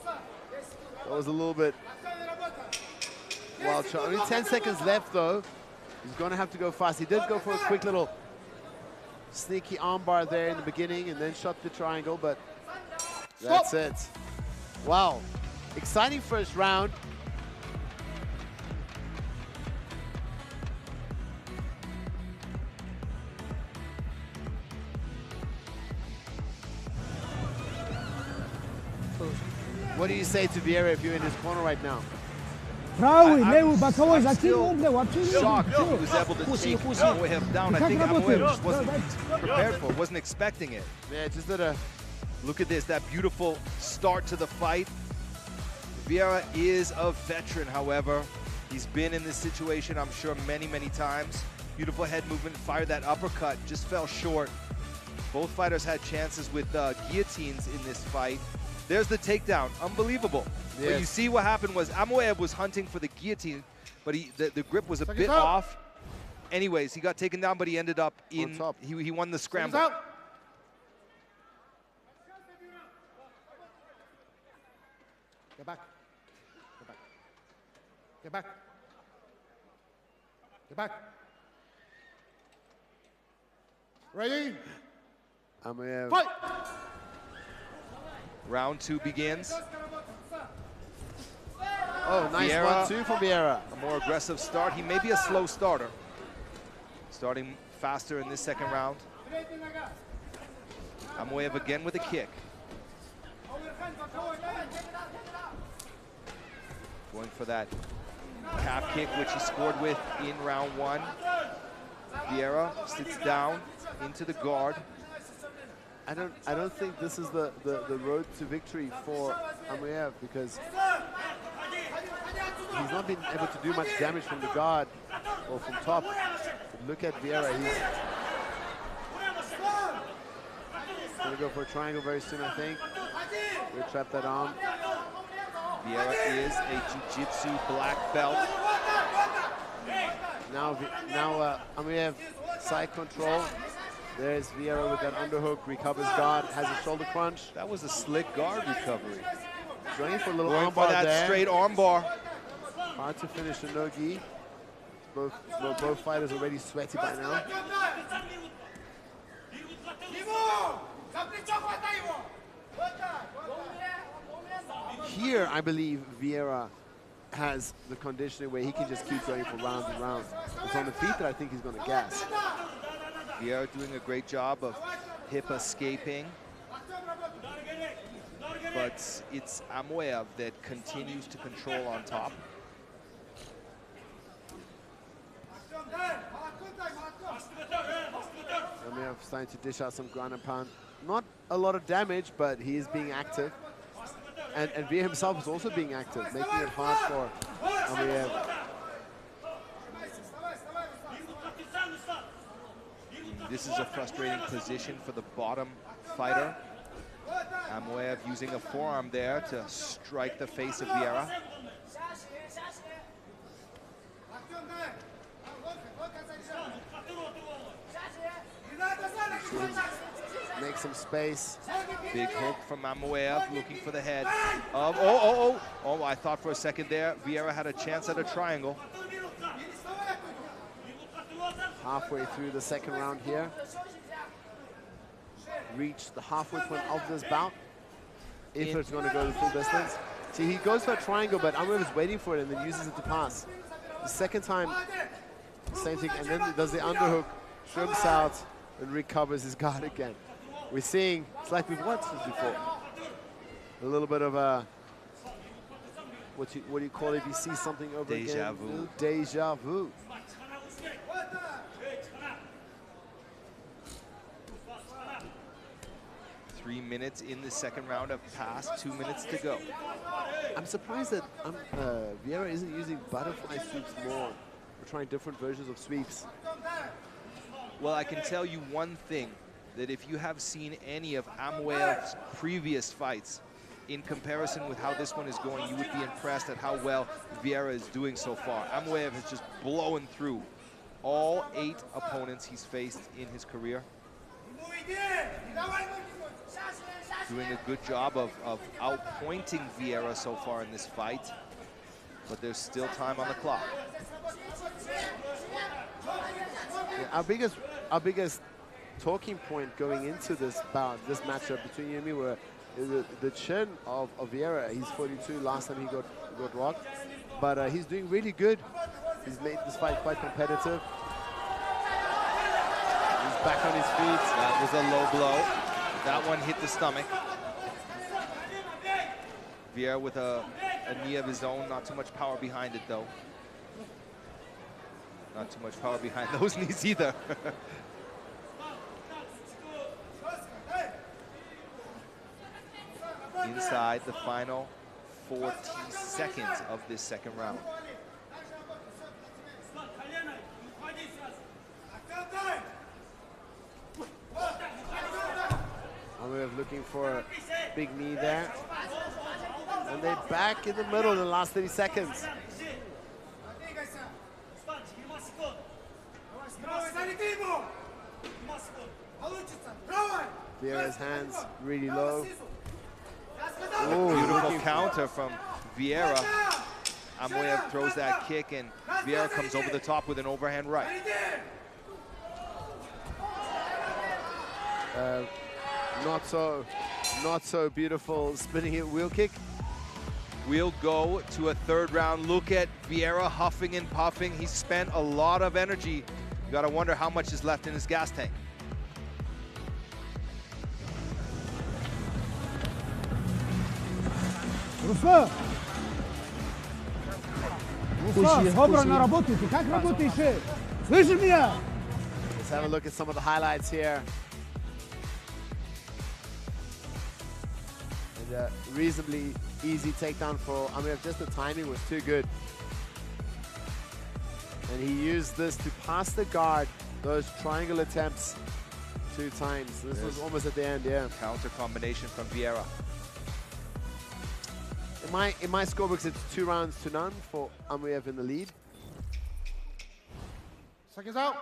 That was a little bit wild shot. Only 10 seconds left though. He's going to have to go fast. He did go for a quick little sneaky armbar there in the beginning and then shot the triangle, but that's it. Wow. Exciting first round. What do you say to Vieira if you're in his corner right now? I'm still shocked he was able to take Amuv down. I think Amuv just wasn't prepared for it, wasn't expecting it. Yeah, just did a... Look at this, that beautiful start to the fight. Vieira is a veteran, however. He's been in this situation, I'm sure, many, many times. Beautiful head movement, fired that uppercut, just fell short. Both fighters had chances with guillotines in this fight. There's the takedown, unbelievable. Yes. But you see what happened was Amuv was hunting for the guillotine, but the grip was a bit off. Anyways, he got taken down, but he ended up in, he won the scramble. Get back. Get back. Get back. Ready? Fight! Round 2 begins. Oh, nice 1-2 from Vieira. A more aggressive start. He may be a slow starter. Starting faster in this second round. Amuv again with a kick. Going for that calf kick, which he scored with in round 1. Vieira sits down into the guard. I don't think this is the road to victory for Amuv, because he's not been able to do much damage from the guard or from top. But look at Vieira, he's gonna go for a triangle very soon, I think. We'll trap that arm. Vieira is a jiu-jitsu black belt. Now Amuv side control. There's Vieira with that underhook, recovers guard, has a shoulder crunch. That was a slick guard recovery. Going for a little armbar for that there. Straight armbar. Hard to finish a no-gi. Both fighters already sweaty by now. Here, I believe Vieira has the conditioning where he can just keep going for rounds and rounds. It's on the feet that I think he's going to gas. Vieira doing a great job of hip escaping. But it's Amuv that continues to control on top. Amuv starting to dish out some ground and pound. Not a lot of damage, but he is being active. And Vieira himself is also being active, making it hard for Amuv. This is a frustrating position for the bottom fighter. Amuv using a forearm there to strike the face of Vieira. Make some space. Big hook from Amuv, looking for the head of, oh, I thought for a second there, Vieira had a chance at a triangle. Halfway through the second round here. Reach the halfway point of this bout. If it's going to go the full distance. See, he goes for a triangle, but Amuv is waiting for it and then uses it to pass. The second time, same thing, and then does the underhook, shrimps out, and recovers his guard again. We're seeing, it's like we've watched this before. A little bit of a, what do you call it if you see something over again? Deja vu. Deja vu. Three minutes in the second round have passed, 2 minutes to go. I'm surprised that Vieira isn't using butterfly sweeps more. We're trying different versions of sweeps. Well, I can tell you one thing, that if you have seen any of Amuv's previous fights, in comparison with how this one is going, you would be impressed at how well Vieira is doing so far. Amuv has just blown through all 8 opponents he's faced in his career. Doing a good job of outpointing Vieira so far in this fight, but there's still time on the clock. Yeah, our biggest talking point going into this bout, this matchup between you and me, were the chin of Vieira. He's 42. Last time he got rocked, but he's doing really good. He's made this fight quite competitive. He's back on his feet. That was a low blow. That one hit the stomach. Vieira with a knee of his own, not too much power behind it though. Not too much power behind those knees either. Inside the final 40 seconds of this second round. Amuv looking for a big knee there. And they're back in the middle in the last 30 seconds. Vieira's hands really low. Ooh, beautiful counter from Vieira. Amuv throws that kick and Vieira comes over the top with an overhand right. Not so beautiful spinning hit wheel kick. We'll go to a third round. Look at Vieira huffing and puffing. He spent a lot of energy. You gotta wonder how much is left in his gas tank. Руслан! Работайте, как работаете? Слышишь меня? Let's have a look at some of the highlights here. And a reasonably easy takedown for Amuv. Just the timing was too good. And he used this to pass the guard, those triangle attempts 2 times. This was almost at the end, yeah. Counter combination from Vieira. In my scorebooks, it's 2 rounds to none for Amuv in the lead. Seconds out.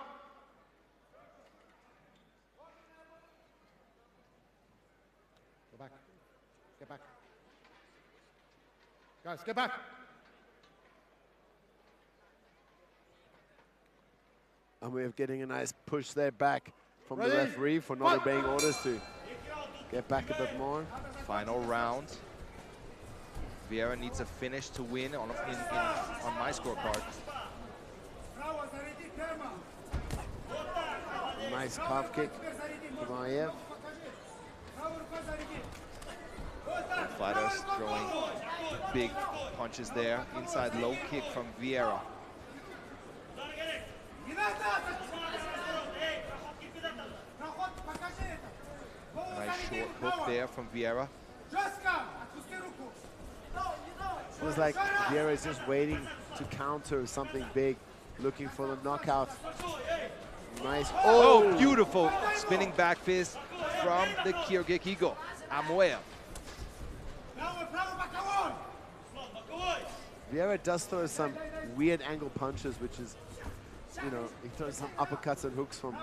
Go back. Get back. Guys, get back. Amuv getting a nice push there back from the referee for not obeying orders to get back a bit more. Final round. Vieira needs a finish to win on my scorecard. Nice calf kick from Amuv. Fighters throwing big punches there. Inside low kick from Vieira. Nice short hook there from Vieira. It was like Vieira is just waiting to counter something big, looking for the knockout. Nice. Oh, beautiful spinning back fist from the Kyrgyz Eagle, Amuv. Vieira does throw some weird angle punches, which is, you know, he throws some uppercuts and hooks from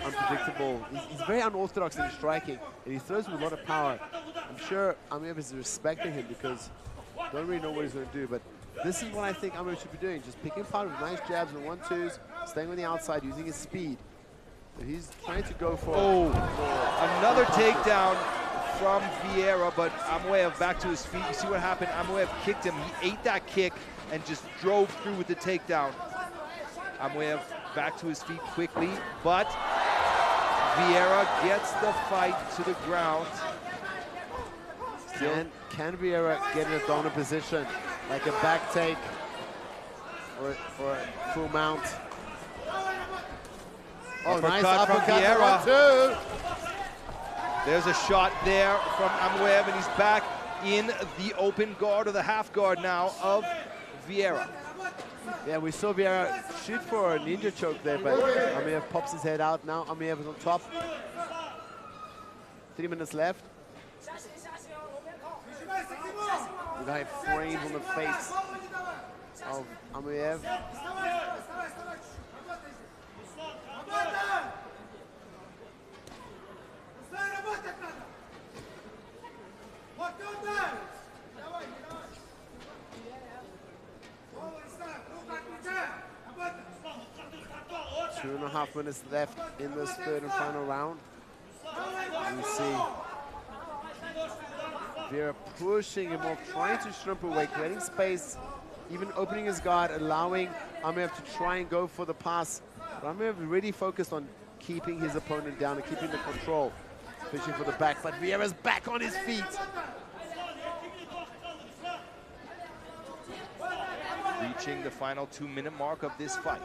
unpredictable. He's very unorthodox in his striking, and he throws with a lot of power. I'm sure Amuv is respecting him because don't really know what he's going to do, but this is what I think Amuv should be doing, just picking apart with nice jabs and 1-2s, staying on the outside, using his speed. But he's trying to go for... Oh, another takedown from Vieira, but Amuv back to his feet. You see what happened? Amuv kicked him. He ate that kick and just drove through with the takedown. Amuv back to his feet quickly, but Vieira gets the fight to the ground. Can Vieira get in a dominant position, like a back take or a full mount? Oh, nice uppercut from Vieira. There's a shot there from Amuv, and he's back in the open guard, or the half guard now of Vieira. Yeah, we saw Vieira shoot for a ninja choke there, but Amuv pops his head out. Now Amuv is on top. 3 minutes left. The guy frames on the face of Amuv. Two and a half minutes left in this third and final round. You see Vieira pushing him off, trying to shrimp away, creating space, even opening his guard, allowing Amuv to try and go for the pass. But Amuv really focused on keeping his opponent down and keeping the control, fishing for the back. But Vieira's back on his feet. reaching the final 2-minute mark of this fight.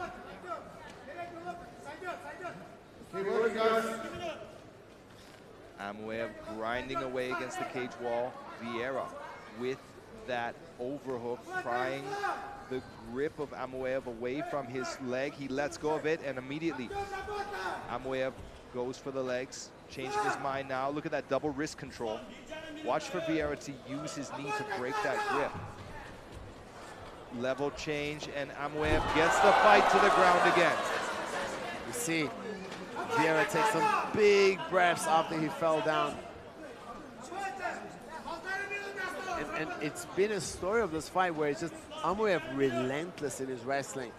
Amuv grinding away against the cage wall. Vieira with that overhook, prying the grip of Amuv away from his leg. He lets go of it, and immediately Amuv goes for the legs, changing his mind now. Look at that double wrist control. Watch for Vieira to use his knee to break that grip. Level change, and Amuv gets the fight to the ground again. You see, Vieira takes some big breaths after he fell down. And it's been a story of this fight where it's just Amuv relentless in his wrestling.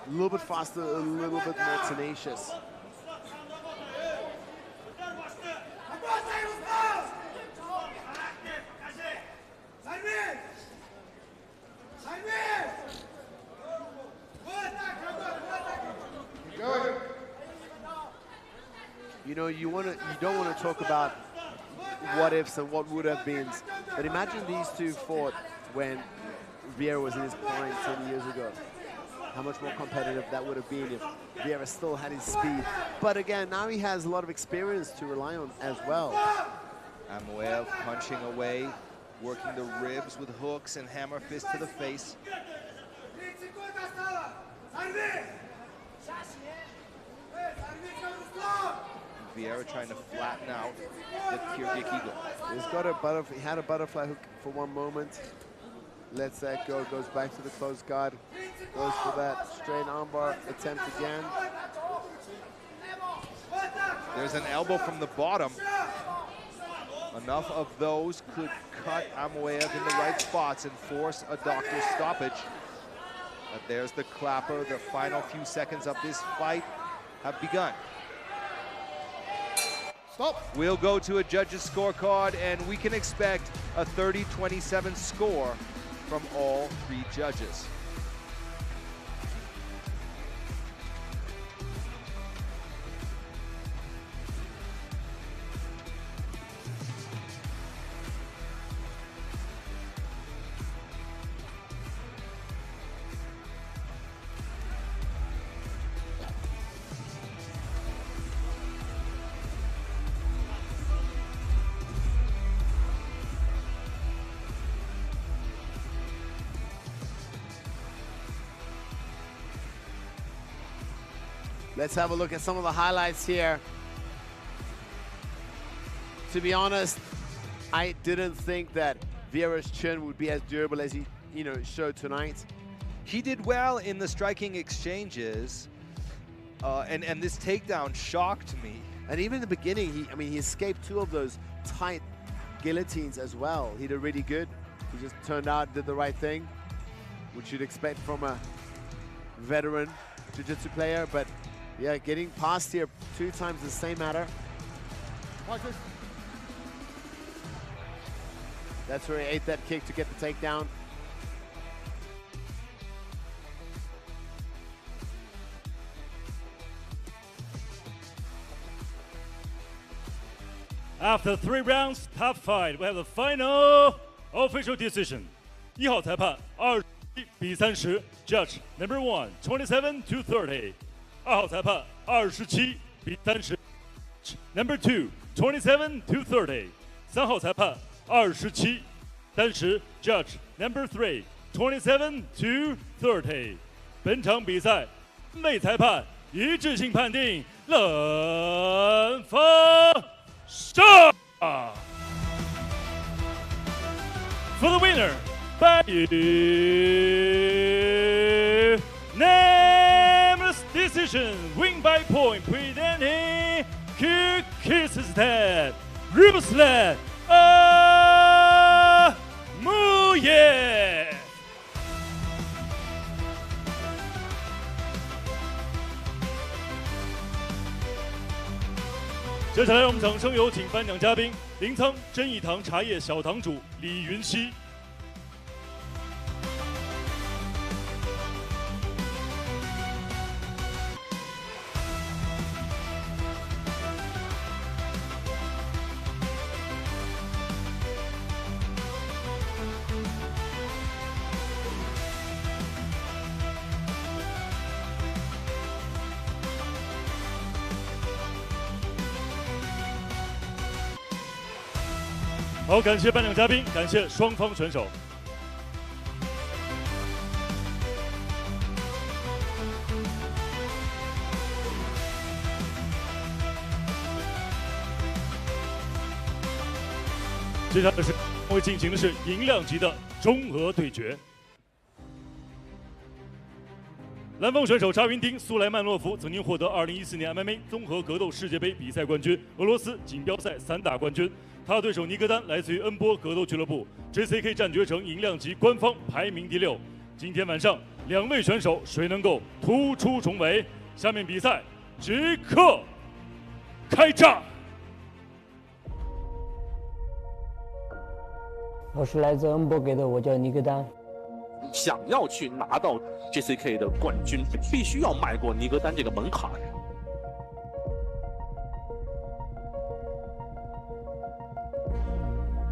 A little bit faster, a little bit more tenacious. You know, you don't want to talk about what ifs and what would have been, but imagine these two fought when Vieira was in his prime 10 years ago. How much more competitive that would have been if Vieira still had his speed. But again, now he has a lot of experience to rely on as well. Amuv punching away, working the ribs with hooks and hammer fist to the face. Vieira trying to flatten out the Kuerbanjiang eagle. He had a butterfly hook for one moment. Lets that go, goes back to the closed guard. Goes for that straight armbar attempt again. There's an elbow from the bottom. Enough of those could cut Amuv in the right spots and force a doctor's stoppage. But there's the clapper. The final few seconds of this fight have begun. Stop. We'll go to a judge's scorecard, and we can expect a 30-27 score from all three judges. Let's have a look at some of the highlights here. To be honest, I didn't think that Vieira's chin would be as durable as he, showed tonight. He did well in the striking exchanges, and this takedown shocked me. And even in the beginning, he escaped two of those tight guillotines as well. He did really good. He just turned out, did the right thing, which you'd expect from a veteran jiu-jitsu player. But yeah, getting past here 2 times the same matter. That's where he ate that kick to get the takedown. After 3 rounds, top fight, we have the final official decision. 1号裁判21比30 ，Judge number 1 27-30。2号裁判27比30 ，Number 2 27-30。3号裁判27-30 ，Judge number 3 27-30。本场比赛内裁判一致性判定冷方胜。For the winner, by unanimous decision, win by point, presenting Kyrgyzstan, Ruslan Amuv。接下来，我们掌声有请颁奖嘉宾临沧真义堂茶叶小堂主李云熙。好，感谢颁奖嘉宾，感谢双方选手。接下来会进行的是银量级的中俄对决。蓝方选手扎云丁·苏莱曼诺夫曾经获得2014年 MMA 综合格斗世界杯比赛冠军，俄罗斯锦标赛3大冠军。他的对手尼格丹来自于恩波格斗俱乐部 ，JCK 战决城银量级官方排名第6。今天晚上2位选手谁能够突出重围？下面比赛即刻开战。我是来自恩波格的，我叫尼格丹。想要去拿到 JCK 的冠军，必须要迈过尼格丹这个门槛。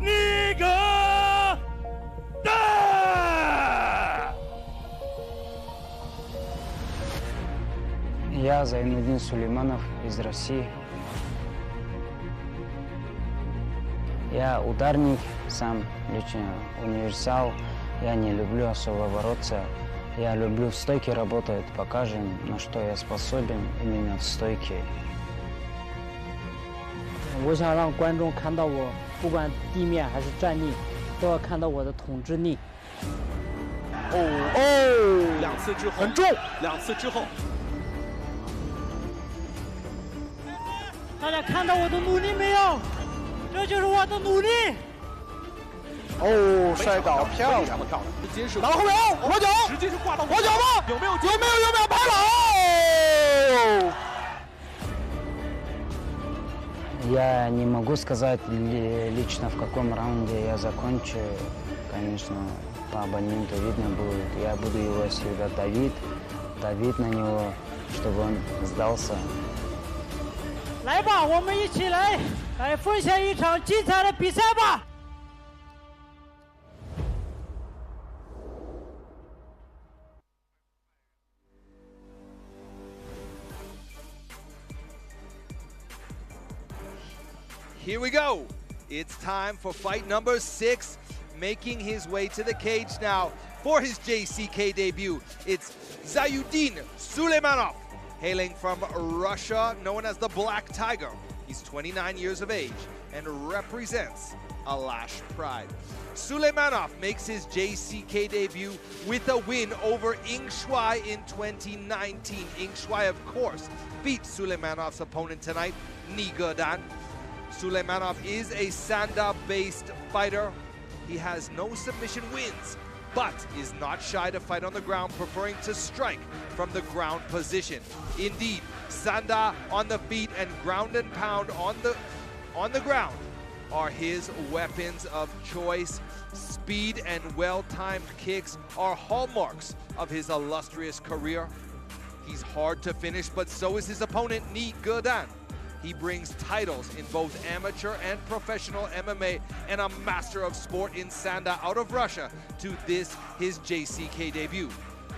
尼格丹。Я Зайнудин Сулейманов из России. Я ударник, сам лично универсал. Я не люблю особо бороться. Я люблю в стойке работать. Покажем, на что я способен именно в стойке. 我想让观众看到我，不管地面还是站立，都要看到我的统治力。2次之后很重，2次之后。大家看到我的努力没有？这就是我的努力。摔倒漂亮，直接是打到后面，我脚，直接是挂到我脚吗？有没有拍了Я не могу сказать лично, в каком раунде я закончу. Конечно, по абоненту видно будет. Я буду его всегда давить на него, чтобы он сдался. 来吧，我们一起来分享一场精彩的比赛吧！ Here we go. It's time for fight number 6. Making his way to the cage now for his JCK debut. It's Zayudin Suleimanov, hailing from Russia, known as the Black Tiger. He's 29 years of age and represents Alash Pride. Suleimanov makes his JCK debut with a win over Ying Shuai in 2019. Ying Shuai, of course, beat Suleimanov's opponent tonight, Nigan. Suleimanov is a Sanda-based fighter. He has no submission wins, but is not shy to fight on the ground, preferring to strike from the ground position. Indeed, Sanda on the feet and ground and pound on the ground are his weapons of choice. Speed and well-timed kicks are hallmarks of his illustrious career. He's hard to finish, but so is his opponent, Nigan. He brings titles in both amateur and professional MMA and a master of sport in Sanda out of Russia to this, his JCK debut.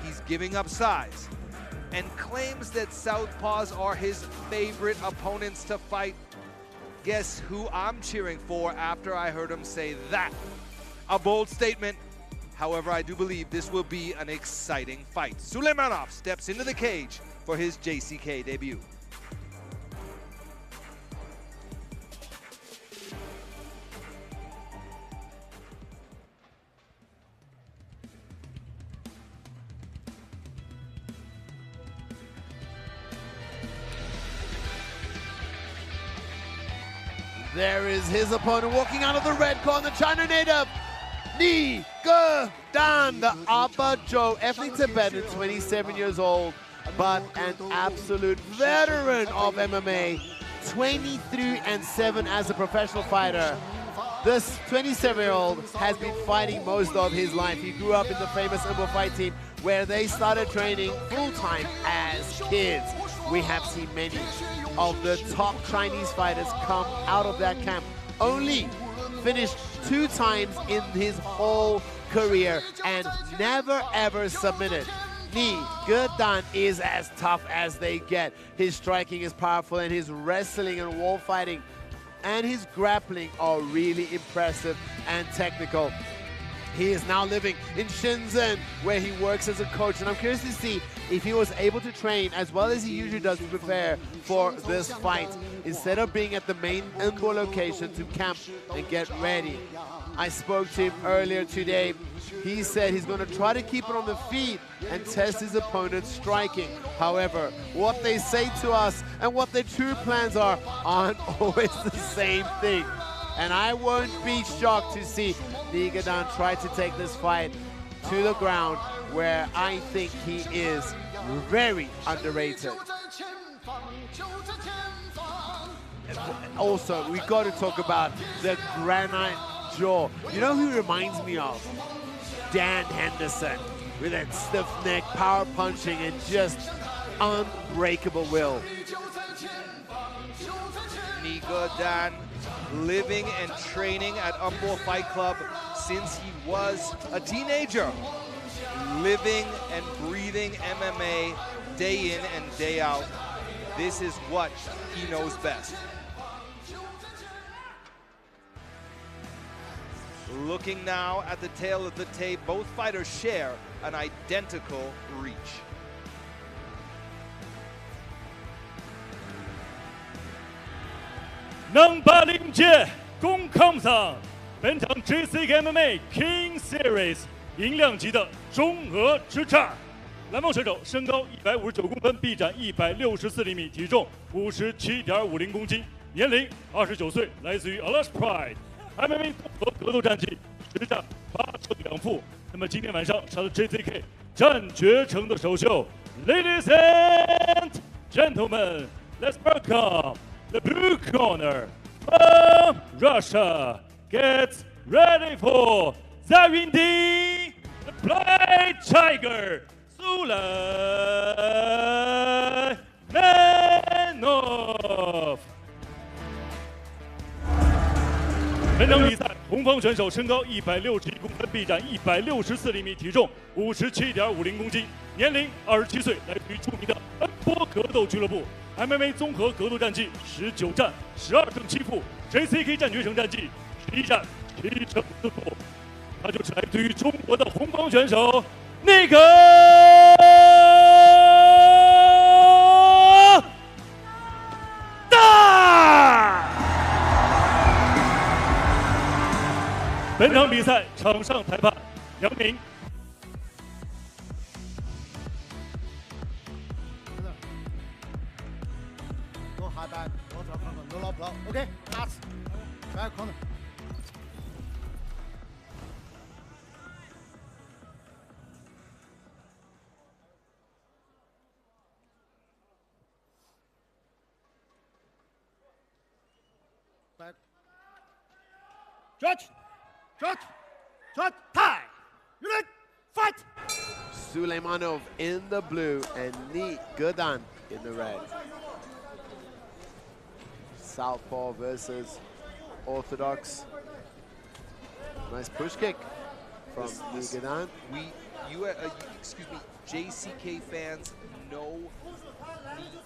He's giving up size and claims that southpaws are his favorite opponents to fight. Guess who I'm cheering for after I heard him say that? A bold statement. However, I do believe this will be an exciting fight. Suleimanov steps into the cage for his JCK debut. There is his opponent walking out of the red corner, China native, Nigan, the Upper Joe, ethnic Tibetan, 27 years old, but an absolute veteran of MMA, 23-7 as a professional fighter. This 27-year-old has been fighting most of his life. He grew up in the famous Umbo fight team where they started training full-time as kids. We have seen many of the top Chinese fighters come out of that camp. Only finished 2 times in his whole career and never ever submitted. Nigan is as tough as they get. His striking is powerful and his wrestling and wall fighting and his grappling are really impressive and technical. He is now living in Shenzhen, where he works as a coach, and I'm curious to see if he was able to train as well as he usually does to prepare for this fight, instead of being at the main indoor location to camp and get ready. I spoke to him earlier today. He said he's going to try to keep it on the feet and test his opponent's striking. However, what they say to us and what their true plans aren't always the same thing. And I won't be shocked to see Nigan try to take this fight to the ground, where I think he is very underrated. Also, we got to talk about the granite jaw. You know who reminds me of? Dan Henderson, with that stiff neck, power punching, and just unbreakable will. Nigan, living and training at Umbo Fight Club since he was a teenager. Living and breathing MMA day in and day out. This is what he knows best. Looking now at the tail of the tape, both fighters share an identical reach.能把领界攻抗上，本场 JCKMMA Kings Series 银量级的中俄之战。蓝方选手身高159公分，臂展164厘米，体重57.50公斤，年龄29岁，来自于 Alash Pride。MMA 综合格斗战绩10战8胜2负。那么今天晚上上了 JCK 战绝城的首秀 ，Ladies and gentlemen, let's welcome the blue corner from Russia. Get ready for Zawindi, the Black Tiger, Suleimanov. 本场比赛，红方选手身高161公分，臂展164厘米，体重57.50公斤，年龄27岁，来自于著名的恩波格斗俱乐部。MMA 综合格斗战绩19战12胜7负 ，JCK 战绝城战绩11战7胜4负。他就是来自于中国的红方选手那个大。本场比赛场上裁判杨明。Go high back, no drop corner, no low blow. Okay, pass. Back corner. Back. Judge! Shot, tie! Unit, fight! Suleimanov in the blue and Nigan in the red. Southpaw versus orthodox. Nice push kick from Nigan. Excuse me, JCK fans know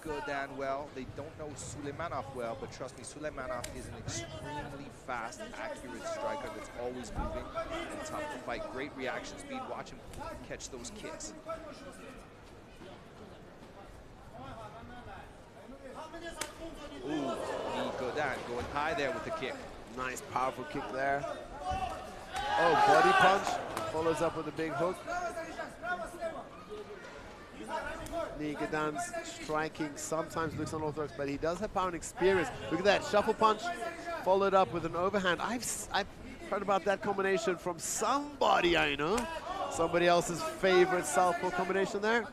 Nigan well. They don't know Suleimanov well, but trust me, Suleimanov is an extremely fast, accurate striker that's always moving and tough to fight. Great reaction speed. Watch him catch those kicks. Ooh, Nigan going high there with the kick. Nice, powerful kick there. Oh, body punch. Follows up with a big hook. Nigan's striking sometimes looks unorthodox, but he does have power and experience. Look at that, shuffle punch followed up with an overhand. I've heard about that combination from somebody I know. Somebody else's favorite southpaw combination there.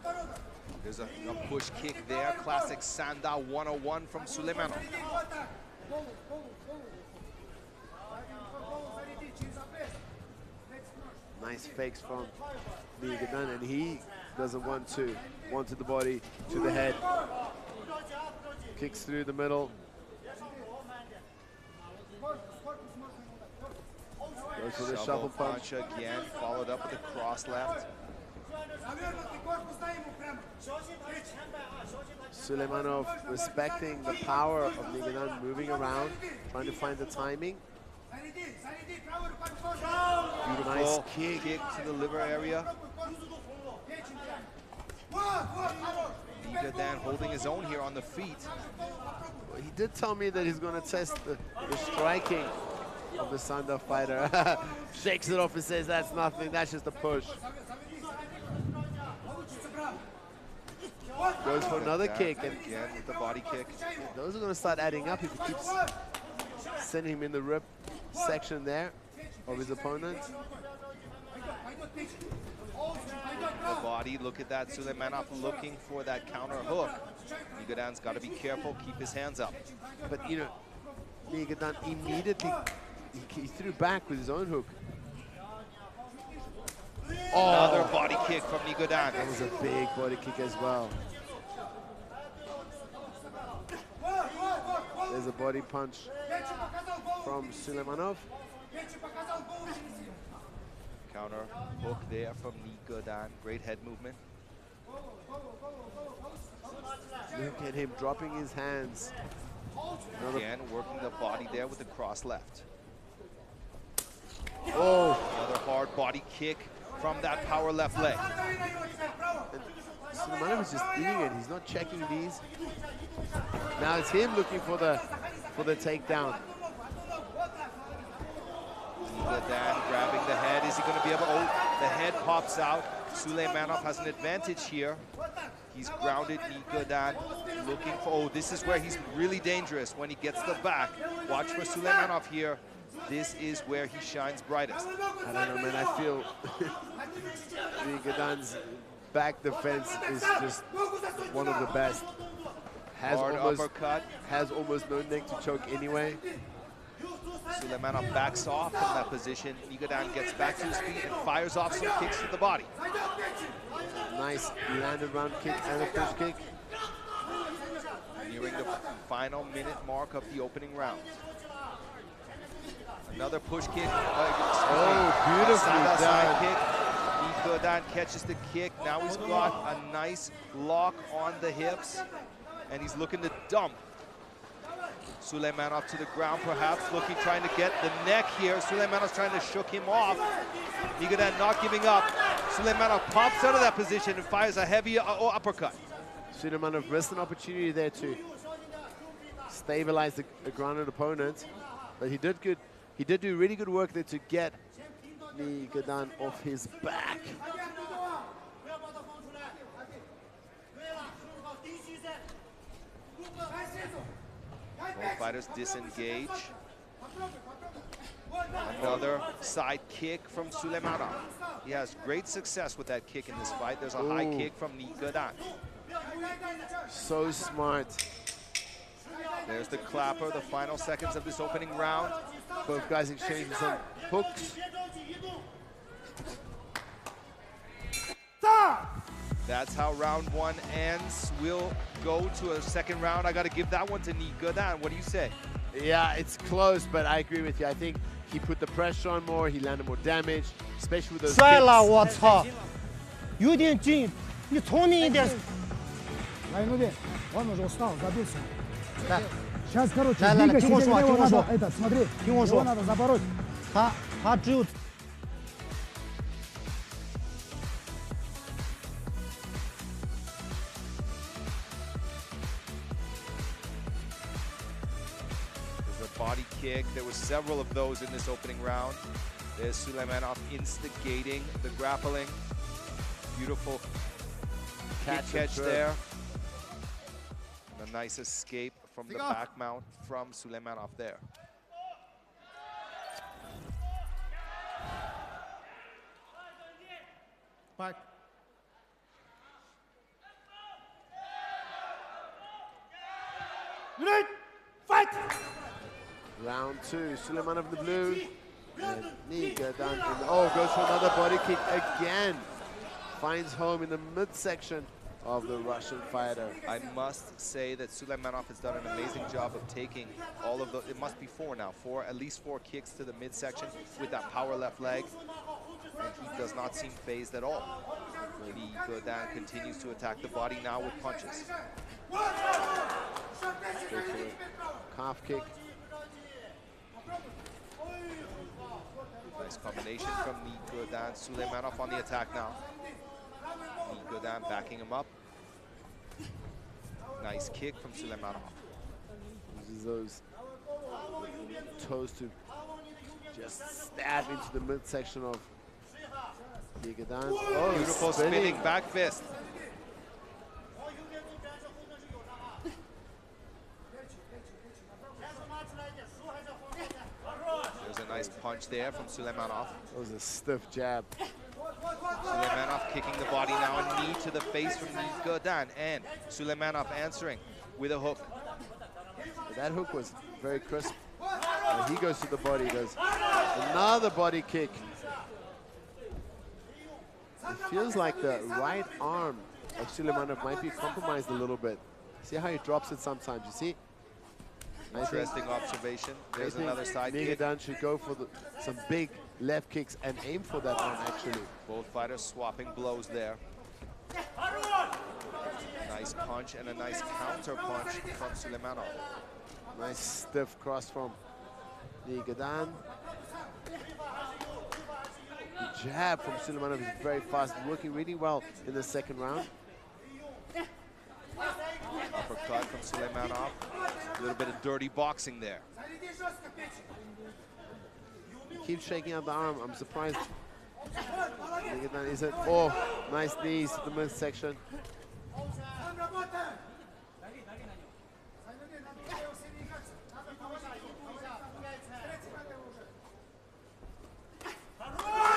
There's a push kick there, classic Sanda 101 from Suleimanov. Nice fakes from Nigan, and he doesn't want to. One to the body, to the head. Kicks through the middle. Goes for the shuffle punch again, followed up with a cross left. Suleimanov respecting the power of Nigan, moving around, trying to find the timing. Beautiful Nice kick to the liver area. Nigan holding his own here on the feet. He did tell me that he's going to test the striking of the Sanda fighter. Shakes it off and says that's nothing, that's just a push. Goes for another kick. And again with the body kick. Those are going to start adding up if he keeps sending him in the rib section there of his opponent. The body, look at that. Suleimanov looking for that counter hook. Nigan's got to be careful, keep his hands up. But you know, Nigan immediately he threw back with his own hook. Another body kick from Nigan. That was a big body kick as well. There's a body punch from Suleimanov. Counter hook there from Nigan. Great head movement. Look at him dropping his hands. Again, working the body there with the cross left. Oh! Another hard body kick from that power left leg. Suleimanov is just eating it. He's not checking these. Now it's him looking for the takedown. Nigan grabbing the head. Is he going to be able? Oh, the head pops out. Suleimanov has an advantage here. He's grounded. Nigan looking for. Oh, this is where he's really dangerous when he gets the back. Watch for Suleimanov here. This is where he shines brightest. I don't know, man. I feel Nigan's back defense is just one of the best. Hard uppercut. Has almost no neck to choke anyway. Suleimanov backs off from that position. Nigan gets back to his feet and fires off some kicks to the body. Nice landed round kick and a push kick. Nearing the final minute mark of the opening round. Another push kick. Beautiful side kick. Nigan catches the kick. Now he's got a nice lock on the hips, and he's looking to dump Suleimanov to the ground, perhaps trying to get the neck here. Suleimanov's trying to shook him off. Nigan not giving up. Suleimanov pops out of that position and fires a heavy uppercut. Suleimanov missed an opportunity there to stabilize the grounded opponent, but he did good. He did do really good work there to get Nigan off his back. Both fighters disengage. Another side kick from Suleimanov. He has great success with that kick in this fight. There's a high kick from Nigan. So smart. There's the clapper, the final seconds of this opening round. Both guys exchanging some hooks. That's how round one ends. We'll go to a second round. I got to give that one to Nigan. What do you say? Yeah, it's close, but I agree with you. I think he put the pressure on more. He landed more damage, especially with those kicks. 摔了，我操！有点近，你聪明一点。来，兄弟，我们说 стал, забился. 来， Сейчас, короче, 来，听我说，听我说， смотри, 听我说， его надо забороть. 他只有。 Body kick. There were several of those in this opening round. There's Suleimanov instigating the grappling. Beautiful catch there. And a nice escape from the back mount from Suleimanov there. Back. Unite! Fight! Round two, Suleimanov in the blue, and Nigan down in the, oh, goes for another body kick again. Finds home in the midsection of the Russian fighter. I must say that Suleimanov has done an amazing job of taking all of the, it must be four now, at least four kicks to the midsection with that power left leg, and he does not seem phased at all. Nigan continues to attack the body now with punches. Calf kick. Nice combination from Nigan. Suleimanov on the attack now. Nigan backing him up. Nice kick from Suleimanov. Uses those toes to just stab into the midsection of Nigan. Oh, beautiful spinning back fist. There's a nice punch there from Suleimanov. That was a stiff jab. Suleimanov kicking the body now, a knee to the face from Nigan, and Suleimanov answering with a hook. That hook was very crisp. And he goes to the body, does another body kick. It feels like the right arm of Suleimanov might be compromised a little bit. See how he drops it sometimes, you see? Interesting observation. There's another side kick. Nigan should go for some big left kicks and aim for that arm, actually. Both fighters swapping blows there. Nice punch and a nice counter punch from Suleimanov. Nice stiff cross from Nigan. The jab from Suleimanov is very fast, working really well in the second round. Uppercut from Suleimanov. A little bit of dirty boxing there. Keeps shaking out the arm. I'm surprised. Nigan is it? Oh, nice knees to the midsection.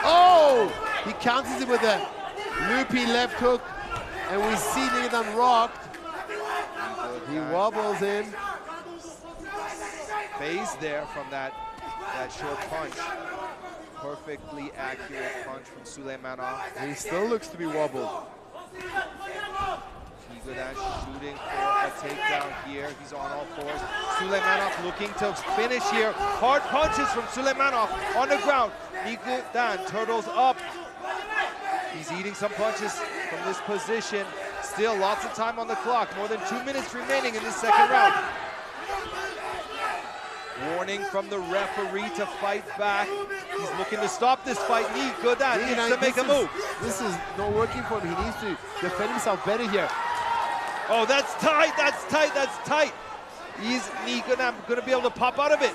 Oh! He counters it with a loopy left hook, and we see Nigan rocked. He wobbles in. Phase there from that short punch. Perfectly accurate punch from Suleimanov. He still looks to be wobbled. Nigan shooting for a takedown here. He's on all fours. Suleimanov looking to finish here. Hard punches from Suleimanov on the ground. Nigan turtles up. He's eating some punches from this position. Still lots of time on the clock. More than 2 minutes remaining in this second round. Warning from the referee to fight back. He's looking to stop this fight. Nigan needs to make a move. This is not working for him. He needs to defend himself better here. Oh, that's tight, that's tight, that's tight. Nigan going to be able to pop out of it.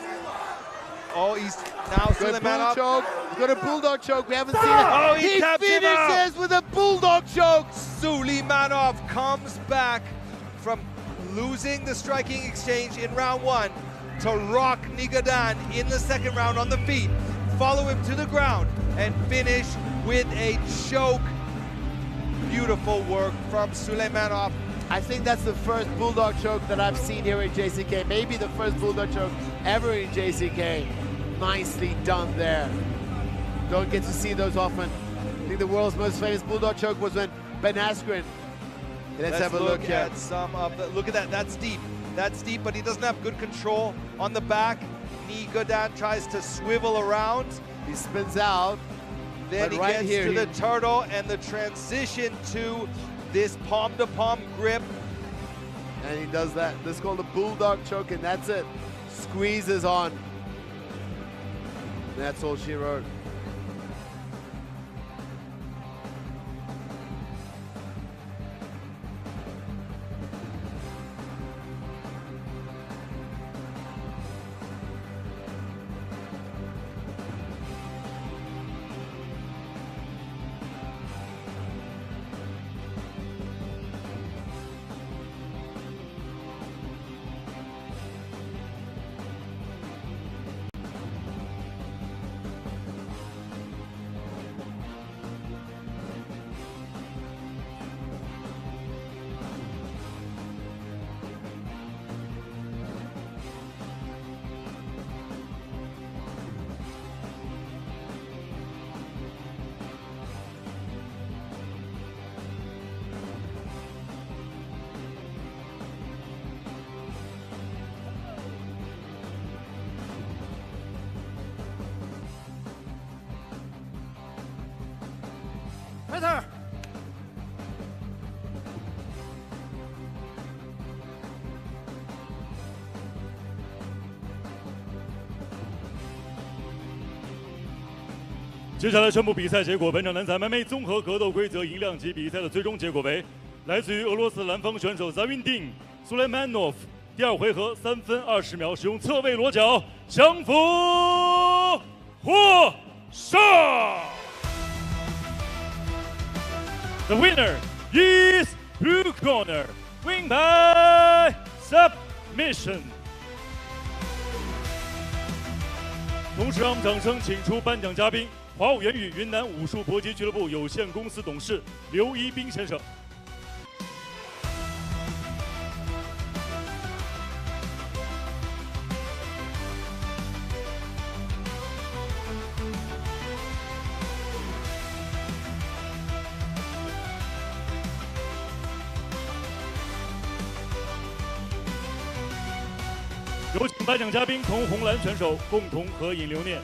Oh, he's now Suleimanov. Choke. He's got a bulldog choke. We haven't seen it. Oh, he taps him out. Finishes with a bulldog choke. Suleimanov comes back from losing the striking exchange in round one to rock Nigan in the second round on the feet, follow him to the ground, and finish with a choke. Beautiful work from Suleimanov. I think that's the first bulldog choke that I've seen here in JCK. Maybe the first bulldog choke ever in JCK. Nicely done there. Don't get to see those often. I think the world's most famous bulldog choke was when Ben Askren. Let's have a look at some of the. Look at that. That's deep. That's deep, but he doesn't have good control on the back. Nigan tries to swivel around. He spins out. Then he gets to the turtle and the transition to this palm-to-palm grip. And he does that. This is called a bulldog choke, and that's it. Squeezes on. That's all she wrote. 接下来宣布比赛结果。本场男子 MMA 综合格斗规则银量级比赛的最终结果为：来自于俄罗斯蓝方选手 Suleimanov 第2回合3分20秒使用侧位裸脚降服获胜。The winner is blue corner, win by submission。同时，让我们掌声请出颁奖嘉宾HuaWuYuanYu云南武术搏击俱乐部有限公司董事刘一斌先生。有请颁奖嘉宾同红蓝选手共同合影留念。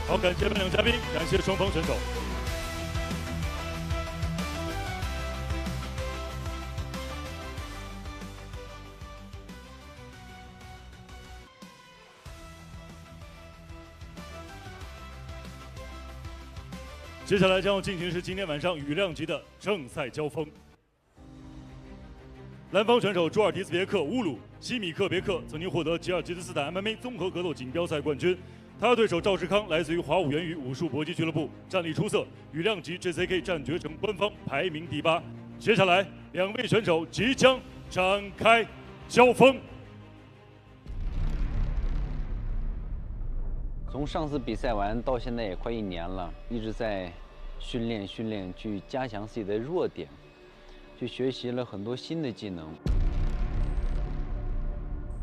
好，感谢颁奖嘉宾，感谢双方选手。接下来将要进行的是今天晚上羽量级的正赛交锋。蓝方选手朱尔迪斯别克乌鲁西米克别克曾经获得吉尔吉斯斯坦 MMA 综合格斗锦标赛冠军。他的对手赵世康来自于HuaWuYuanYu武术搏击俱乐部，战力出色，羽量级 JCK 战决城官方排名第8。接下来2位选手即将展开交锋。从上次比赛完到现在也快1年了，一直在训练，去加强自己的弱点。去学习了很多新的技能。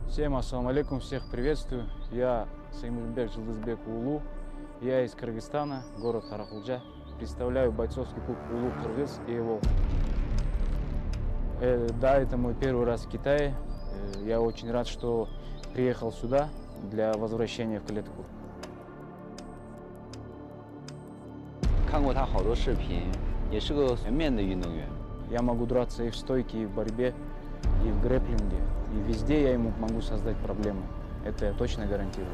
Всем ассаламу алейкум, всех приветствую. Я Simuk Улу. Я из Кыргызстана, город Карахулджа. Представляю бойцовский клуб Улу Кыргыз и его. Да, это мой первый раз в Китае. Я очень рад, что приехал сюда для возвращения в клетку. 看过他好多视频，也是个全面的运动员。 Я могу драться и в стойке, и в борьбе, и в грэпплинге. И везде я ему могу создать проблемы. Это я точно гарантирую.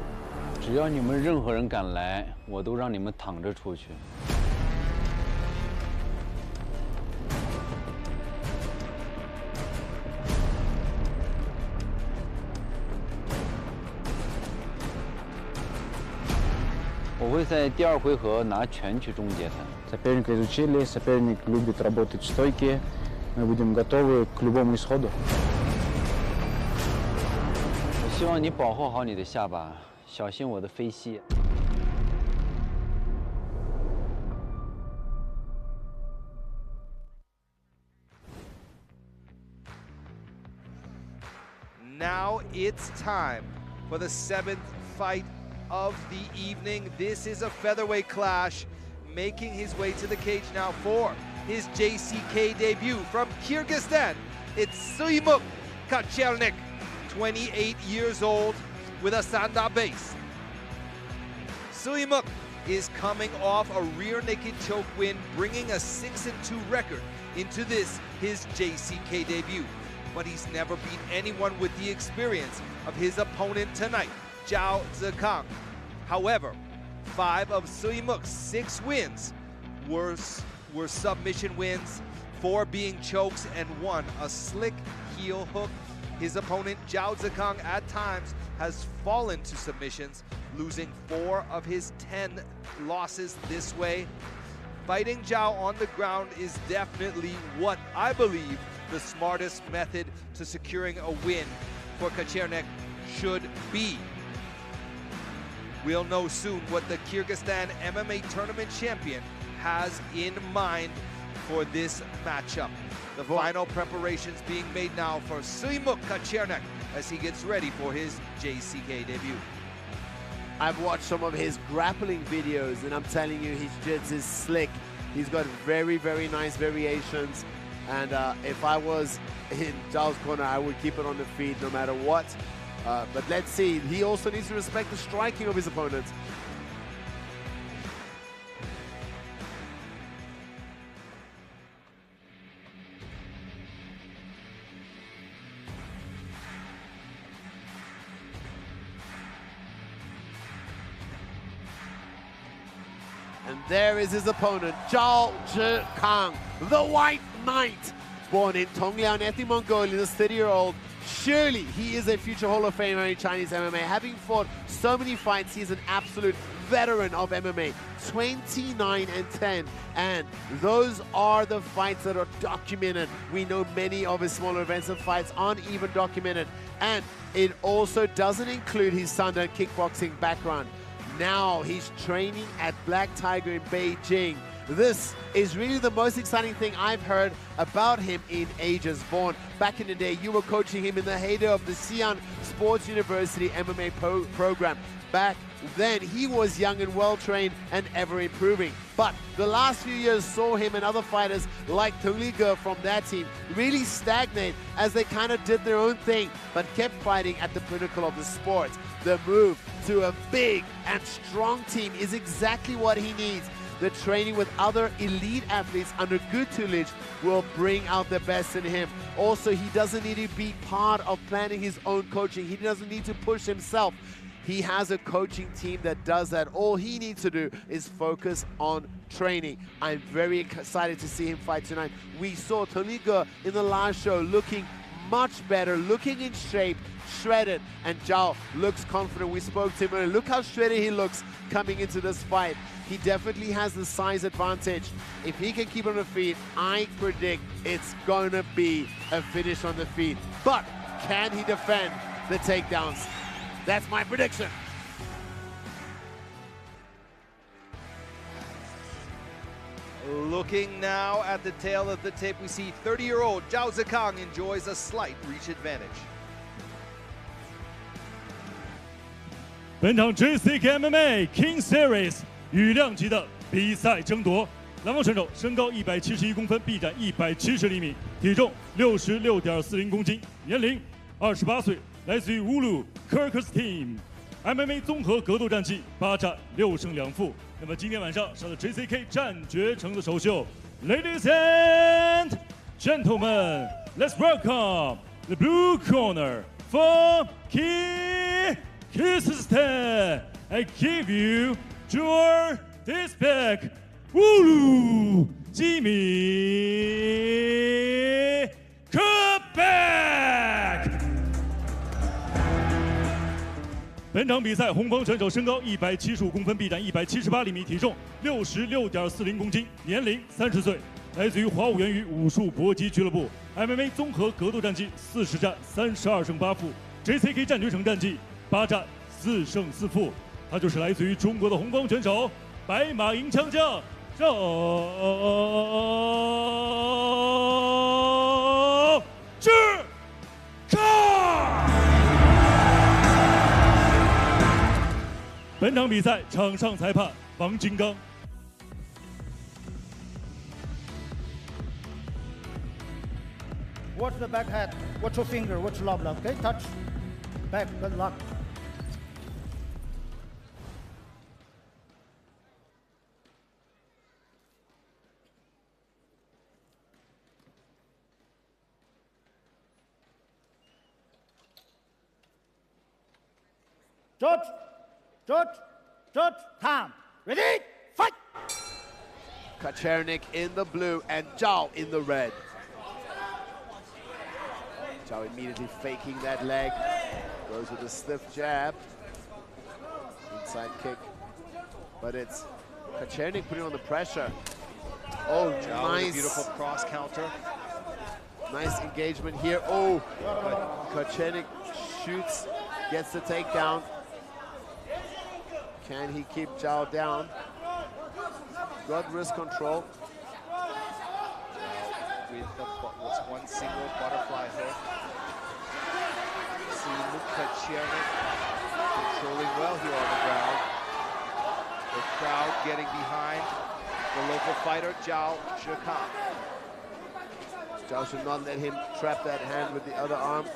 只要你们任何人敢来，我都让你们躺着出去。我会在第2回合拿拳去终结他。 Соперника изучили, соперник любит работать в стойке. Мы будем готовы к любому исходу. 我希望你保护好你的下巴，小心我的飞膝。 Now it's time for the 7th fight of the evening. This is a featherweight clash. Making his way to the cage now for his JCK debut from Kyrgyzstan. It's Simuk Kacherik, 28 years old, with a Sanda base. Simuk is coming off a rear naked choke win, bringing a 6-2 record into this, his JCK debut. But he's never beat anyone with the experience of his opponent tonight, Jiao. However, 5 of Simuk's 6 wins were submission wins, 4 being chokes, and 1 a slick heel hook. His opponent, Jiao Zikang, at times has fallen to submissions, losing 4 of his 10 losses this way. Fighting Jiao on the ground is definitely what I believe the smartest method to securing a win for Kacherik should be. We'll know soon what the Kyrgyzstan MMA tournament champion has in mind for this matchup. The final preparations being made now for Simuk Kacherik as he gets ready for his JCK debut. I've watched some of his grappling videos, and I'm telling you, his jiu-jitsu is slick. He's got very, very nice variations. And if I was in Jiao's corner, I would keep it on the feet no matter what. But let's see. He also needs to respect the striking of his opponent. there is his opponent, Jiao Zhikang, the White Knight. Born in Tongliao, Ethnic Mongolia, this 30-year-old. Surely he is a future Hall of Famer in Chinese MMA. Having fought so many fights, he's an absolute veteran of MMA. 29-10, and those are the fights that are documented. We know many of his smaller events and fights aren't even documented, and it also doesn't include his Sandan kickboxing background. Now he's training at Black Tiger in Beijing. This is really the most exciting thing I've heard about him in ages. Born back in the day, you were coaching him in the heyday of the Xi'an Sports University MMA program. Back then, he was young and well-trained and ever improving. But the last few years saw him and other fighters like Tuluosibake from that team really stagnate as they kind of did their own thing, but kept fighting at the pinnacle of the sport. The move to a big and strong team is exactly what he needs. The training with other elite athletes under good tutelage will bring out the best in him. Also, he doesn't need to be part of planning his own coaching. He doesn't need to push himself. He has a coaching team that does that. All he needs to do is focus on training. I'm very excited to see him fight tonight. We saw Tuluosibake in the last show looking much better, looking in shape, shredded, and Jiao looks confident. We spoke to him earlier. Look how shredded he looks coming into this fight. He definitely has the size advantage. If he can keep on the feet, I predict it's going to be a finish on the feet. But can he defend the takedowns? That's my prediction. Looking now at the tail of the tape, we see 30-year-old Jiao Zhikang enjoys a slight reach advantage. 本场 JCKMMA Kings Series 羽量级的比赛争夺，蓝方选手身高171公分，臂展170厘米，体重66.40公斤，年龄28岁，来自于乌鲁科尔克斯 Team。MMA 综合格斗战绩8战6胜2负。那么今天晚上上的 JCK 战决城的首秀 ，Ladies and gentlemen, let's welcome the blue corner from Kyrgyzstan. I give you your respect, HuaWuYuanYu League. 本场比赛，红方选手身高175公分，臂展178厘米，体重66.40公斤，年龄30岁，来自于HuaWuYuanYu武术搏击俱乐部。MMA 综合格斗战绩40战32胜8负 ，JCK 战决城战绩8战4胜4负。他就是来自于中国的红方选手，白马银枪将赵志康。本场比赛场上裁判王金刚。Watch the back head. Watch your finger. Watch your love. Okay, touch. Back. Good luck. Judge, time. Ready? Fight! Kacherik in the blue and Jiao in the red. Jiao immediately faking that leg. Goes with a stiff jab. Inside kick. But it's Kacherik putting on the pressure. Oh, Jiao nice. Beautiful cross counter. Nice engagement here. Oh, Kacherik shoots, gets the takedown. Can he keep Jiao down? Good wrist control. With what's one single butterfly hook. Simuk Kacherik controlling well here on the ground. The crowd getting behind the local fighter, Jiao Zhikang. Jiao should not let him trap that hand with the other arm.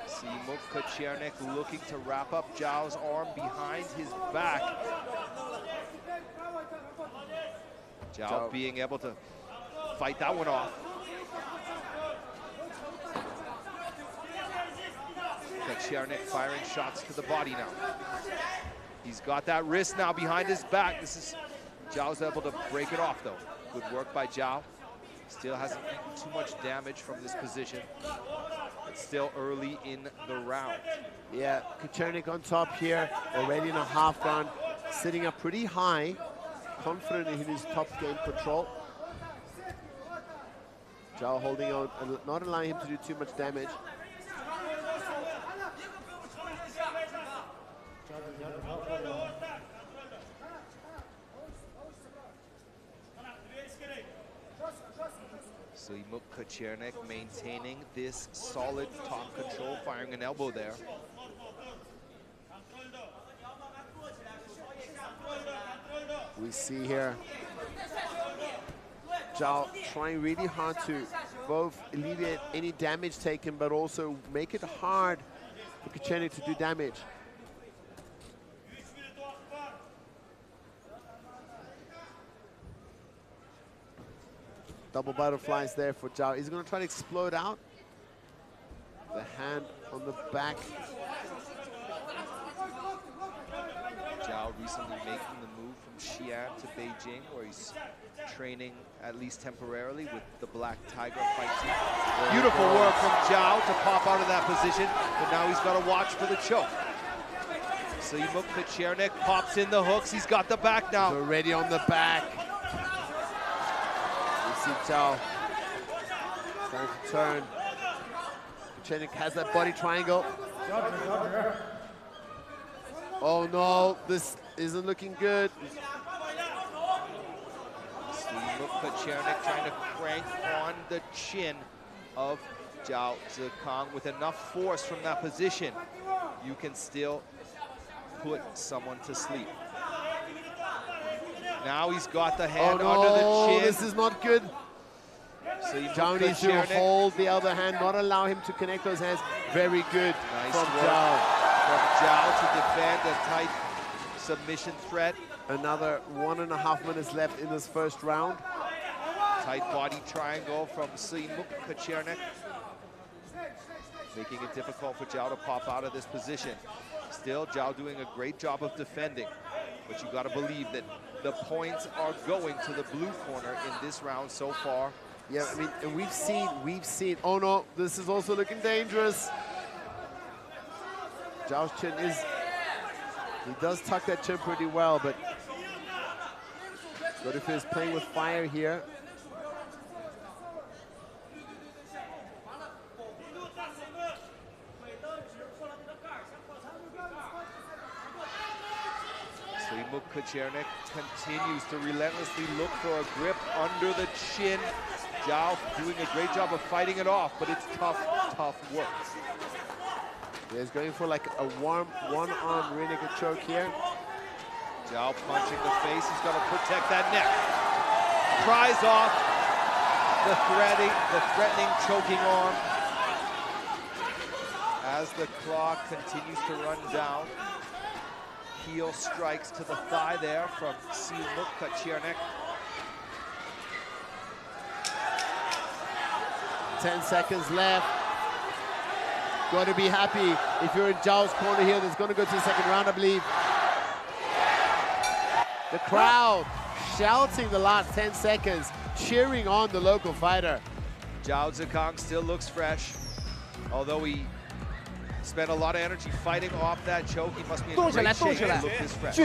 Simuk Kacherik looking to wrap up Jiao's arm behind his back. Jiao being able to fight that one off. Kacherik firing shots to the body now. He's got that wrist now behind his back. Jiao's able to break it off though. Good work by Jiao. Still hasn't eaten too much damage from this position. It's still early in the round. Yeah, Kacherik on top here, already in a half round, sitting up pretty high, confident in his top game control. Jiao holding on, not allowing him to do too much damage. Simuk Kacherik maintaining this solid top control, firing an elbow there. We see here Jiao trying really hard to both alleviate any damage taken, but also make it hard for Kacherik to do damage. Double butterflies there for Jiao. He's going to try to explode out. The hand on the back. Jiao recently making the move from Xi'an to Beijing, where he's training at least temporarily with the Black Tiger fight team. Beautiful work from Jiao to pop out of that position, but now he's got to watch for the choke. Simuk Kacherik pops in the hooks. He's got the back now. Already on the back. See Jiao trying to turn. Kacherik has that body triangle. Oh no, this isn't looking good. Simuk Kacherik trying to crank on the chin of Jiao Zhikang with enough force from that position. You can still put someone to sleep. Now he's got the hand under the chin. This is not good. So Jiao needs to hold the other hand, not allow him to connect those hands. Very good from Jiao. From Jiao to defend a tight submission threat. Another 1.5 minutes left in this first round. Tight body triangle from Simuk Kacherik, making it difficult for Jiao to pop out of this position. Still, Jiao doing a great job of defending, but you got to believe that the points are going to the blue corner in this round so far. Yeah, I mean, and we've seen, oh no, this is also looking dangerous. Jiao's chin he does tuck that chin pretty well, but what if he's playing with fire here? Simuk Kacherik continues to relentlessly look for a grip under the chin. Jiao doing a great job of fighting it off, but it's tough work. Yeah, he's going for like a warm one-arm rear naked choke here. Jiao punching the face. He's got to protect that neck. Pries off the threatening choking arm as the clock continues to run down. Heel strikes to the thigh there from Simuk Kacherik. 10 seconds left. Got to be happy if you're in Jiao's corner here. That's going to go to the second round, I believe. The crowd shouting the last 10 seconds, cheering on the local fighter. Jiao Zhikang still looks fresh, although he spent a lot of energy fighting off that choke. He must be in great shape to look this fresh.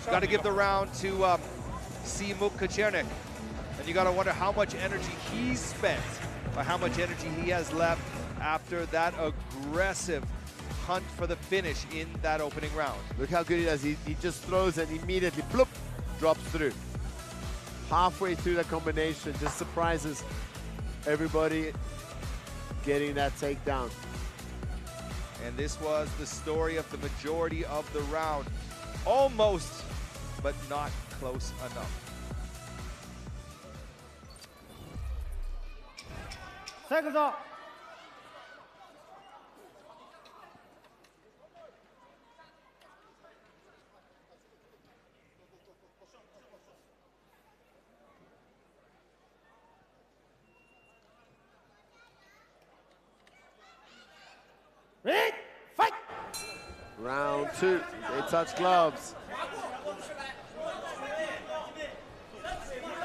Got to give the round to Simuk Kacherik. And you got to wonder how much energy he's spent, or how much energy he has left after that aggressive hunt for the finish in that opening round. Look how good he does. He just throws and immediately, bloop, drops through. Halfway through that combination, just surprises everybody getting that takedown. And this was the story of the majority of the round. Almost, but not close enough. Seconds up. Ready? Fight! Round 2, they touch gloves.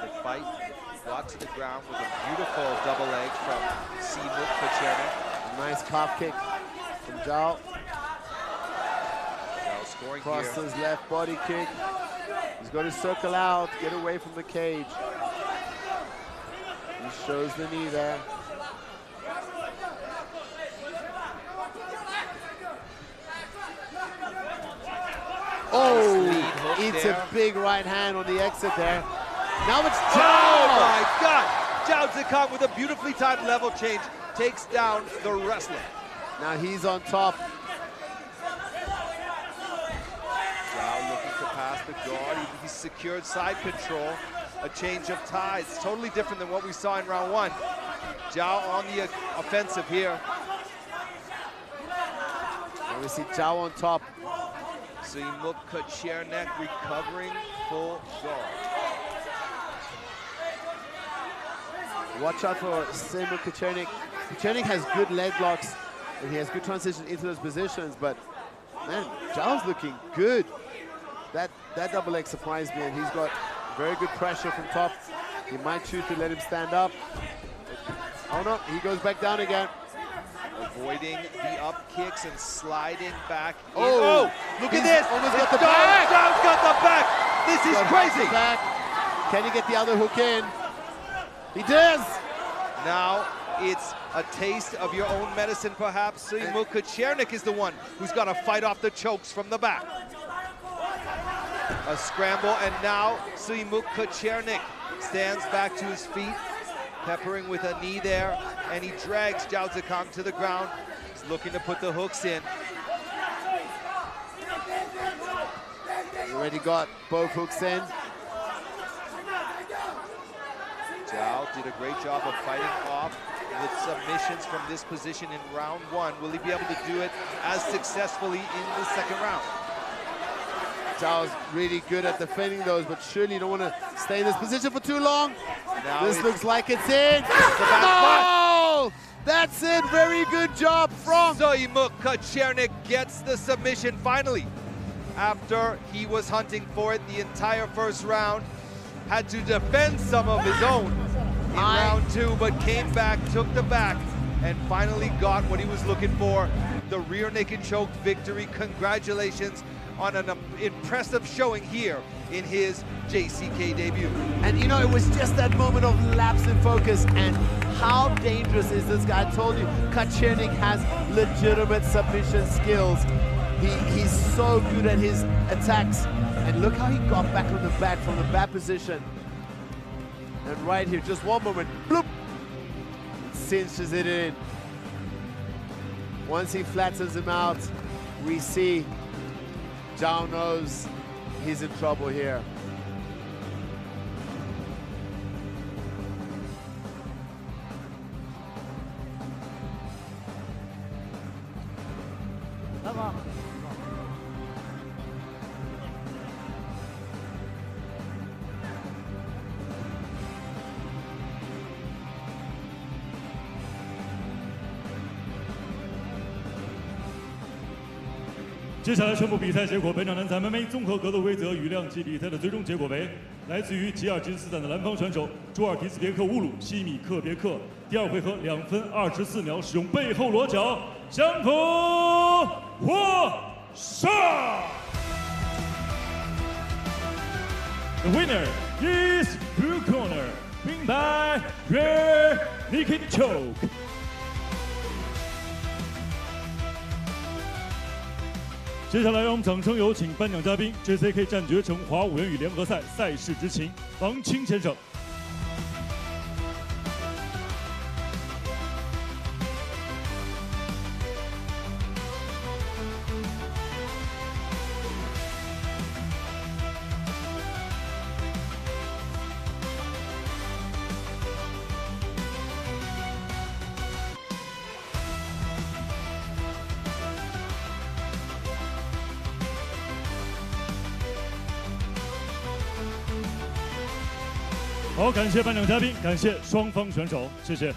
The fight got to the ground with a beautiful double leg from Simuk Kacherik. Nice calf kick from Jiao. Jiao scoring Across here. his left body kick. He's got to circle out, get away from the cage. He shows the knee there. Oh, eats a big right hand on the exit there. Now it's Jiao! Oh my God! Jiao Zikang with a beautifully timed level change takes down the wrestler. Now he's on top. Jiao looking to pass the guard. He's secured side control. A change of ties. Totally different than what we saw in round 1. Jiao on the offensive here. And we see Jiao on top. Simuk Kacherik recovering full guard. Watch out for Simuk Kacherik. Kacherik has good leg locks and he has good transition into those positions, but man, Jiao's looking good. That double leg surprised me, and he's got very good pressure from top. He might choose to let him stand up. Oh no, he goes back down again. Avoiding the up kicks and sliding back. Oh, look at this! Almost got the back. Jiao's got the back! This is crazy! Back. Can he get the other hook in? He does! Now it's a taste of your own medicine, perhaps. Simuk Kacherik is the one who's got to fight off the chokes from the back. A scramble, and now Simuk Kacherik stands back to his feet, peppering with a knee there, and he drags Jiao Zikang to the ground. He's looking to put the hooks in. He already got both hooks in. Jiao did a great job of fighting off with submissions from this position in round 1. Will he be able to do it as successfully in the second round? Jiao's really good at defending those, but surely you don't want to stay in this position for too long. Now this looks like it's in. Oh! That's it. Very good job from Simuk Kacherik gets the submission finally. After he was hunting for it the entire first round, had to defend some of his own in round 2, but came back, took the back, and finally got what he was looking for, the rear naked choke victory. Congratulations on an impressive showing here in his JCK debut. And you know, it was just that moment of lapse in focus, and how dangerous is this guy? I told you, Kacherik has legitimate submission skills. He's so good at his attacks. And look how he got back on the back from the bad position. And right here, just one moment, bloop, cinches it in. Once he flattens him out, we see Jiao knows he's in trouble here.接下来宣布比赛结果。本场男子 MMA 综合格斗规则与量级比赛的最终结果为：来自于吉尔吉斯斯坦的蓝方选手朱尔提斯别克乌鲁西米克别克，第2回合2分24秒，使用背后裸脚降服获胜。The winner is blue corner, pinned by rear naked choke. 接下来，让我们掌声有请颁奖嘉宾 JCK 战决城华五元羽联合赛赛事执勤王清先生。好，感谢颁奖嘉宾，感谢双方选手，谢谢。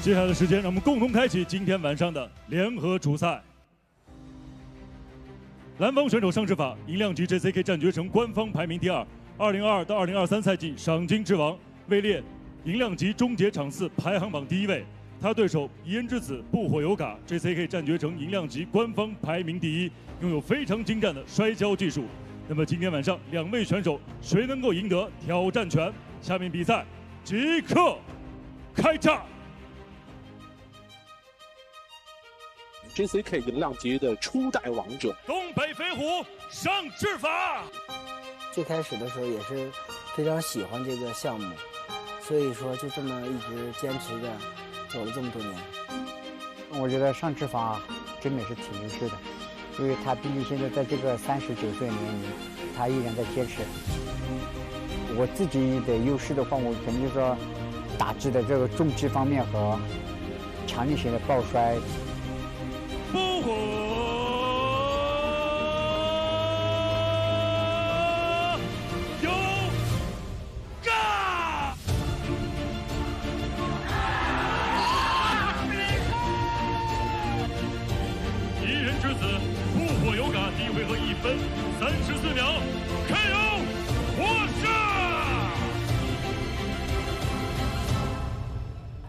接下来的时间，让我们共同开启今天晚上的联合主赛。蓝方选手尚志法，银量级 JCK 战决城官方排名第2，2022到2023赛季赏金之王，位列银量级终结场次排行榜第1位。他对手遗言之子Buhuoyouga JCK 战决城银量级官方排名第1，拥有非常精湛的摔跤技术。那么今天晚上2位选手谁能够赢得挑战权？下面比赛即刻开战。 JCK 银量级的初代王者，东北飞虎尚志法。最开始的时候也是非常喜欢这个项目，所以说就这么一直坚持着走了这么多年。我觉得尚志法真的是挺优秀的，因为他毕竟现在在这个39岁年龄，他依然在坚持。我自己的优势的话，我肯定说打击的这个重击方面和强力型的抱摔。 Buhuoyouga，一人之子Buhuoyouga第1回合1分34秒 KO 获胜。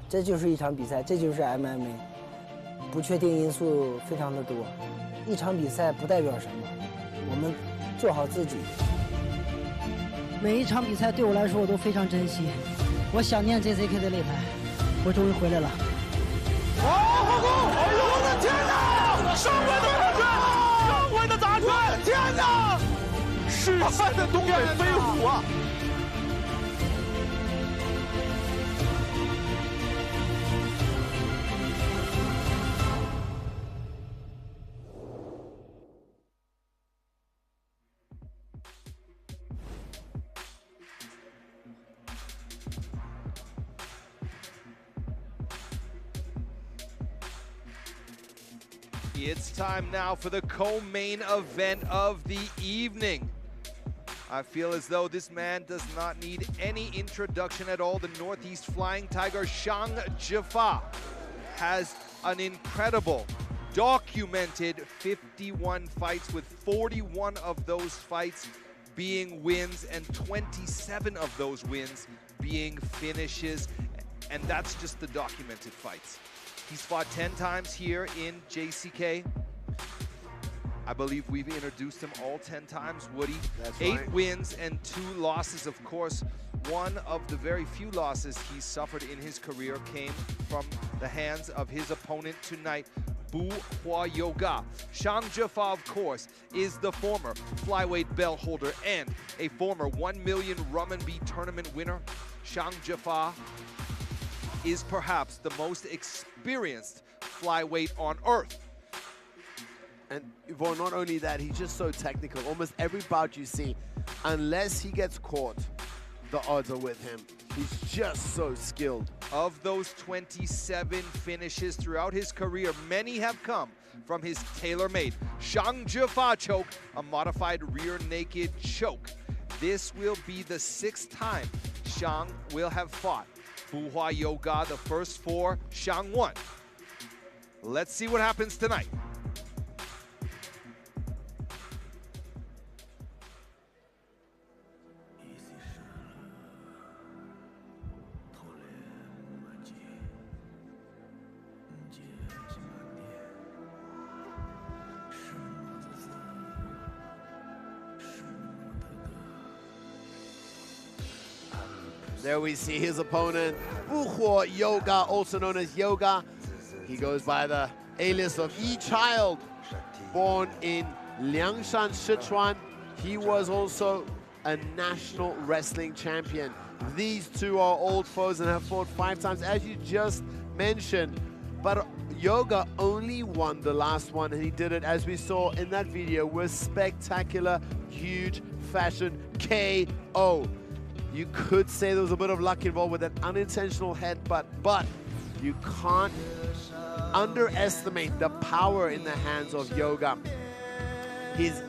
这就是一场比赛，这就是 MMA。 不确定因素非常的多，一场比赛不代表什么，我们做好自己。每一场比赛对我来说我都非常珍惜，我想念 JCK 的擂台，我终于回来了。哎呦我的天哪！上回的打拳，上回的打拳，天哪！世界的东北飞虎啊！ It's time now for the co-main event of the evening. I feel as though this man does not need any introduction at all. The Northeast Flying Tiger Shang Zhifa has an incredible documented 51 fights, with 41 of those fights being wins and 27 of those wins being finishes, and that's just the documented fights. He's fought 10 times here in JCK. I believe we've introduced him all 10 times, Woody. That's 8 right. wins and 2 losses. Of course, one of the very few losses he's suffered in his career came from the hands of his opponent tonight, Buhuoyouga. Shang Zhifa, of course, is the former flyweight belt holder and a former 1 million renminbi tournament winner. Shang Zhifa is perhaps the most experienced flyweight on earth. And Yvonne, not only that, he's just so technical. Almost every bout you see, unless he gets caught, the odds are with him. He's just so skilled. Of those 27 finishes throughout his career, many have come from his tailor-made Shang Zhifa choke, a modified rear naked choke. This will be the 6th time Shang will have fought Buhuoyouga. The first 4, Shang won. Let's see what happens tonight. There we see his opponent, Buhuoyouga, also known as Yoga. He goes by the alias of Yi Child, born in Liangshan, Sichuan. He was also a national wrestling champion. These two are old foes and have fought 5 times, as you just mentioned. But Yoga only won the last one, and he did it, as we saw in that video, with spectacular, huge fashion KO. You could say there was a bit of luck involved with that unintentional headbutt, but you can't underestimate the power in the hands of Yoga. He's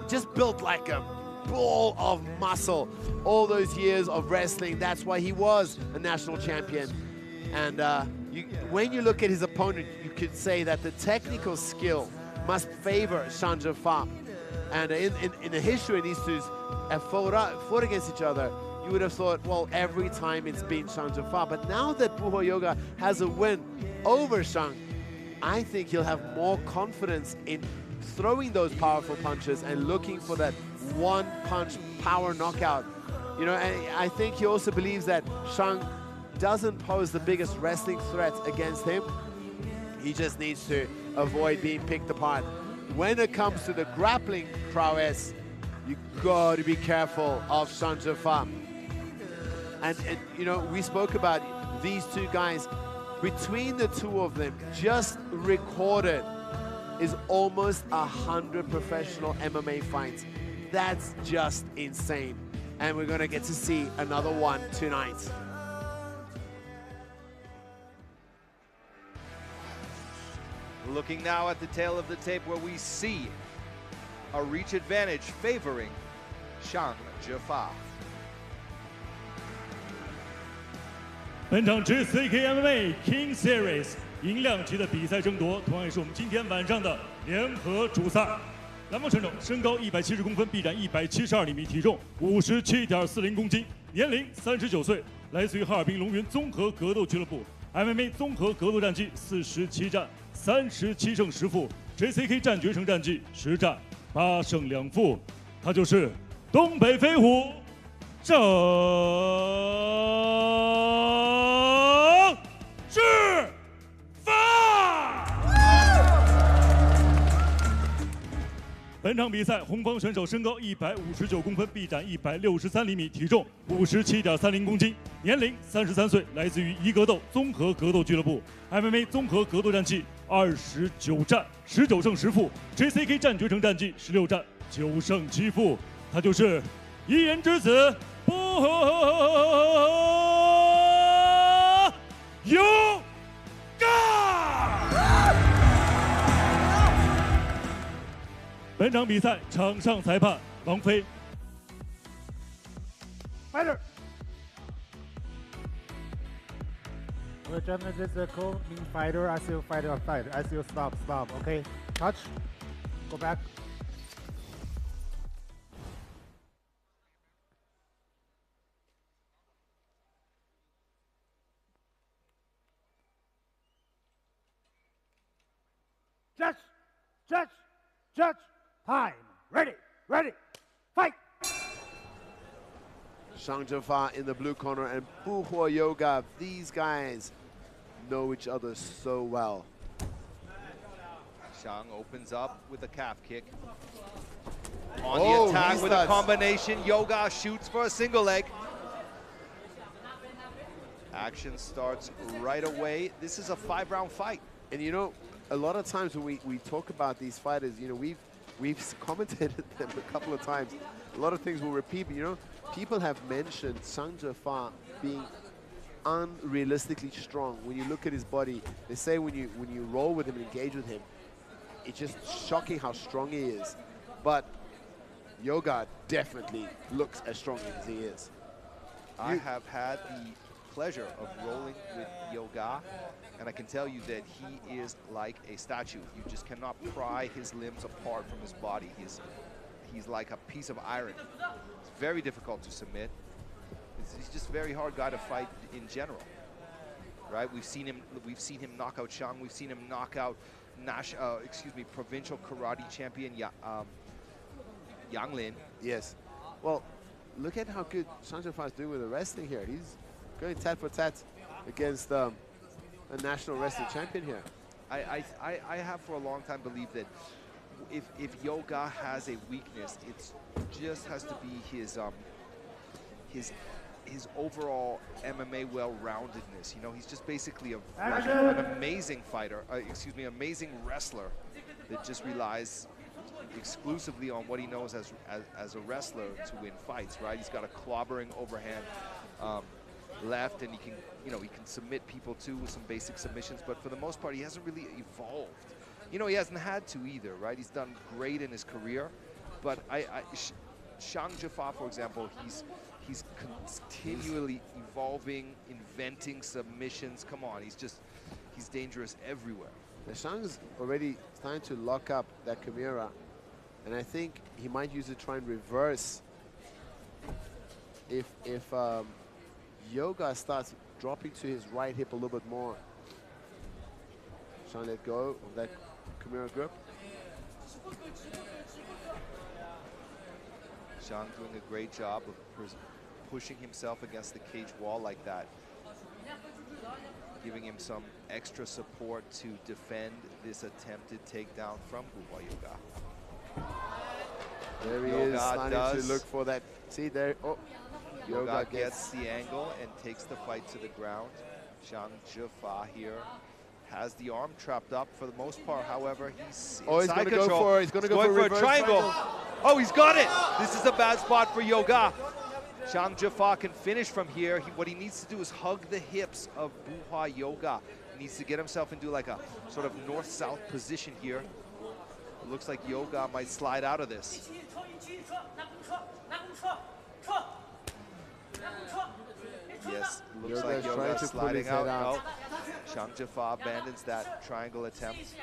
just built like a ball of muscle. All those years of wrestling, that's why he was a national champion. And when you look at his opponent, you could say that the technical skill must favor Shang Zhifa. And in the history of these two have fought against each other, you would have thought, well, every time it's been Shang Zhifa. But now that Buhuoyouga has a win over Shang, I think he'll have more confidence in throwing those powerful punches and looking for that one-punch power knockout. You know, and I think he also believes that Shang doesn't pose the biggest wrestling threat against him. He just needs to avoid being picked apart. When it comes to the grappling prowess, you got to be careful of Shang Zhifa. And you know, we spoke about these two guys. Between the two of them, just recorded is almost 100 professional MMA fights. That's just insane. And we're gonna get to see another one tonight. Looking now at the tail of the tape where we see a reach advantage favoring Shang Zhifa. 本场 JCKMMA Kings Series 银量级的比赛争夺，同样也是我们今天晚上的联合主赛。蓝方选手身高170公分，臂展172厘米，体重57.40公斤，年龄39岁，来自于哈尔滨龙云综合格斗俱乐部。MMA 综合格斗战绩47战37胜10负 ，JCK 战决胜战绩10战8胜2负，他就是东北飞虎郑志发。本场比赛，红方选手身高159公分，臂展163厘米，体重57.30公斤，年龄33岁，来自于一格斗综合格斗俱乐部。MMA 综合格斗战绩29战19胜10负 ，JCK 战决胜战绩16战9胜7负，他就是一人之子Buhuoyouga。本场比赛场上裁判王飞。Fighter. The gentleman is a call mean fighter. I see fighter. I see stop. Okay. Touch. Go back. Judge. Time. Ready. Fight. Shang Zhifa in the blue corner and Buhuoyouga. These guys know each other so well. Shang opens up with a calf kick. On the attack with a combination. Yoga shoots for a single leg. Action starts right away. This is a 5-round fight. And you know, a lot of times when we talk about these fighters, you know, we've commented them a couple of times. A lot of things will repeat, but you know, people have mentioned Shang Zhifa being unrealistically strong. When you look at his body, they say when you roll with him and engage with him, it's just shocking how strong he is. But Yoga definitely looks as strong as he is. I have had the pleasure of rolling with Yoga, and I can tell you that he is like a statue. You just cannot pry his limbs apart from his body. He's like a piece of iron. It's very difficult to submit. He's just a very hard guy to fight in general, right? We've seen him knock out Shang. We've seen him knock out provincial karate champion Yang Lin. Yes. Well, look at how good Shang Zhifa is doing with the wrestling here. He's going tat for tat against a national wrestling champion here. I have for a long time believed that if Yoga has a weakness, it just has to be his overall MMA well-roundedness. You know, he's just basically an amazing fighter, amazing wrestler that just relies exclusively on what he knows as a wrestler to win fights, right? He's got a clobbering overhand left, and he can submit people too with some basic submissions, but for the most part he hasn't really evolved. You know, he hasn't had to either, right? He's done great in his career, but Shang Zhifa, for example, he's continually evolving, inventing submissions. Come on, he's just he's dangerous everywhere. The Shang's already starting to lock up that Kimura, and I think he might use it to try and reverse if Yoga starts dropping to his right hip a little bit more. Shang let go of that Kimura grip. Shang doing a great job of pushing himself against the cage wall like that, giving him some extra support to defend this attempted takedown from Buhuoyouga. There he is, starting to look for that. See there, oh. Yoga gets the angle and takes the fight to the ground. Shang Zhifa here has the arm trapped up for the most part. However, he's he's going to go for he's going for a triangle. Oh, he's got it. This is a bad spot for Yoga. Shang Zhifa can finish from here. What he needs to do is hug the hips of Buhuoyouga. He needs to get himself into like a sort of north-south position here. It looks like Yoga might slide out of this. Yes, looks like Yoga sliding out. No. Shang Zhifa abandons that triangle attempt.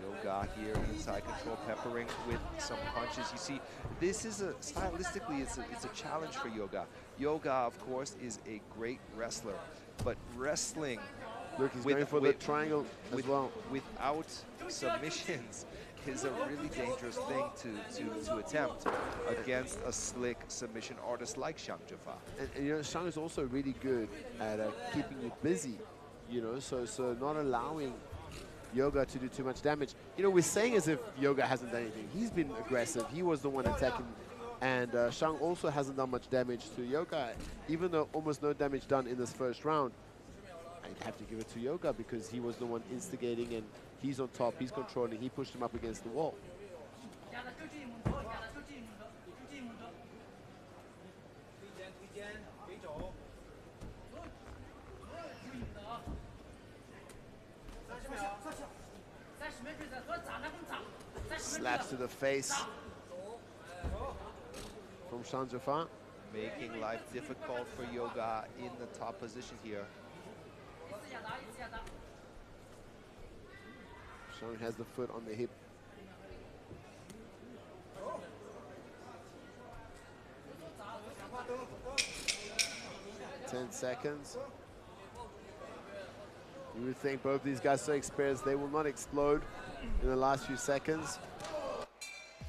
Yoga here inside control, peppering with some punches. You see, this is stylistically, it's a challenge for Yoga. Yoga, of course, is a great wrestler, but wrestling Look, he's going for the triangle as well. Without submissions is a really dangerous thing to attempt against a slick submission artist like Shang Zhifa. And you know, Shang is also really good at keeping you busy, you know, so not allowing Yoga to do too much damage. You know, we're saying as if Yoga hasn't done anything. He's been aggressive. He was the one attacking, and Shang also hasn't done much damage to Yoga, even though almost no damage done in this first round. I'd have to give it to Yoga because he was the one instigating, and he's on top, he's controlling, he pushed him up against the wall. Slaps to the face from Shang Zhifa. Making life difficult for Yoga in the top position here. Shang has the foot on the hip. Ten seconds. You would think both these guys so experienced, they will not explode in the last few seconds.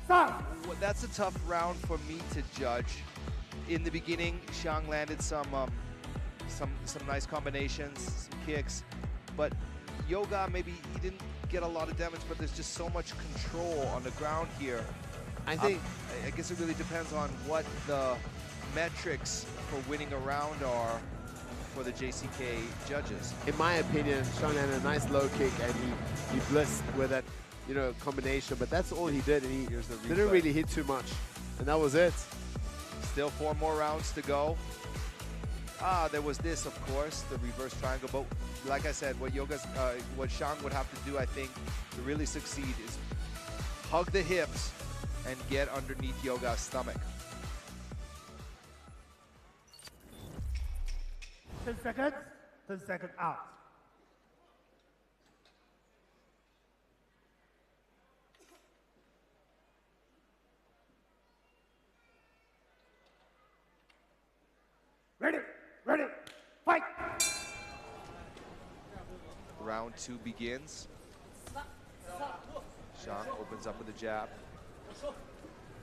Well, that's a tough round for me to judge. In the beginning, Shang landed some nice combinations, some kicks, but Yoga, maybe he didn't get a lot of damage, but there's just so much control on the ground here. I guess it really depends on what the metrics for winning a round are for the JCK judges. In my opinion, Shang had a nice low kick and he blitzed with that, you know, combination, but that's all he did, and he didn't really hit too much, and that was it. Still 4 more rounds to go. There was this, of course, the reverse triangle, but like I said, what Shang would have to do, I think, to really succeed is hug the hips and get underneath Yoga's stomach. 10 seconds, 10 seconds out. Ready, ready, fight! Round 2 begins. Shang opens up with a jab.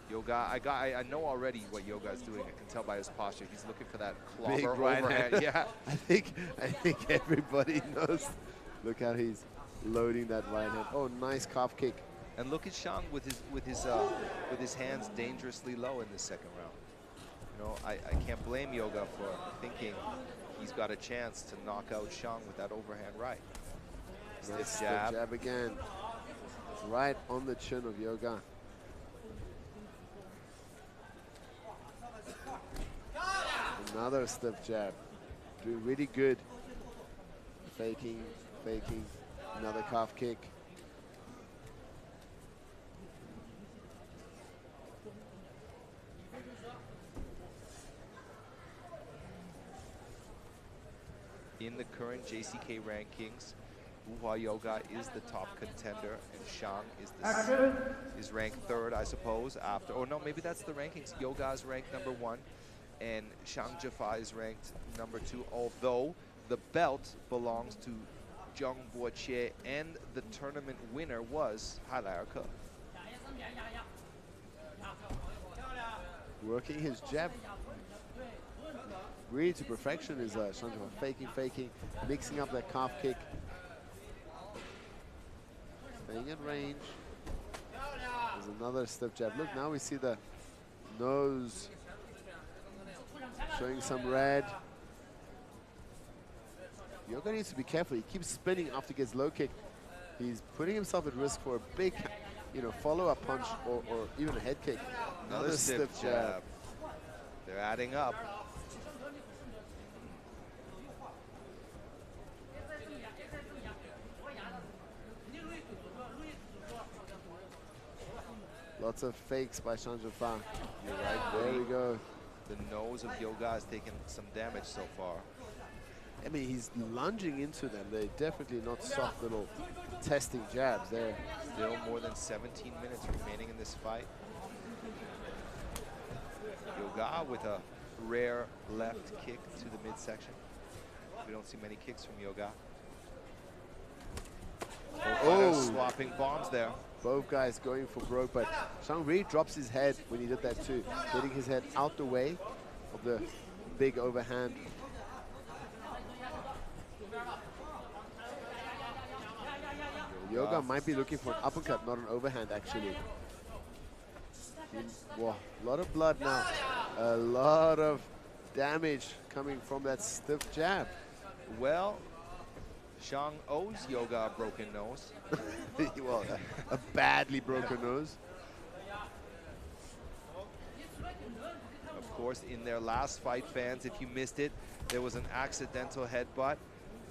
Yoga, I know already what Yoga is doing. I can tell by his posture. He's looking for that Big clobber right overhand. hand. Yeah, I think everybody knows. Look how he's loading that right hand. Oh, nice calf kick. and look at Shang with his hands dangerously low in the second round. You know, I can't blame Yoga for thinking he's got a chance to knock out Shang with that overhand right. Nice jab again. Right on the chin of Yoga. Another stiff jab. Doing really good. Faking. Another calf kick. in the current JCK rankings, Buhuoyouga is the top contender, and Shang is ranked third, I suppose, after, or no, maybe that's the rankings. Yoga is ranked #1, and Shang Zhifa is ranked #2, although the belt belongs to Jong and the tournament winner was Ke. Working his jab really to perfection is Shang Zhifa. Faking, mixing up that calf kick. Staying at range. There's another stiff jab. Look, now we see the nose showing some red. Yoga needs to be careful. He keeps spinning after he gets low kick. He's putting himself at risk for a big, follow-up punch or even a head kick. Another stiff jab. They're adding up. Lots of fakes by Shang Zhifa. You're right. There we go. The nose of Yoga has taken some damage so far. I mean, he's lunging into them. They're definitely not soft little testing jabs there. Still more than 17 minutes remaining in this fight. Yoga with a rare left kick to the midsection. We don't see many kicks from Yoga. Oh, swapping bombs there. Both guys going for broke, but Shang really drops his head when he did that too, getting his head out the way of the big overhand. Yoga might be looking for an uppercut, not an overhand, actually. Wow, a lot of blood now. A lot of damage coming from that stiff jab. Well, Shang owes Yoga a broken nose. Well, a badly broken nose. Of course, in their last fight, fans, if you missed it, there was an accidental headbutt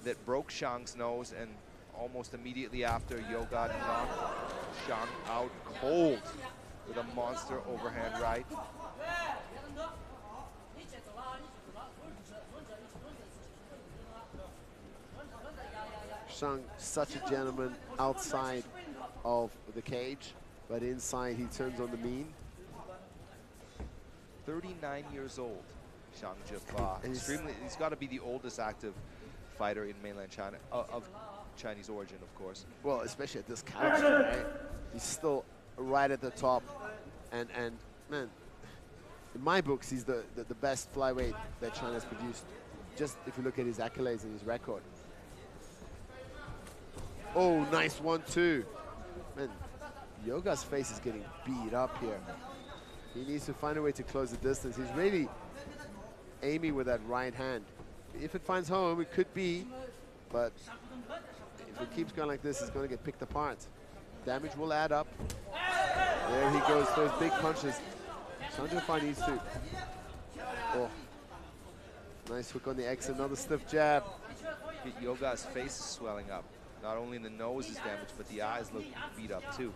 that broke Shang's nose, and almost immediately after, Yoga knocked Shang out cold with a monster overhand right. Shang, such a gentleman outside of the cage, but inside he turns on the mean. 39 years old, Shang Zhifa. He's got to be the oldest active fighter in mainland China, of Chinese origin, of course. Well, especially at this caliber, right? He's still right at the top, and man, in my books, he's the best flyweight that China's produced. Just if you look at his accolades and his record. Oh, nice 1-2. Man, Yoga's face is getting beat up here. He needs to find a way to close the distance. He's really aiming with that right hand. If it finds home, it could be, but if it keeps going like this, it's going to get picked apart. Damage will add up. There he goes, those big punches. Shang Zhifa needs to. Oh, nice hook on the X, another stiff jab. Yoga's face is swelling up. Not only the nose is damaged, but the eyes look beat up too.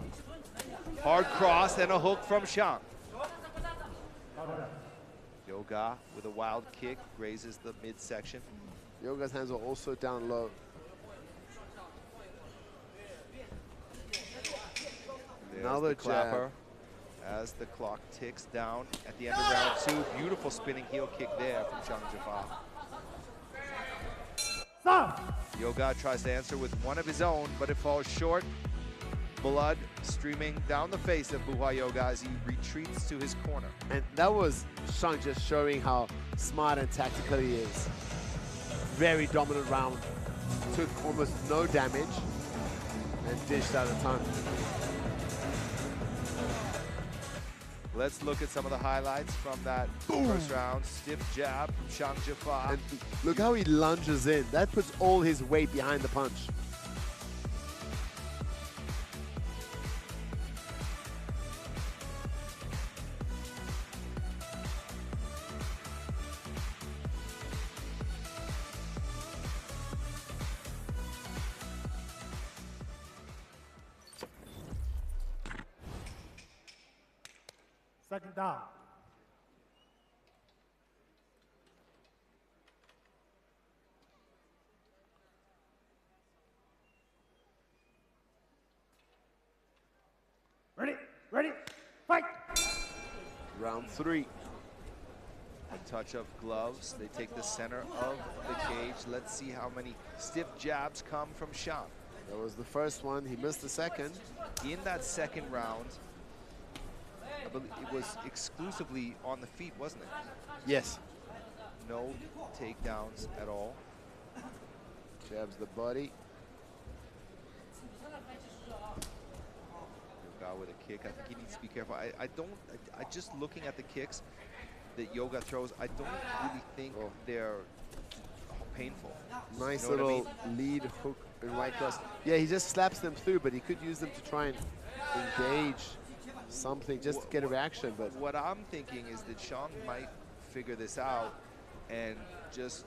Hard cross and a hook from Shang. Yoga with a wild kick grazes the midsection. Yoga's hands are also down low. There's Another the clapper as the clock ticks down at the end of round 2. Beautiful spinning heel kick there from Shang Zhifa. Yoga tries to answer with one of his own, but it falls short. Blood streaming down the face of Buhuoyouga as he retreats to his corner. And that was Shang just showing how smart and tactical he is. Very dominant round. Took almost no damage and dished out a ton. Let's look at some of the highlights from that first round. Stiff jab from Shang Zhifa. And look how he lunges in. That puts all his weight behind the punch. Second down. Round 3. A touch of gloves. They take the center of the cage. Let's see how many stiff jabs come from Shang. That was the first one. He missed the second. In that second round, I believe it was exclusively on the feet, wasn't it? Yes. No takedowns at all. Jabs the body. Yoga with a kick. I think he needs to be careful. I just looking at the kicks that Yoga throws, I don't really think they're painful. Nice You know little what I mean? lead hook and right cross. Yeah, he just slaps them through, but he could use them to try and engage something just to get a reaction. But what I'm thinking is that Shang might figure this out, and just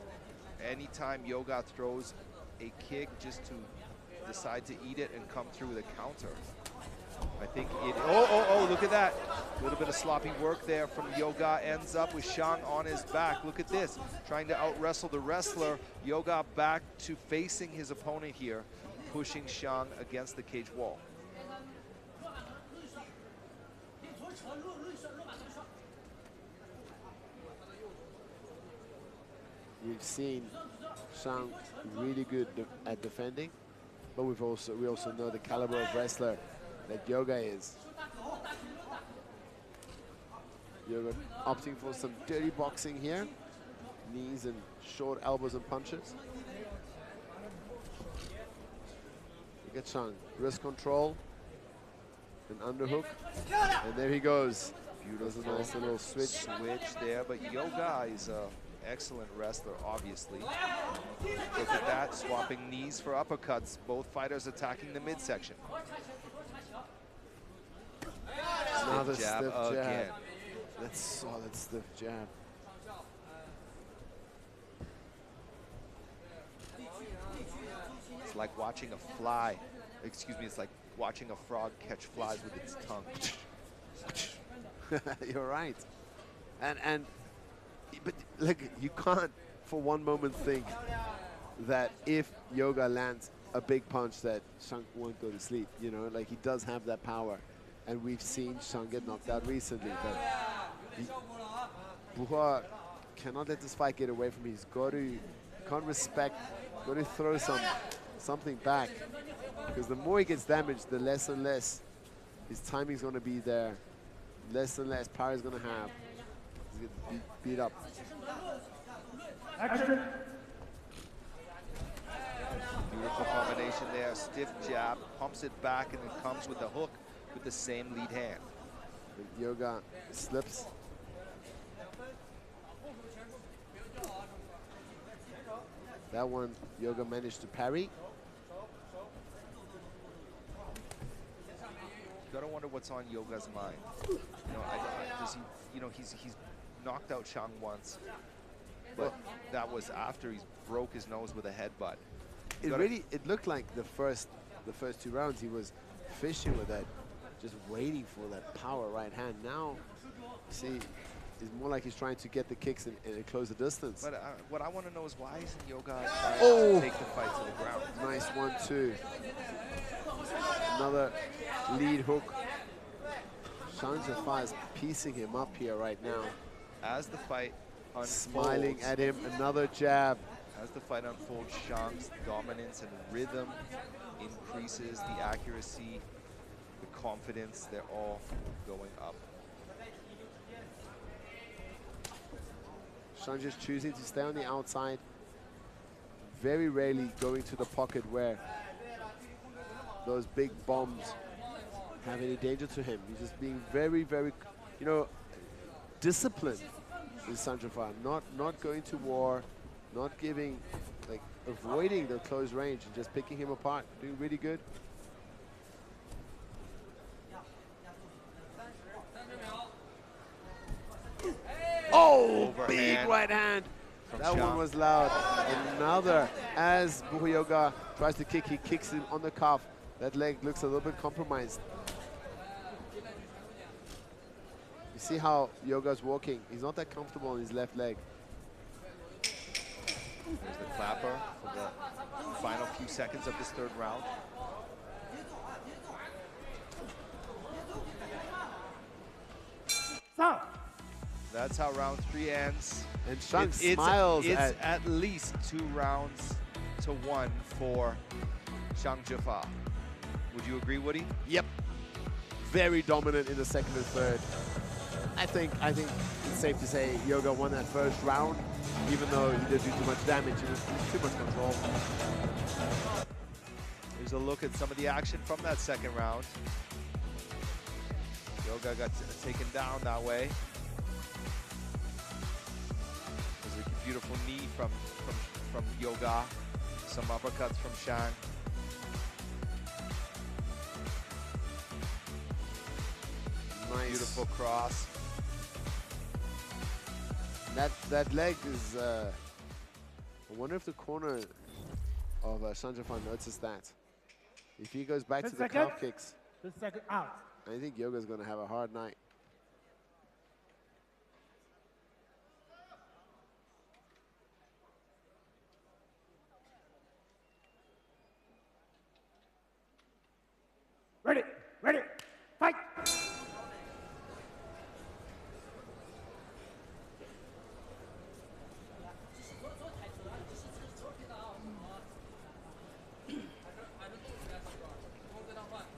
anytime Yoga throws a kick, just to decide to eat it and come through with a counter. I think it, oh, look at that. A little bit of sloppy work there from Yoga, ends up with Shang on his back. Look at this, trying to out-wrestle the wrestler. Yoga back to facing his opponent here, pushing Shang against the cage wall. we've seen Shang really good at defending, but we also know the caliber of wrestler that Yoga is. Yoga opting for some dirty boxing here. Knees and short elbows and punches. Look at Shang, wrist control, an underhook, and there he goes. Beautiful. There's a nice little switch there, but Yoga is an excellent wrestler, obviously. Look at that, swapping knees for uppercuts. Both fighters attacking the midsection. Another Stiff jab stiff jab. again. That's solid stiff jab. It's like watching a fly. Excuse me, it's like watching a frog catch flies with its tongue. You're right. But look, you can't for one moment think that if Yoga lands a big punch that Shang won't go to sleep. You know, like he does have that power. And we've seen Shang get knocked out recently, but Buhuoyouga cannot let this fight get away from him. He's got to, can't respect, got to throw something back. Because the more he gets damaged, the less and less his timing's going to be there. Less and less power he's going to have. He's going to beat up. Beautiful combination there. Stiff jab, pumps it back, and it comes with the hook with the same lead hand. But Yoga slips. That one, Yoga managed to parry. You gotta wonder what's on Yoga's mind. You know, does he? You know, he's knocked out Shang once, but that was after he broke his nose with a headbutt. It looked like the first 2 rounds he was fishing with that, just waiting for that power right hand. Now, see, it's more like he's trying to get the kicks and close the distance. But what I want to know is why isn't Yoga trying Oh! to take the fight to the ground? Nice 1-2. Another lead hook. Shang Zhifa is piecing him up here right now. As the fight unfolds, smiling at him, another jab. As the fight unfolds, Shang's dominance and rhythm increases, the accuracy, the confidence, they're all going up. Shang just choosing to stay on the outside. Very rarely going to the pocket where those big bombs have any danger to him. He's just being very, very, you know, disciplined in Shang Zhifa. Not going to war, not giving, like, avoiding the close range and just picking him apart. Doing really good. Oh, Overhand big right hand. That Shang. one was loud. Another, as Buhuoyouga tries to kick, he kicks him on the calf. That leg looks a little bit compromised. You see how Yoga's walking. He's not that comfortable on his left leg. There's the clapper for the final few seconds of this third round. Stop. That's how round 3 ends. And Shang smiles It's at least 2 rounds to 1 for Shang Zhifa. Would you agree, Woody? Yep. Very dominant in the second and third. I think it's safe to say Yoga won that first round, even though he did do too much damage and too much control. Here's a look at some of the action from that second round. Yoga got taken down that way. There's a beautiful knee from Yoga. Some uppercuts from Shang. Nice. Beautiful cross. That leg is. I wonder if the corner of Shang Zhifa noticed that. If he goes back to the calf kicks, The second out. I think Yoga's going to have a hard night. Ready, ready, fight!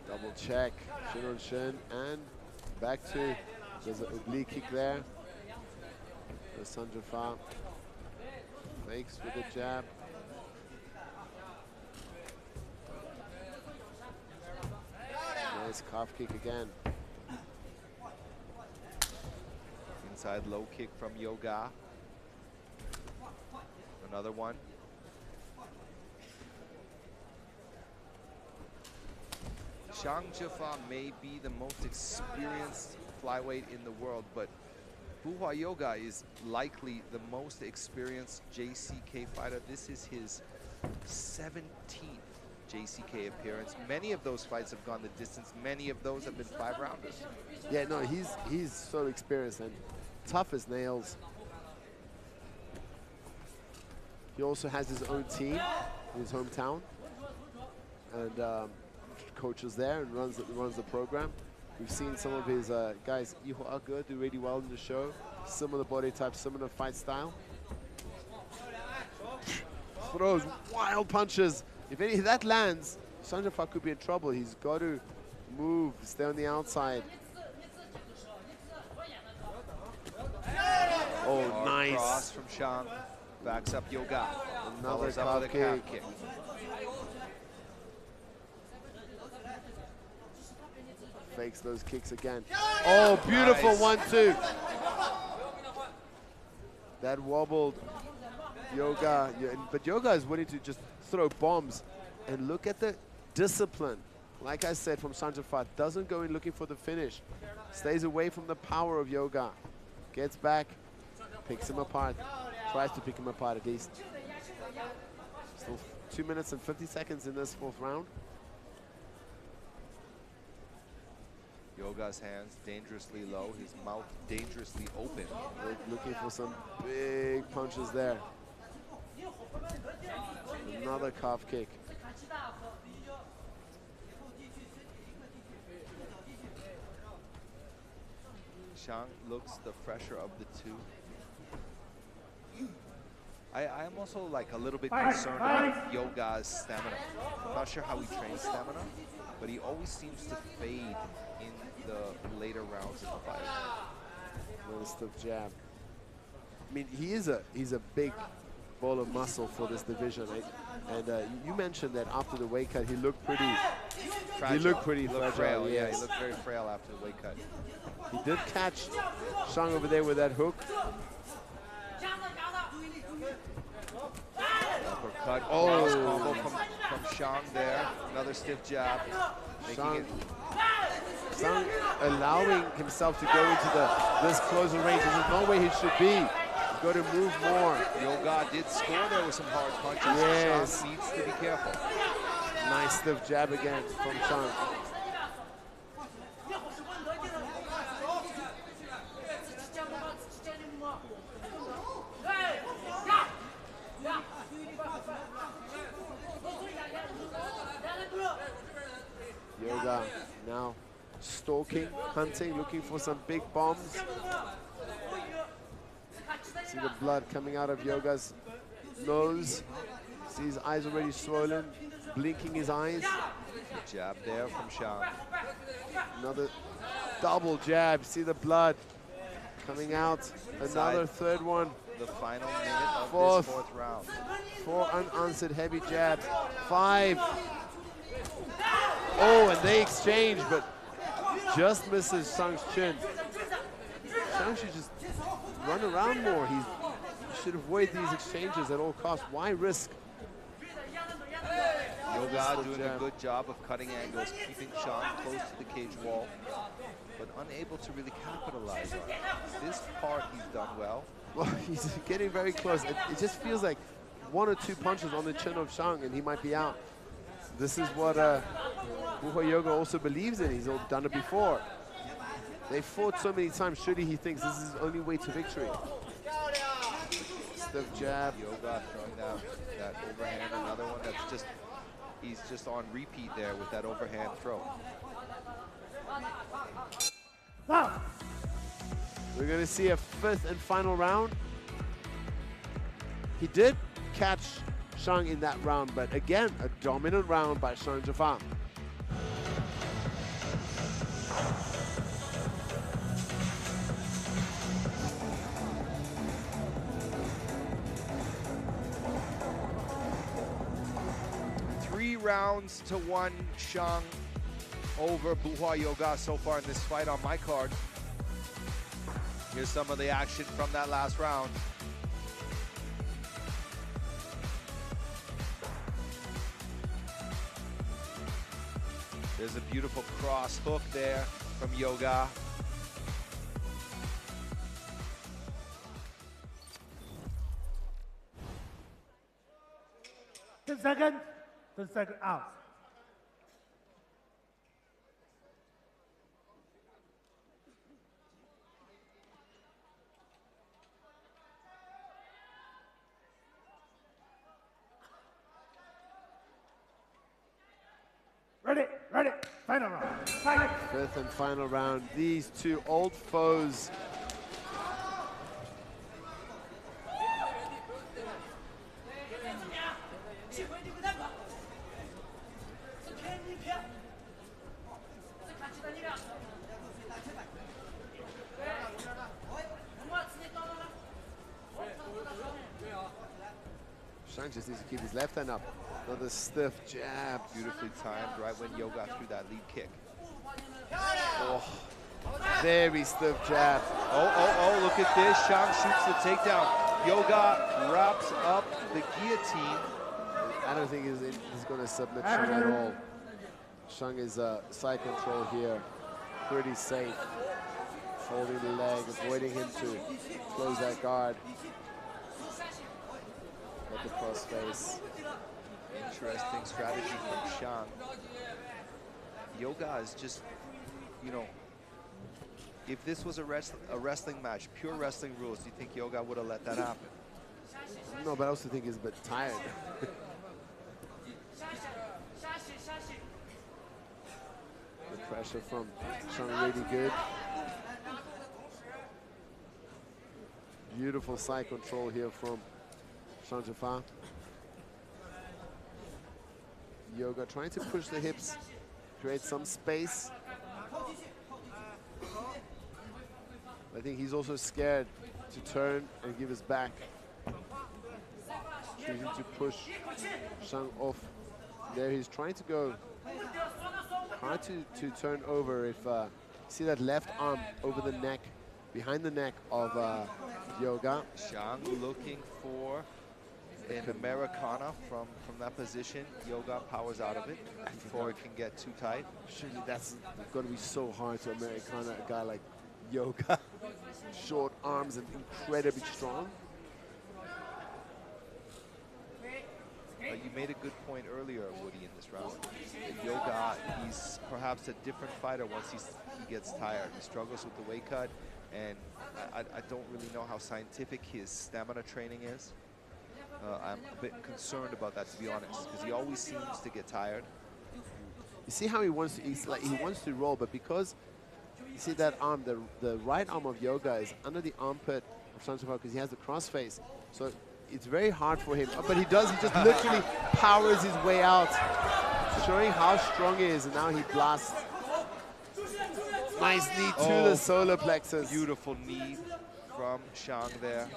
Double check, shin on shin, and back to, there's an oblique kick there. The Shang Zhifa fakes with the jab. Nice calf kick again. Inside low kick from Yoga. Another one. Shang Zhifa may be the most experienced flyweight in the world, but Buhuoyouga is likely the most experienced JCK fighter. This is his 17th JCK appearance. Many of those fights have gone the distance. Many of those have been 5-rounders. Yeah, no, he's so experienced and tough as nails. He also has his own team in his hometown, and coaches there and runs the program. We've seen some of his guys, HuaWuYuanYu, do really well in the show. Similar body type, similar fight style. Throws wild punches. If any of that lands, Shang Zhifa could be in trouble. He's got to move, stay on the outside. Oh, nice. Cross from Shang. Backs up Yoga. Another calf kick. Fakes those kicks again. Oh, beautiful Nice. 1-2. That wobbled Yoga, but Yoga is willing to just throw bombs. And look at the discipline. Like I said, from Shang Zhifa, doesn't go in looking for the finish. Stays away from the power of Yoga. Gets back, picks him apart. Tries to pick him apart at least. Still 2 minutes and 50 seconds in this 4th round. Yoga's hands dangerously low, his mouth dangerously open. Looking for some big punches there. Another calf kick. Shang looks the fresher of the two. I am also like a little bit concerned about Yoga's stamina. I'm not sure how he trains stamina, but he always seems to fade in the later rounds of the fight. Another stiff jab. I mean, he's a big ball of muscle for this division. And you mentioned that after the weight cut, he looked pretty fragile. He looked pretty fragile. Frail, yes. Yeah, he looked very frail after the weight cut. He did catch Shang over there with that hook. Uppercut. Oh, combo from Shang there. Another stiff jab. Shang allowing himself to go into this closer range. There's no way he should be. He's got to move more. Yoga did score there with some hard punches. Yes. Shang needs to be careful. Nice stiff jab again from Shang. Yoga now stalking, hunting, looking for some big bombs. See the blood coming out of Yoga's nose. See his eyes already swollen, blinking his eyes. Good jab there from Shang. Another double jab. See the blood coming out. Another third one. The final minute of Fourth. this 4th round. 4 unanswered heavy jabs. 5. Oh, and they exchange, but just misses Shang's chin. Shang should just run around more. He should avoid these exchanges at all costs. Why risk? Yoga doing a good job of cutting angles, keeping Shang close to the cage wall, but unable to really capitalize on it. This part he's done well. Well, he's getting very close. It just feels like 1 or 2 punches on the chin of Shang and he might be out. This is what Buhuoyouga also believes in. He's done it before. They fought so many times. Surely he thinks this is his only way to victory. Stiff jab. Yoga throwing that overhand. Another one that's just, he's just on repeat there with that overhand throw. We're going to see a 5th and final round. He did catch Shang in that round, but again, a dominant round by Shang Zhifa. Rounds to 1, Shang over Buhuoyouga so far in this fight on my card. Here's some of the action from that last round. There's a beautiful cross hook there from Yoga. Ten seconds. 10 seconds out. Ready, final round. Fight. 5th and final round. These two old foes. Shang just needs to keep his left hand up. Another stiff jab. Beautifully timed right when Yoga threw that lead kick. Oh, very stiff jab. Oh, look at this. Shang shoots the takedown. Yoga wraps up the guillotine. I don't think he's going to submit Shang at all. Shang is side control here. Pretty safe. Holding the leg, avoiding him to close that guard. At the cross face. Interesting strategy from Shang. Yoga is just, you know, if this was a wrestling match, pure wrestling rules, do you think Yoga would have let that happen? No, but I also think he's a bit tired. The pressure from Shang really good. Beautiful side control here from Shang Zhifa. Yoga trying to push the hips, create some space. I think he's also scared to turn and give his back. Choosing to push Shang off. There he's trying to go, hard to turn over. If see that left arm over the neck, behind the neck of Yoga. Shang looking for an Americana from that position. Yoga powers out of it before it can get too tight. Surely that's going to be so hard to Americana a guy like Yoga. Short arms and incredibly strong. You made a good point earlier, Woody, in this round. Yoga, he's perhaps a different fighter once he gets tired. He struggles with the weight cut, and I don't really know how scientific his stamina training is. I'm a bit concerned about that, to be honest, because he always seems to get tired. You see how he wants to, he wants to roll, but because you see that arm, the right arm of Yoga is under the armpit of Shang Zhifa because he has the crossface. So it's very hard for him. But he does, he just literally powers his way out, showing how strong he is. And now he blasts. Nice knee to the solar plexus. Beautiful knee from Shang there.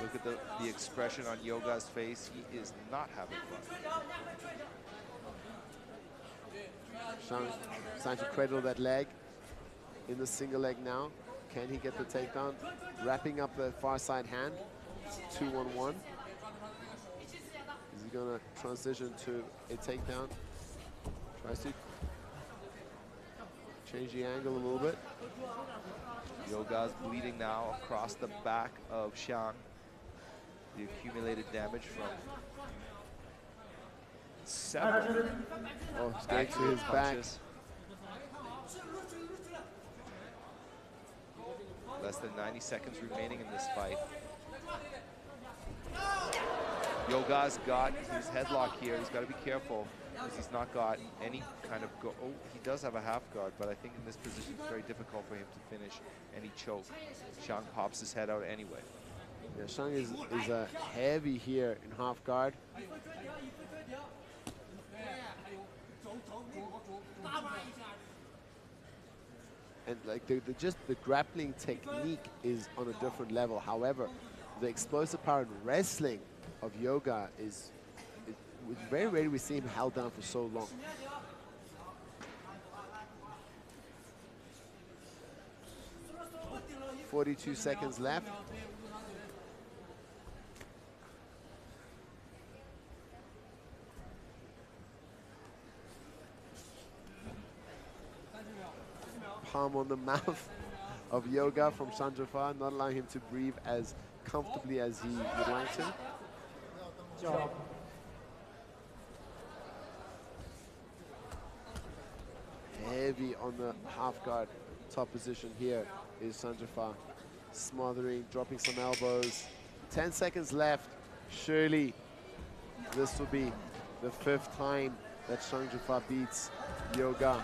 Look at the expression on Yoga's face. He is not having fun. Shang trying to cradle that leg in the single leg now. Can he get the takedown? Wrapping up the far side hand. 2-1-1. Is he gonna transition to a takedown? Tries to change the angle a little bit. Yoga's bleeding now across the back of Shang. The accumulated damage from 7. Oh, straight to his back. Less than 90 seconds remaining in this fight. Yoga's got his headlock here. He's got to be careful because he's not got any kind of go. Oh, he does have a half guard, but I think in this position it's very difficult for him to finish any choke. Shang pops his head out anyway. Yeah, Shang is heavy here in half guard. And like just the grappling technique is on a different level. However, the explosive power and wrestling of Yoga is very rare we see him held down for so long. .42 seconds left. Palm on the mouth of Yoga from Shang Zhifa, not allowing him to breathe as comfortably as he would like to. Heavy on the half guard top position here is Shang Zhifa, smothering, dropping some elbows. 10 seconds left. Surely this will be the 5th time that Shang Zhifa beats Yoga.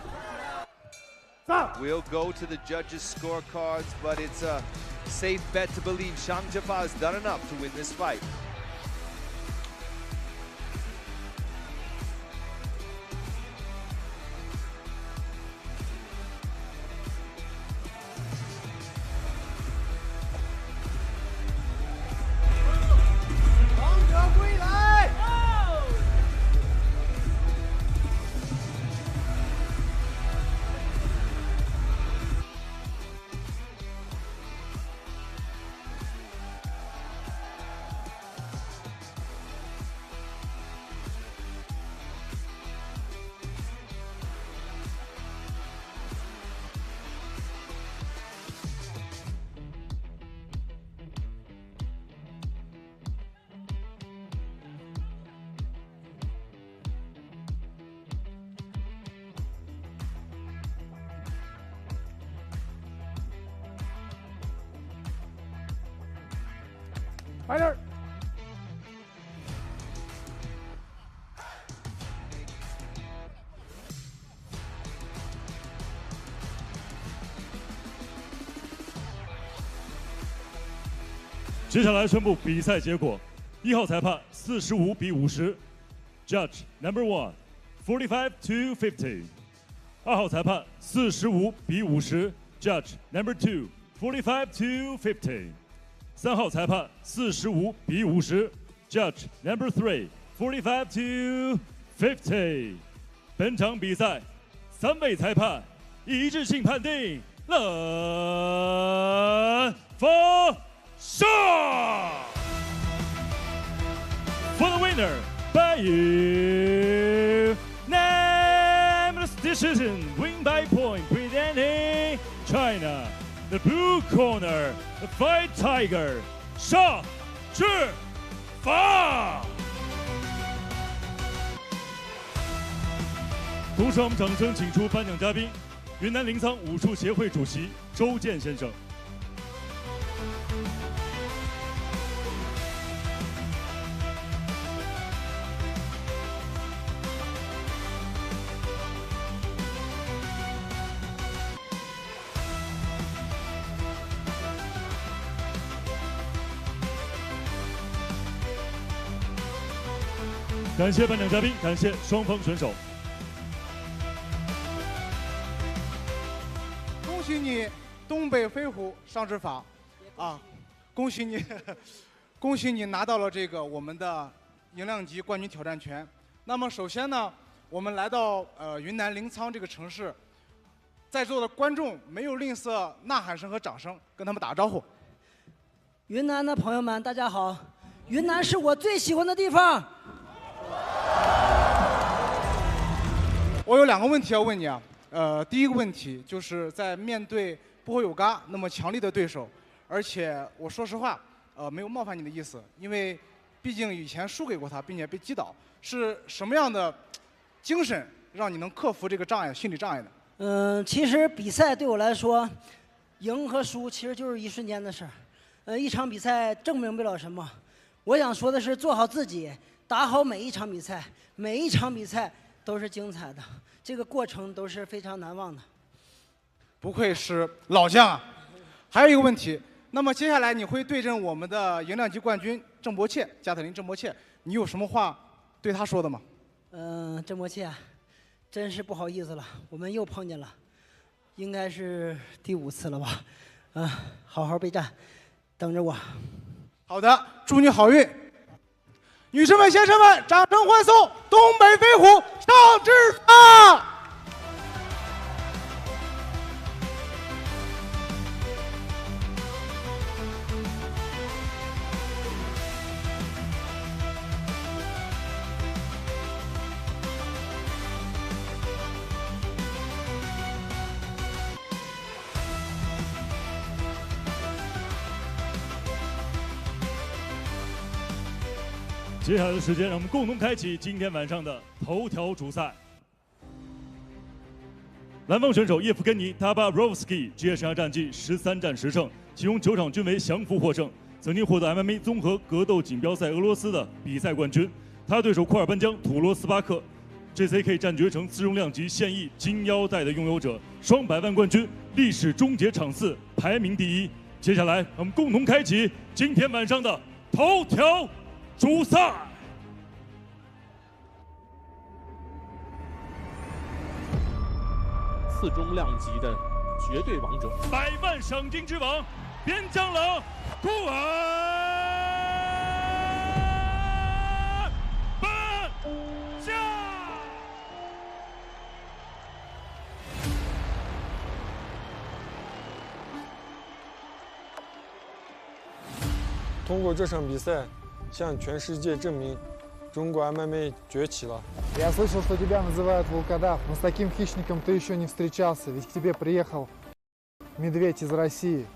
We'll go to the judges' scorecards, but it's a safe bet to believe Shang Zhifa has done enough to win this fight. Fighter!接下来宣布比赛结果：1号裁判45比50 ，Judge number 1 45 to 50；2号裁判45比50 ，Judge number 2 45 to 50；3号裁判45比50 ，Judge number 3 45 to 50。本场比赛3位裁判一致性判定蓝方胜。For the winner, by unanimous decision, win by point, presenting China. The blue corner, the fight tiger, Shang Zhifa. 同时，我们掌声请出颁奖嘉宾，云南临沧武术协会主席周健先生。感谢颁奖嘉宾，感谢双方选手。恭喜你，东北飞虎尚志法，啊，恭喜你，恭喜你拿到了这个我们的银量级冠军挑战权。那么首先呢，我们来到云南临沧这个城市，在座的观众没有吝啬呐喊声和掌声，跟他们打个招呼。云南的朋友们，大家好！云南是我最喜欢的地方。我有2个问题要问你啊，第一个问题就是在面对Buhuoyouga那么强力的对手，而且我说实话，没有冒犯你的意思，因为毕竟以前输给过他，并且被击倒，是什么样的精神让你能克服这个障碍、心理障碍的？其实比赛对我来说，赢和输其实就是一瞬间的事儿。一场比赛证明不了什么。我想说的是，做好自己，打好每一场比赛，每一场比赛都是精彩的，这个过程都是非常难忘的。不愧是老将啊！还有一个问题，那么接下来你会对阵我们的银量级冠军郑伯切，加特林郑伯切，你有什么话对他说的吗？郑伯切，真是不好意思了，我们又碰见了，应该是第5次了吧？好好备战，等着我。好的，祝你好运。女士们、先生们，掌声欢送东北飞虎尚志法！接下来的时间，让我们共同开启今天晚上的头条主赛。蓝方选手Evgenii Tabarovskii职业生涯战绩13战10胜，其中9场均为降服获胜，曾经获得 MMA 综合格斗锦标赛俄罗斯的比赛冠军。他对手库尔班江土罗斯巴克 ，JCK 战决成次重量级现役金腰带的拥有者，双百万冠军，历史终结场次排名第1。接下来，让我们共同开启今天晚上的头条主赛。次中量级的绝对王者，100万赏金之王，边疆冷库尔班江。通过这场比赛，向全世界证明中国 MMA 崛起了。Я слышал, что тебя называют волкодав, но с таким хищником ты еще не встречался, ведь к тебе приехал медведь из России.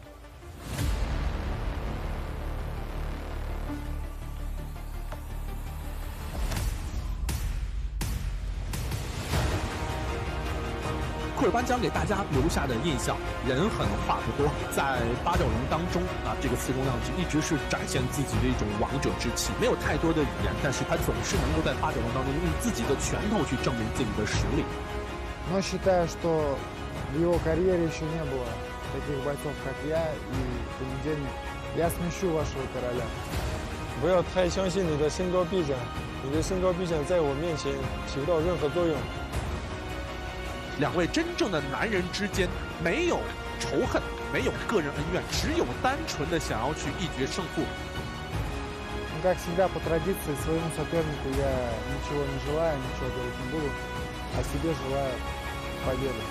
库尔班江给大家留下的印象，人狠话不多，在八角笼当中啊，这个次中量级一直是展现自己的一种王者之气，没有太多的语言，但是他总是能够在八角笼当中用自己的拳头去证明自己的实力。Но считаю, что в его карьере еще не было таких бойцов, как я, и в понедельник я смещу вашего короля. 不要太相信你的身高臂展，你的身高臂展在我面前起不到任何作用。2位真正的男人之间没有仇恨，没有个人恩怨，只有单纯的想要去一决胜负。Как всегда, по традиции, своему сопернику я ничего не желаю, ничего говорить не буду, а себе желаю победы.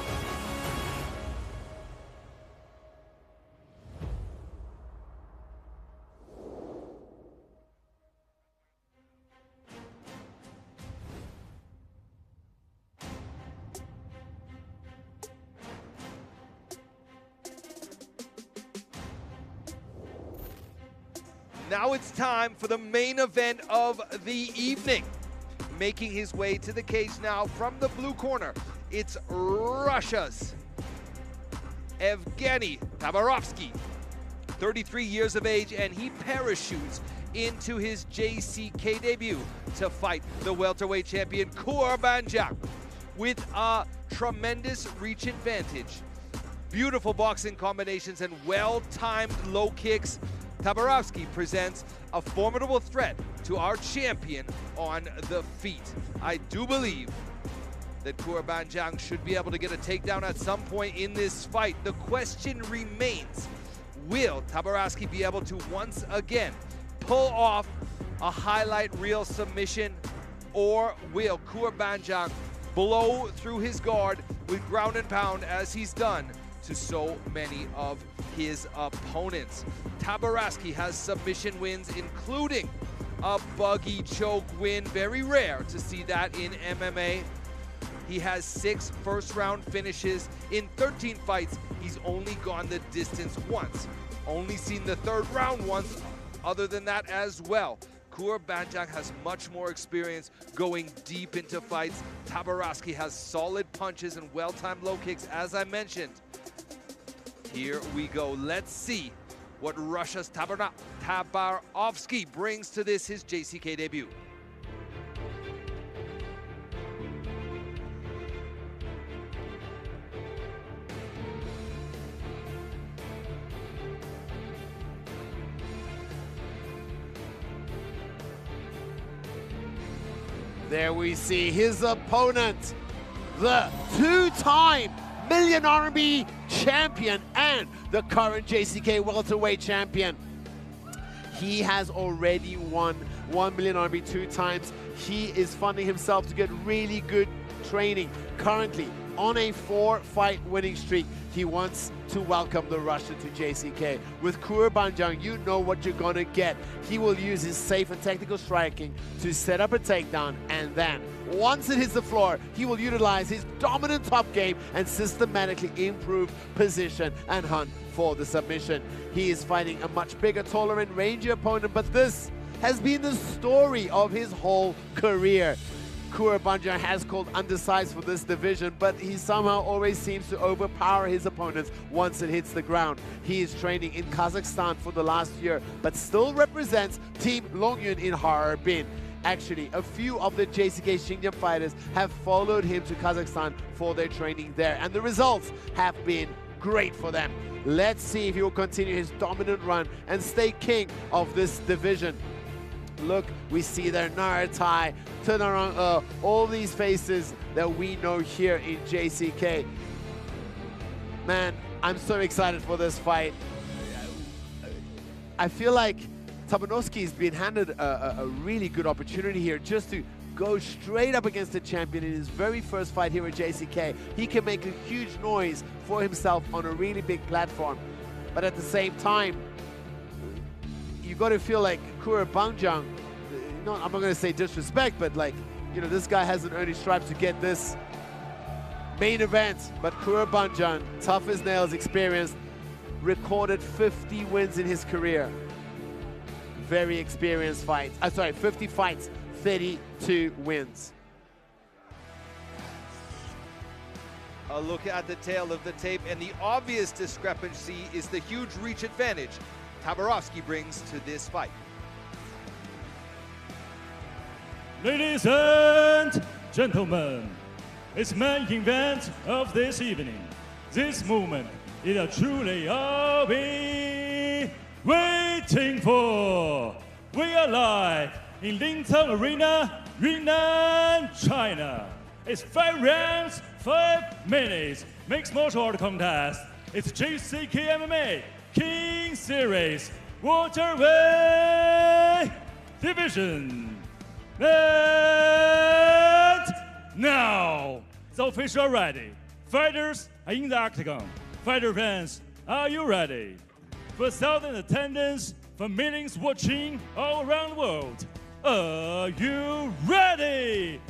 Now it's time for the main event of the evening. Making his way to the cage now from the blue corner, it's Russia's Evgenii Tabarovskii, 33 years of age, and he parachutes into his JCK debut to fight the welterweight champion Kuerbanjiang with a tremendous reach advantage. Beautiful boxing combinations and well-timed low kicks. Tabarovskii presents a formidable threat to our champion on the feet. I do believe that Kuerbanjiang should be able to get a takedown at some point in this fight. The question remains, will Tabarovskii be able to once again pull off a highlight reel submission, or will Kuerbanjiang blow through his guard with ground and pound as he's done to so many of his opponents? Tabarovskii has submission wins, including a buggy choke win. Very rare to see that in MMA. He has 6 first-round finishes. In 13 fights, he's only gone the distance once. Only seen the 3rd round once, other than that as well. Kuerbanjiang has much more experience going deep into fights. Tabarovskii has solid punches and well-timed low kicks, as I mentioned. Here we go. Let's see what Russia's Tabarovskii brings to this, his JCK debut. There we see his opponent, the 2-time million RMB champion and the current JCK welterweight champion. He has already won 1 million RMB 2 times. He is funding himself to get really good training. Currently on a 4-fight winning streak. He wants to welcome the Russian to JCK. With Kuerbanjiang, you know what you're gonna get. He will use his safe and technical striking to set up a takedown, and then once it hits the floor, he will utilize his dominant top game and systematically improve position and hunt for the submission. He is fighting a much bigger, taller and rangier opponent, but this has been the story of his whole career. Kuerbanjiang has called undersized for this division, but he somehow always seems to overpower his opponents once it hits the ground. He is training in Kazakhstan for the last year, but still represents Team Longyun in Harbin. Actually, a few of the JCK Xinjiang fighters have followed him to Kazakhstan for their training there, and the results have been great for them. Let's see if he will continue his dominant run and stay king of this division. Look, we see there Naratai, Tunarang, all these faces that we know here in JCK. Man, I'm so excited for this fight. I feel like Tabarovskii has been handed a really good opportunity here just to go straight up against the champion in his very first fight here at JCK. He can make a huge noise for himself on a really big platform. But at the same time, you got to feel like Kuerbanjiang, I'm not going to say disrespect, but like, you know, this guy hasn't earned his stripes to get this main event. But Kuerbanjiang, tough as nails, experienced, recorded 50 wins in his career. Very experienced fights. 50 fights, 32 wins. A look at the tail of the tape, and the obvious discrepancy is the huge reach advantage Tabarovskii brings to this fight. Ladies and gentlemen, it's the main event of this evening. This moment is a truly all been waiting for. We are live in Lincang Arena, Yunnan, China. It's 5 rounds, 5 minutes, mixed martial art contest. It's JCKMMA Kings Series, welterweight division. And now, the officials are ready. Fighters are in the octagon. Fighter fans, are you ready? For thousands attendants, for millions watching all around the world, are you ready?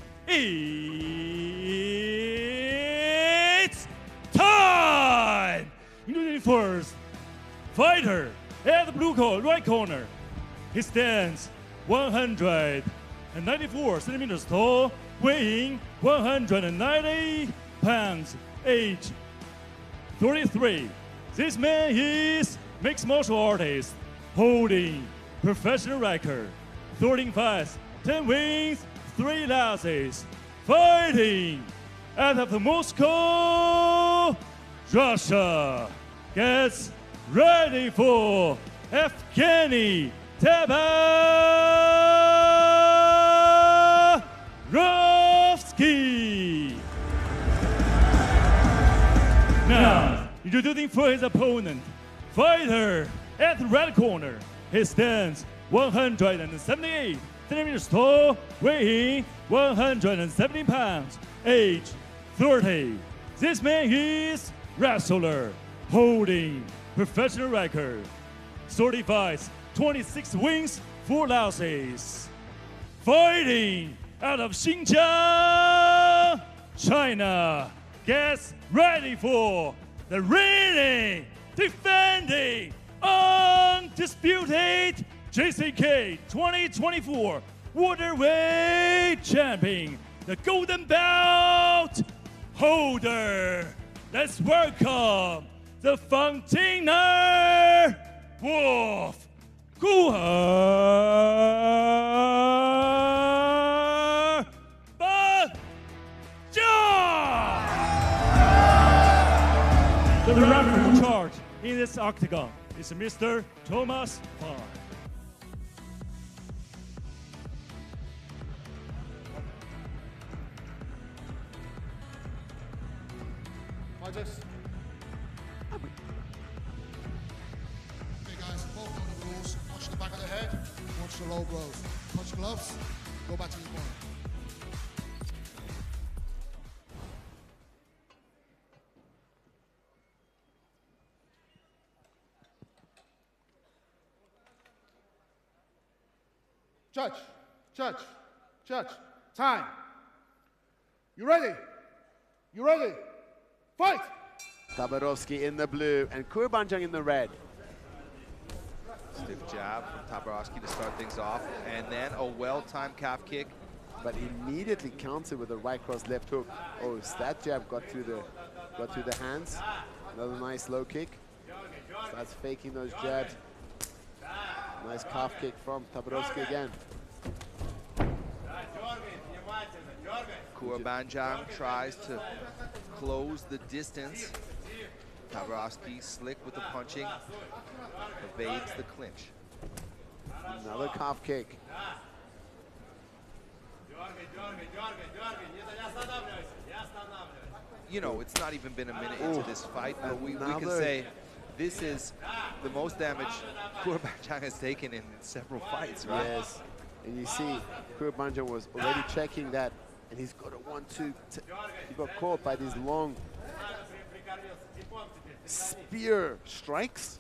It's time! Introducing first fighter at the blue corner, right corner. He stands 194 centimeters tall, weighing 190 pounds, age 33. This man is mixed martial artist, holding professional record, 13 fights, 10 wins, 3 losses, fighting out of Moscow, Russia. Gets ready for Evgenii Tabarovskii. Now, introducing for his opponent, fighter at the red corner. He stands 178 centimeters tall, weighing 170 pounds, age 30. This man is wrestler, holding professional record, 30 fights, 26 wins, 4 losses. Fighting out of Xinjiang, China. Gets ready for the reigning, defending, undisputed JCK 2024 Waterweight Champion, the Golden Belt holder. Let's welcome the Fountainer Wolf, Kuerbanjiang. The referee in charge in this octagon is Mr. Thomas Fan. Fighters. Okay guys, both know the rules. Watch the back of the head, watch the low blows. Touch gloves, go back to your opponent. Judge, time. You ready? You ready? Fight! Tabarovskii in the blue and Kuerbanjiang in the red. Stiff jab from Tabarovskii to start things off, and then a well-timed calf kick. But immediately countered with a right cross left hook. Oh, that jab got through the hands. Another nice low kick. Starts faking those jabs. Nice calf kick from Tabarovskii again. Kuerbanjiang tries to close the distance. Tabarovskii slick with the punching, evades the clinch. Another calf kick. You know, it's not even been a minute into this fight, but we can say this is the most damage Kuerbanjiang has taken in several fights, right? Yes, and you see Kuerbanjiang was already checking that, and he's got a 1-2. He got caught by these long spear strikes.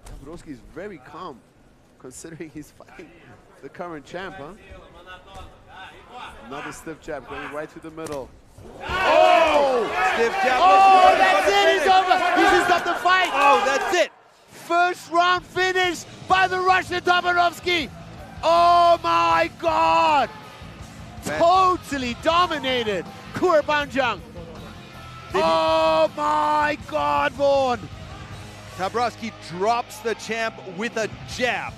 Tabarovskii is very calm, considering he's fighting the current champ, huh? Another stiff jab going right through the middle. Oh! Stiff jab. Oh, that's it, it's over. He just stopped the fight. Oh, that's it. First round finish by the Russian Tabarovskii. Oh my God. Totally dominated Kuerbanjiang. Oh my God, Vaughn. Tabarovskii drops the champ with a jab.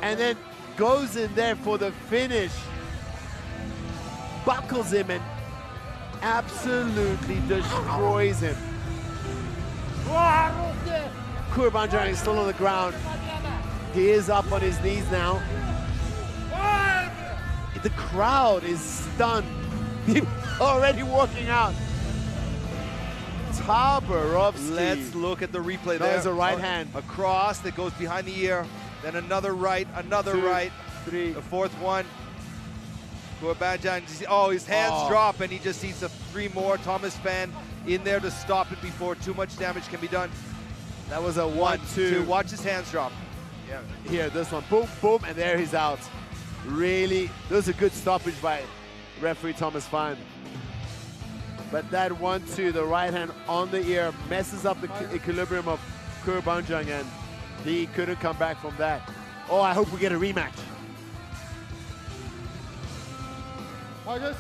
And then goes in there for the finish. Buckles him and absolutely destroys him. Kuerbanjiang is still on the ground. He is up on his knees now. The crowd is stunned. He's already walking out. Tabarovskii. Let's look at the replay there. There's a right hand. A cross that goes behind the ear. Then another right, another right. 3. The fourth one. Kuerbanjiang, oh, his hands drop, and he just needs 3 more. Thomas Fan in there to stop it before too much damage can be done. That was a 1-2. Watch his hands drop. Yeah. Here, this one, boom, boom, and there he's out. Really, that was a good stoppage by referee Thomas Fan. But that 1-2, the right hand on the ear, messes up the equilibrium of Kuerbanjiang, and he couldn't come back from that. Oh, I hope we get a rematch. Fighters.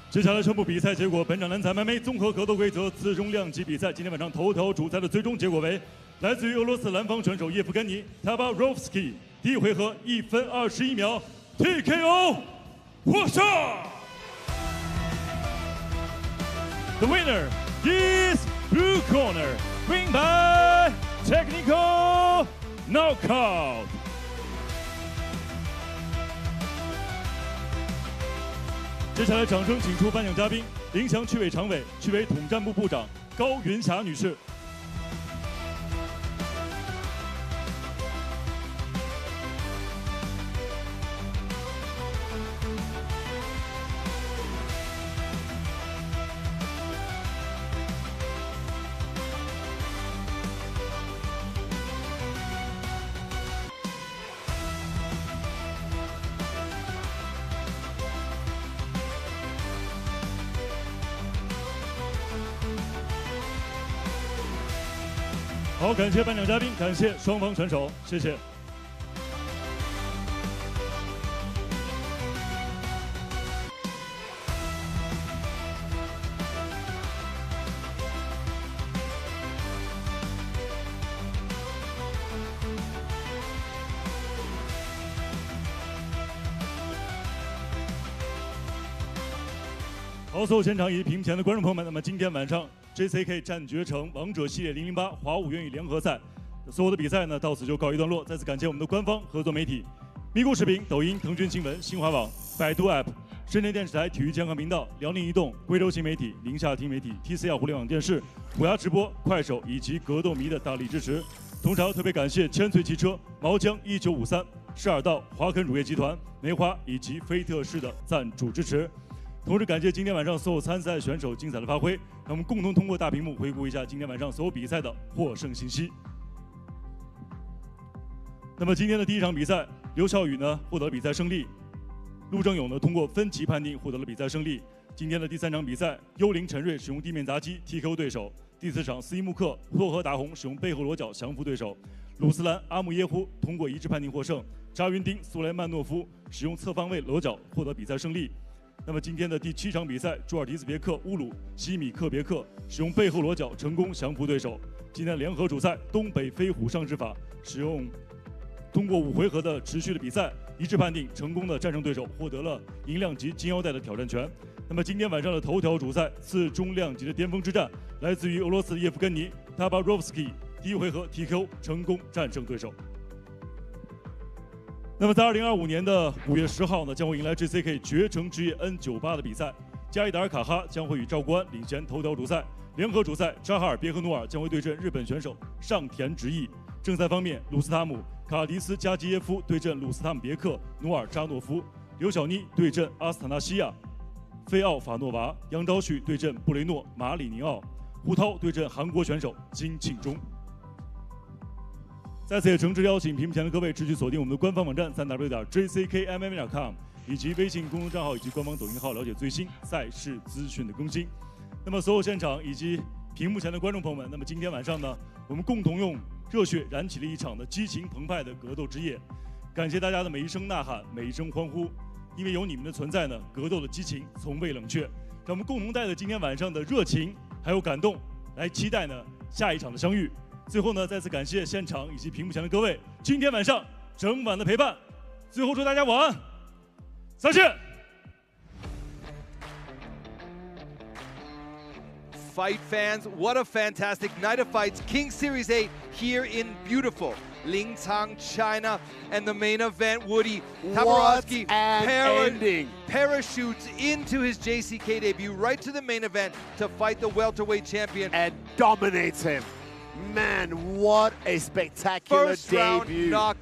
接下来宣布比赛结果。本场男子MMA综合格斗规则次中量级比赛，今天晚上头条主赛的最终结果为来自于俄罗斯蓝方选手叶夫根尼·塔巴罗夫斯基，第一回合1分21秒 TKO 获胜。The winner is blue corner, win by technical knockout. 接下来，掌声请出颁奖嘉宾临湘区委常委、区委统战部部长高云霞女士。好，感谢颁奖嘉宾，感谢双方选手，谢谢。好，所有现场以及屏幕前的观众朋友们，那么今天晚上 JCK 战绝城王者系列008华武渊羽联合赛所有的比赛呢，到此就告一段落。再次感谢我们的官方合作媒体咪咕视频、抖音、腾讯新闻、新华网、百度 App、深圳电视台体育健康频道、辽宁移动、贵州新媒体、宁夏听媒体、TCL 互联网电视、虎牙直播、快手以及格斗迷的大力支持。同时，特别感谢千岁汽车、毛江1953、施尔道、华肯乳业集团、梅花以及菲特仕的赞助支持。同时感谢今天晚上所有参赛选手精彩的发挥，让我们共同通过大屏幕回顾一下今天晚上所有比赛的获胜信息。那么今天的第一场比赛，刘晓宇呢获得了比赛胜利，陆正勇呢通过分级判定获得了比赛胜利。今天的第三场比赛，幽灵陈瑞使用地面砸击 TKO 对手。第四场，斯伊木克霍和达宏使用背后裸脚降服对手。鲁斯兰阿木耶夫通过一致判定获胜。扎云丁苏莱曼诺夫使用侧方位裸脚获得比赛胜利。那么今天的第7场比赛，朱尔迪斯别克乌鲁西米克别克使用背后裸脚成功降服对手。今天联合主赛，东北飞虎上肢法通过5回合的持续的比赛，一致判定成功的战胜对手，获得了银量级金腰带的挑战权。那么今天晚上的头条主赛，次中量级的巅峰之战，来自于俄罗斯的叶夫根尼·塔巴罗夫斯基，第一回合 TKO 成功战胜对手。那么在2025年的5月10号呢，将会迎来 JCK 绝城之夜 N98 的比赛，加伊达尔卡哈将会与赵国安领衔头条主赛。联合主赛，扎哈尔别克努尔将会对阵日本选手上田直义。正赛方面，鲁斯塔姆卡迪斯加基耶夫对阵鲁斯塔姆别克努尔扎诺夫，刘晓妮对阵阿斯塔纳西亚菲奥法诺娃，杨昭旭对阵布雷诺马里尼奥，胡涛对阵韩国选手金庆忠。在此也诚挚邀请屏幕前的各位持续锁定我们的官方网站3w.jckmma.com 以及微信公众账号以及官方抖音号，了解最新赛事资讯的更新。那么所有现场以及屏幕前的观众朋友们，那么今天晚上呢，我们共同用热血燃起了一场的激情澎湃的格斗之夜。感谢大家的每一声呐喊，每一声欢呼，因为有你们的存在呢，格斗的激情从未冷却。让我们共同带着今天晚上的热情还有感动，来期待呢下一场的相遇。最后呢，再次感谢现场以及屏幕前的各位今天晚上整晚的陪伴。最后祝大家晚安，再见。Fight fans, what a fantastic night of fights. Kings Series 8 here in beautiful Lincang, China. And the main event, Woody Tabarovskii parachutes into his JCK debut right to the main event to fight the welterweight champion. And dominates him. Man, what a spectacular First round debut. knockout.